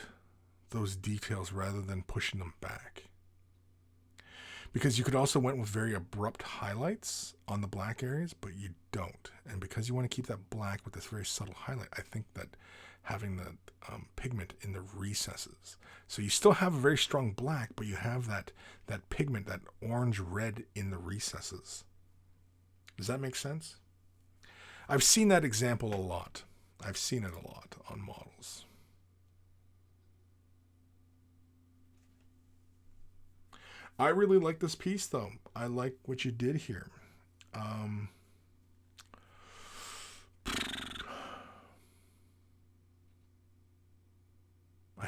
those details rather than pushing them back. Because you could also went with very abrupt highlights on the black areas, but you don't. And because you want to keep that black with this very subtle highlight, I think that having that pigment in the recesses. So you still have a very strong black, but you have that pigment, that orange-red in the recesses. Does that make sense? I've seen that example a lot. I've seen it a lot on models. I really like this piece, though. I like what you did here. I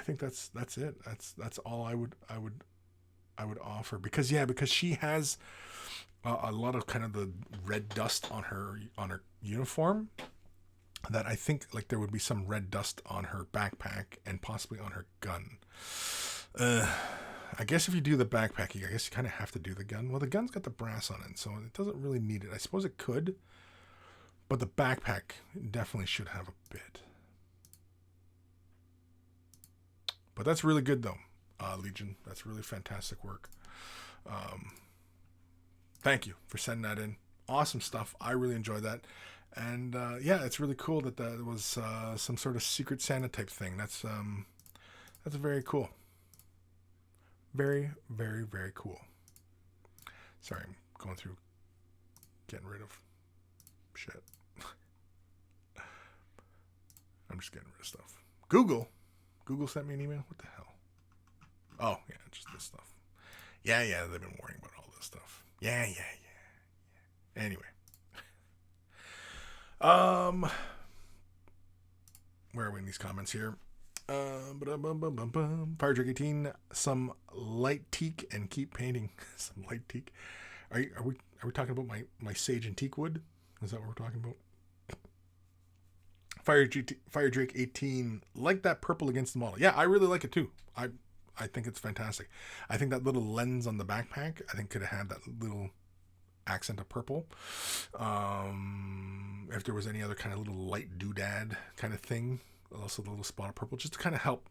think that's it. That's all I would offer, because she has a lot of kind of the red dust on her uniform, that I think like there would be some red dust on her backpack and possibly on her gun. I guess if you do the backpack, I guess you kind of have to do the gun. Well, the gun's got the brass on it, so it doesn't really need it. I suppose it could, but the backpack definitely should have a bit. But that's really good, though, Legion. That's really fantastic work. Thank you for sending that in. Awesome stuff. I really enjoyed that. And yeah, it's really cool that that was some sort of Secret Santa type thing. That's very cool. Very, very, very cool. Sorry, I'm going through getting rid of shit. I'm just getting rid of stuff. Google sent me an email. What the hell? Oh, yeah, just this stuff. Yeah, they've been worrying about all this stuff. Yeah. Anyway. Where are we in these comments here? Fire Drake 18, some light teak and keep painting. Some light teak. Are we talking about my sage and teak wood? Is that what we're talking about? Fire Drake 18, like that purple against the model. Yeah, I really like it too. I think it's fantastic. I think that little lens on the backpack, I think could have had that little accent of purple. If there was any other kind of little light doodad kind of thing, also the little spot of purple, just to kind of help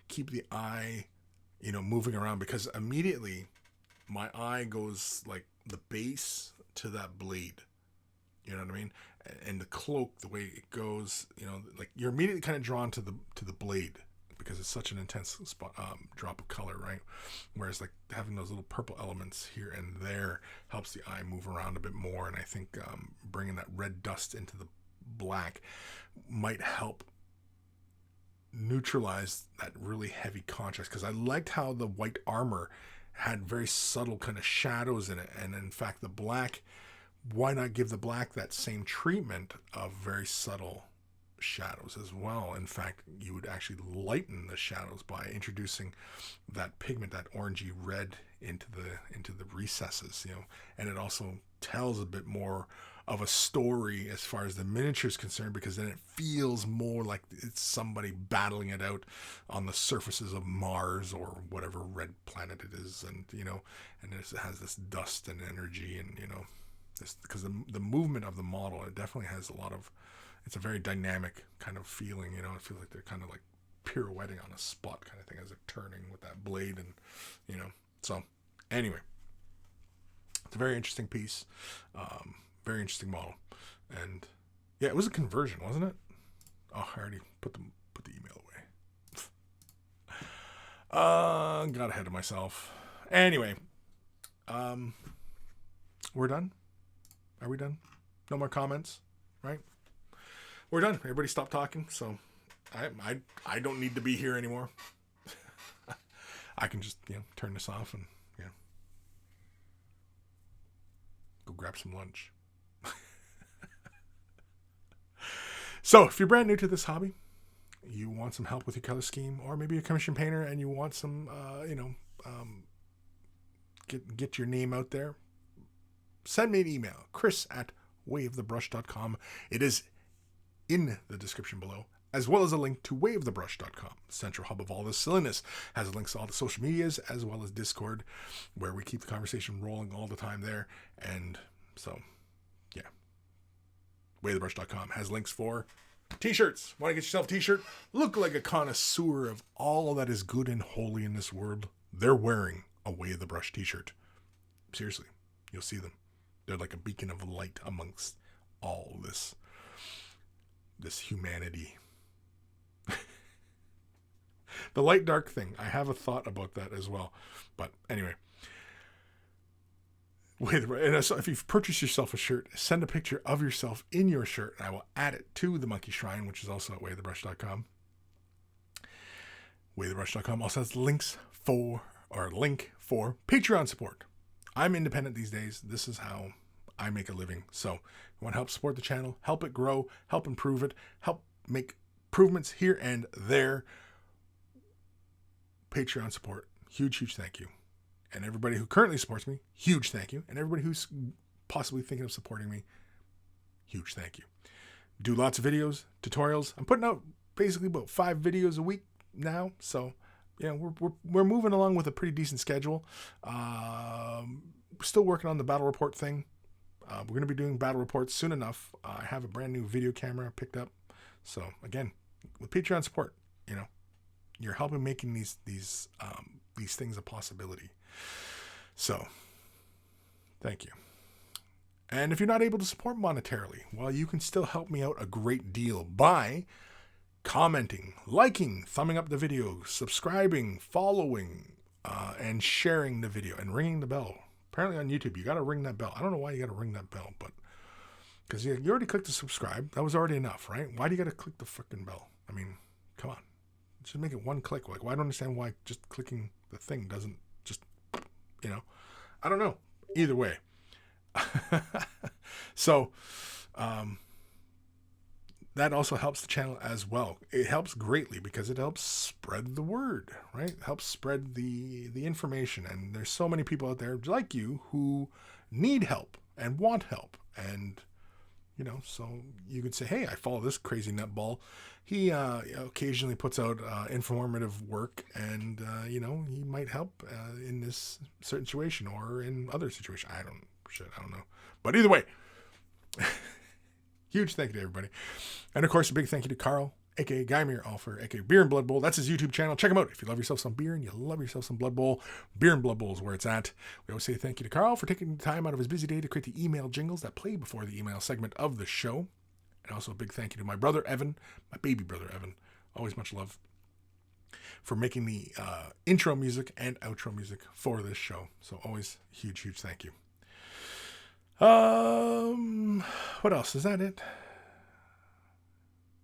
keep the eye, moving around, because immediately my eye goes like the base to that blade. You know what I mean? And the cloak, the way it goes, like you're immediately kind of drawn to the blade, because it's such an intense spot, drop of color, right? Whereas like having those little purple elements here and there helps the eye move around a bit more. And I think bringing that red dust into the black might help neutralize that really heavy contrast, because I liked how the white armor had very subtle kind of shadows in it, and in fact the black, why not give the black that same treatment of very subtle shadows as well? In fact, you would actually lighten the shadows by introducing that pigment, that orangey red, into the recesses, and it also tells a bit more of a story as far as the miniature is concerned, because then it feels more like it's somebody battling it out on the surfaces of Mars or whatever red planet it is, and and it has this dust and energy, and this, because the movement of the model, it definitely has a lot of, it's a very dynamic kind of feeling. It feels like they're kind of like pirouetting on a spot kind of thing as they're turning with that blade, and so anyway, it's a very interesting piece. Very interesting model, and yeah, it was a conversion, wasn't it? Oh, I already put the email away. Got ahead of myself. Anyway, we're done. Are we done? No more comments, right? We're done. Everybody stop talking. So I don't need to be here anymore. I can just turn this off and go grab some lunch. So, if you're brand new to this hobby, you want some help with your color scheme, or maybe you're a commission painter and you want some, get your name out there, send me an email, Kris@wavethebrush.com. It is in the description below, as well as a link to wavethebrush.com. Central hub of all this silliness has links to all the social medias, as well as Discord, where we keep the conversation rolling all the time there. And so, yeah. wavethebrush.com has links for t-shirts. Want to get yourself a t-shirt? Look like a connoisseur of all that is good and holy in this world. They're wearing a Way of the Brush t-shirt. Seriously, you'll see them. They're like a beacon of light amongst all this humanity. The light dark thing, I have a thought about that as well. But anyway, And so if you've purchased yourself a shirt, send a picture of yourself in your shirt, and I will add it to the Monkey Shrine, which is also at waythebrush.com. Waythebrush.com also has link for Patreon support. I'm independent these days. This is how I make a living. So you want to help support the channel, help it grow, help improve it, help make improvements here and there. Patreon support. Huge, huge thank you. And everybody who currently supports me, huge thank you. And everybody who's possibly thinking of supporting me, huge thank you. Do lots of videos, tutorials. I'm putting out basically about 5 videos a week now. So, yeah, we're moving along with a pretty decent schedule. Still working on the battle report thing. We're going to be doing battle reports soon enough. I have a brand new video camera picked up. So, again, with Patreon support, you're helping making these things a possibility. So, thank you. And if you're not able to support monetarily, well, you can still help me out a great deal by commenting, liking, thumbing up the video, subscribing, following, and sharing the video, and ringing the bell. Apparently on YouTube, you got to ring that bell. I don't know why you got to ring that bell, but because you already clicked the subscribe. That was already enough, right? Why do you got to click the freaking bell? I mean, come on. Just make it one click. Like, well, I don't understand why just clicking the thing doesn't just, I don't know. Either way. So, that also helps the channel as well. It helps greatly because it helps spread the word, right? It helps spread the information. And there's so many people out there like you who need help and want help. And, so you could say, hey, I follow this crazy nutball. He occasionally puts out informative work, and, he might help in this certain situation or in other situations. I don't know. But either way, huge thank you to everybody. And, of course, a big thank you to Carl, a.k.a. Guymere Alfer, a.k.a. Beer and Blood Bowl. That's his YouTube channel. Check him out if you love yourself some beer and you love yourself some Blood Bowl. Beer and Blood Bowl is where it's at. We always say thank you to Carl for taking the time out of his busy day to create the email jingles that play before the email segment of the show. And also a big thank you to my brother, Evan, my baby brother, Evan. Always much love for making the intro music and outro music for this show. So always huge, huge thank you. What else? Is that it?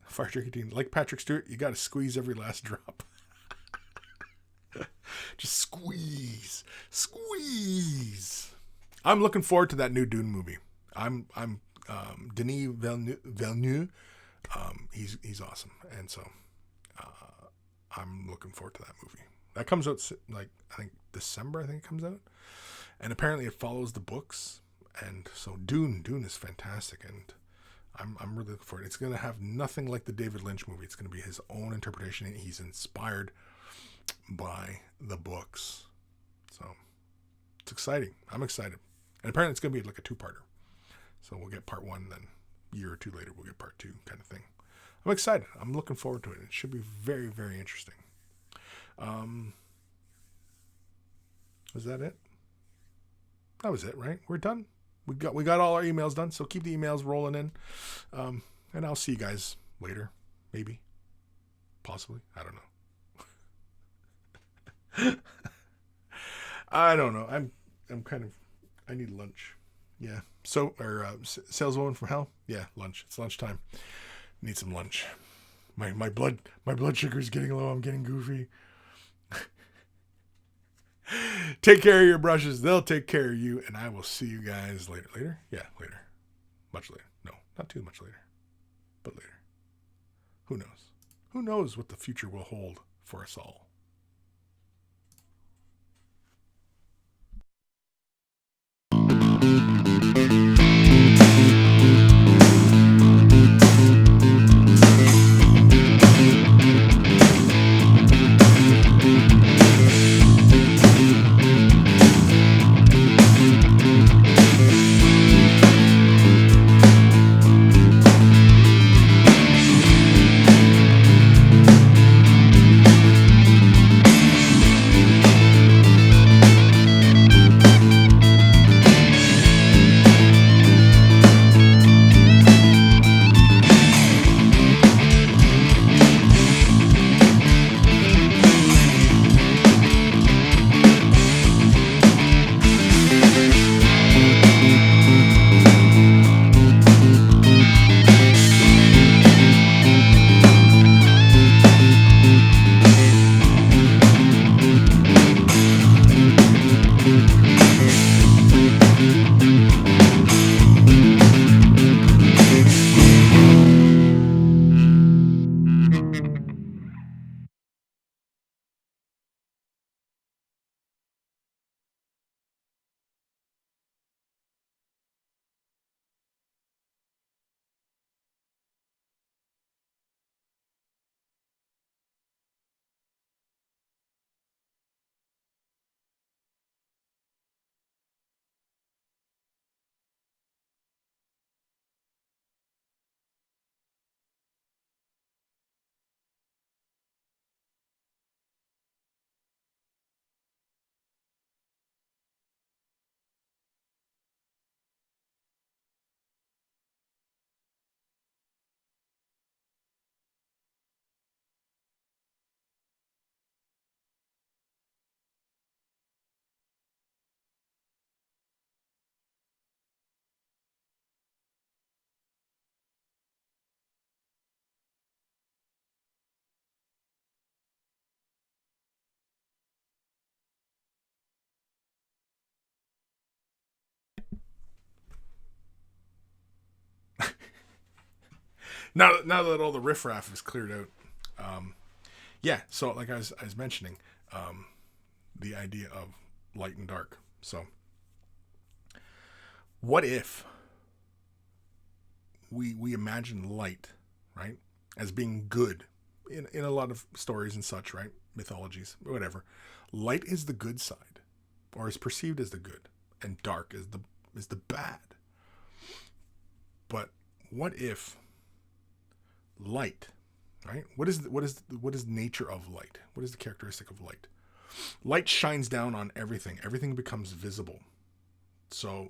Fire Jerky Team. Like Patrick Stewart, you got to squeeze every last drop. Just squeeze. I'm looking forward to that new Dune movie. I'm Denis Villeneuve. He's awesome. And so, I'm looking forward to that movie. That comes out I think December, it comes out. And apparently it follows the books. And so Dune is fantastic, and I'm really looking forward. It's going to have nothing like the David Lynch movie. It's going to be his own interpretation. He's inspired by the books. So it's exciting. I'm excited. And apparently it's going to be like a 2-parter. So we'll get part 1, then a year or 2 later we'll get part 2 kind of thing. I'm excited. I'm looking forward to it. It should be very, very interesting. Was that it? That was it, right? We're done. We got all our emails done, so keep the emails rolling in. And I'll see you guys later. Maybe. Possibly. I don't know. I don't know. I'm kind of, I need lunch. Yeah. So, saleswoman from hell? Yeah, lunch. It's lunchtime. Need some lunch. My blood sugar is getting low. I'm getting goofy. Take care of your brushes. They'll take care of you. And I will see you guys later. Later? Yeah, later. Much later. No, not too much later. But later. Who knows? Who knows what the future will hold for us all? Now that all the riffraff is cleared out, yeah. So like I was mentioning, the idea of light and dark. So what if we imagine light, right, as being good in a lot of stories and such, right? Mythologies, whatever. Light is the good side, or is perceived as the good, and dark is the bad. But what if light, right? What is nature of light? What is the characteristic of light? Light shines down on everything. Everything becomes visible. So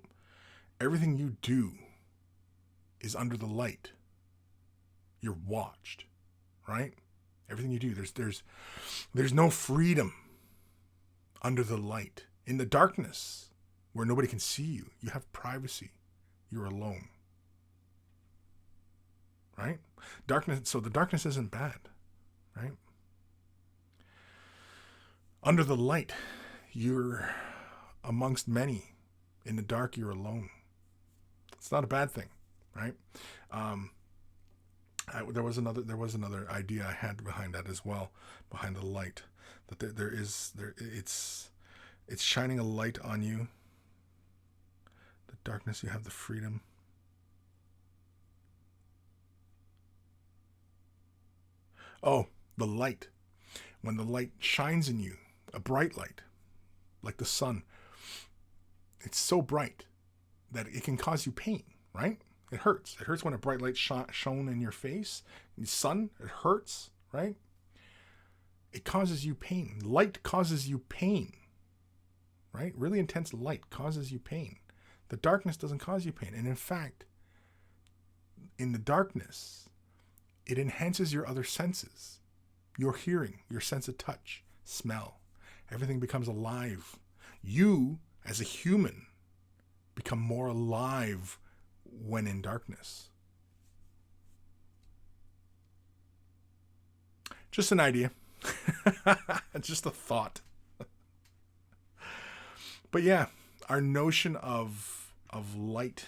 everything you do is under the light. You're watched, right? Everything you do, there's no freedom under the light. In the darkness, where nobody can see you, you have privacy. You're alone. Right? Darkness. So the darkness isn't bad, right? Under the light, you're amongst many. In the dark, you're alone. It's not a bad thing, right? There was another idea I had behind that as well, behind the light, that it's shining a light on you. The darkness, you have the freedom. Oh, the light. When the light shines in you, a bright light, like the sun, it's so bright that it can cause you pain, right? It hurts. It hurts when a bright light shone in your face. In the sun, it hurts, right? It causes you pain. Light causes you pain, right? Really intense light causes you pain. The darkness doesn't cause you pain. And in fact, in the darkness, it enhances your other senses. Your hearing, your sense of touch, smell. Everything becomes alive. You, as a human, become more alive when in darkness. Just an idea. Just a thought. But yeah, our notion of light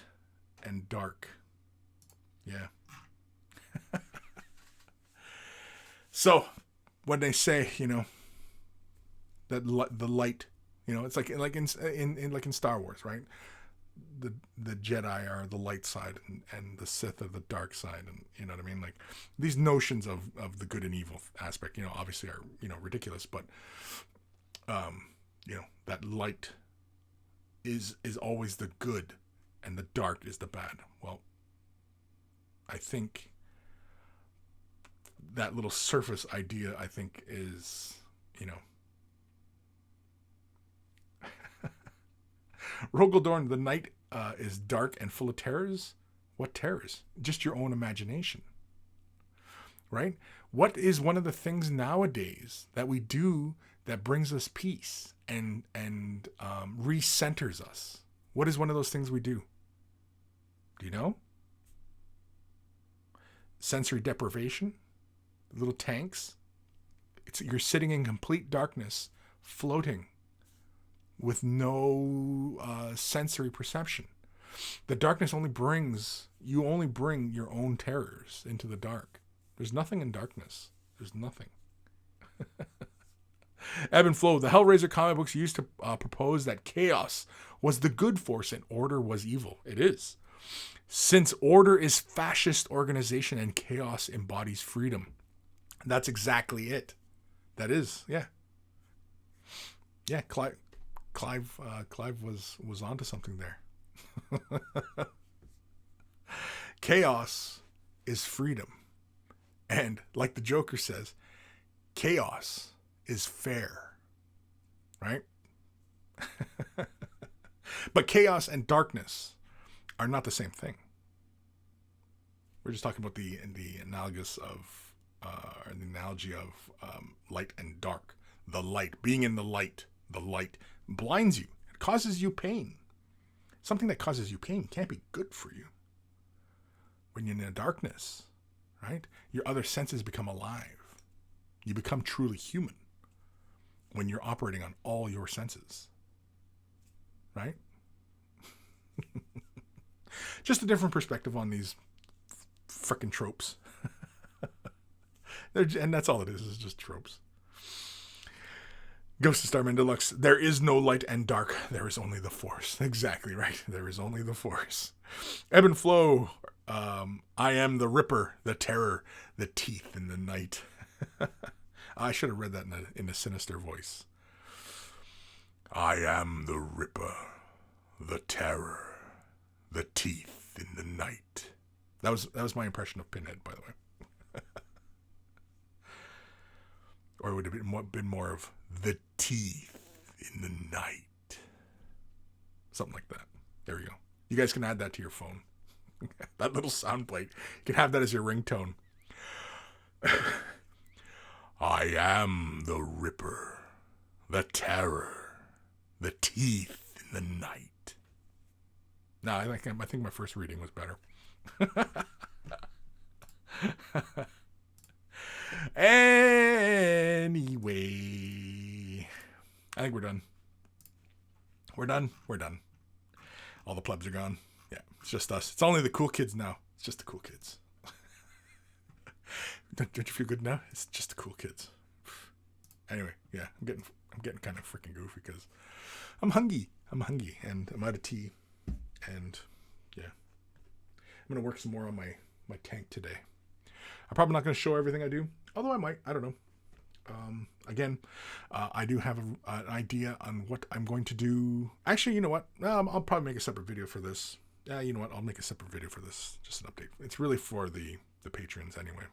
and dark. Yeah. So when they say, that the light, it's like in Star Wars, right? The Jedi are the light side and the Sith are the dark side, and you know what I mean? Like these notions of the good and evil aspect, obviously are, ridiculous, but that light is always the good and the dark is the bad. Well, I think that little surface idea, I think, is, Rogaldorn, the night is dark and full of terrors. What terrors? Just your own imagination. Right? What is one of the things nowadays that we do that brings us peace and recenters us? What is one of those things we do? Do you know? Sensory deprivation. Little tanks. You're sitting in complete darkness, floating, with no sensory perception. The darkness only bring your own terrors into the dark. There's nothing in darkness. There's nothing. Ebb and Flow. The Hellraiser comic books used to propose that chaos was the good force and order was evil. It is. Since order is fascist organization and chaos embodies freedom. That's exactly it. That is, yeah. Yeah, Clive was onto something there. Chaos is freedom. And like the Joker says, chaos is fair. Right? But chaos and darkness are not the same thing. We're just talking about the analogous of or the analogy of light and dark. The light, being in the light blinds you. It causes you pain. Something that causes you pain can't be good for you. When you're in the darkness, right? Your other senses become alive. You become truly human when you're operating on all your senses. Right? Just a different perspective on these frickin' tropes. And that's all it is just tropes. Ghost of Starman Deluxe. There is no light and dark. There is only the Force. Exactly right. There is only the Force. Ebb and Flow. I am the Ripper, the Terror, the Teeth in the Night. I should have read that in a sinister voice. I am the Ripper, the Terror, the Teeth in the Night. That was my impression of Pinhead, by the way. Or it would have been more of the teeth in the night. Something like that. There we go. You guys can add that to your phone. That little sound plate. You can have that as your ringtone. I am the Ripper, the Terror, the Teeth in the Night. No, I think my first reading was better. Anyway, I think we're done. We're done. All the plebs are gone. Yeah, it's just us. It's only the cool kids now. It's just the cool kids. Don't you feel good now? It's just the cool kids. Anyway, yeah, I'm getting kind of freaking goofy because I'm hungry, and I'm out of tea, and yeah, I'm gonna work some more on my tank today. I'm probably not going to show everything I do, although I might. I don't know. Again, I do have an idea on what I'm going to do. Actually, you know what? I'll probably make a separate video for this. You know what? I'll make a separate video for this. Just an update. It's really for the patrons anyway.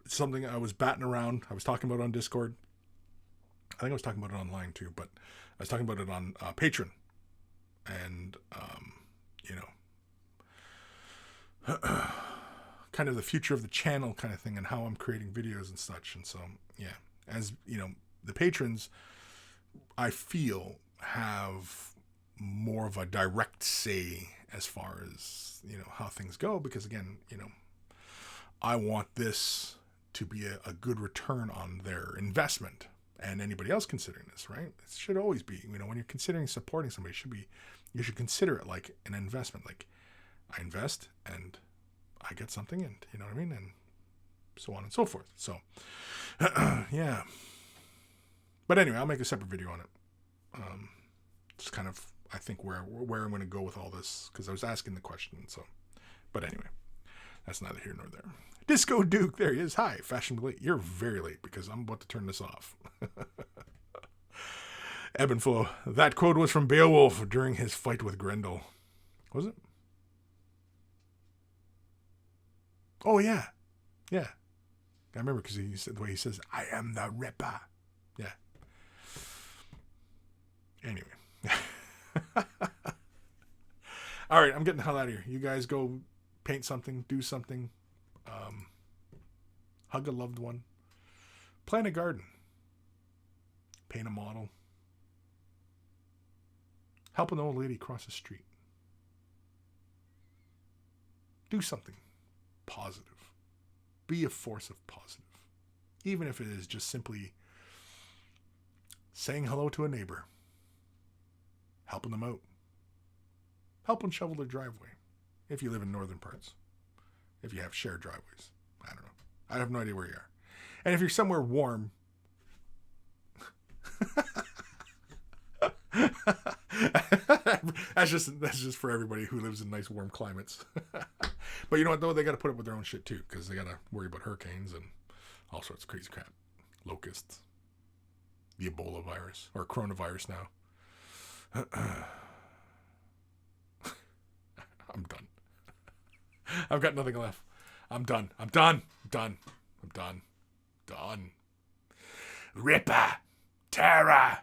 It's something I was batting around. I was talking about it on Discord. I think I was talking about it online too, but I was talking about it on Patreon. And, you know... kind of the future of the channel kind of thing and how I'm creating videos and such. And so, yeah, as you know, the patrons, I feel, have more of a direct say as far as, you know, how things go, because again, you know, I want this to be a good return on their investment, and anybody else considering this, right? It should always be, you know, when you're considering supporting somebody, you should consider it like an investment. Like, I invest and I get something, and you know what I mean, and so on and so forth. So, yeah. But anyway, I'll make a separate video on it. It's kind of, I think, where I'm going to go with all this, because I was asking the question. So, but anyway, that's neither here nor there. Disco Duke, there he is. Hi, fashionably late. You're very late because I'm about to turn this off. Ebb and Flow. That quote was from Beowulf during his fight with Grendel. Was it? Oh, yeah. Yeah. I remember because he said the way he says, I am the Ripper. Yeah. Anyway. All right, I'm getting the hell out of here. You guys go paint something, do something, hug a loved one, plant a garden, paint a model, help an old lady cross the street. Do something positive. Be a force of positive. Even if it is just simply saying hello to a neighbor, helping them out, help them shovel their driveway, if you live in northern parts, if you have shared driveways. I don't know. I have no idea where you are. And if you're somewhere warm, that's just for everybody who lives in nice warm climates. But you know what, though? They got to put up with their own shit too, because they got to worry about hurricanes and all sorts of crazy crap. Locusts, the Ebola virus, or coronavirus now. I'm done. I've got nothing left. I'm done. Ripper, Terror,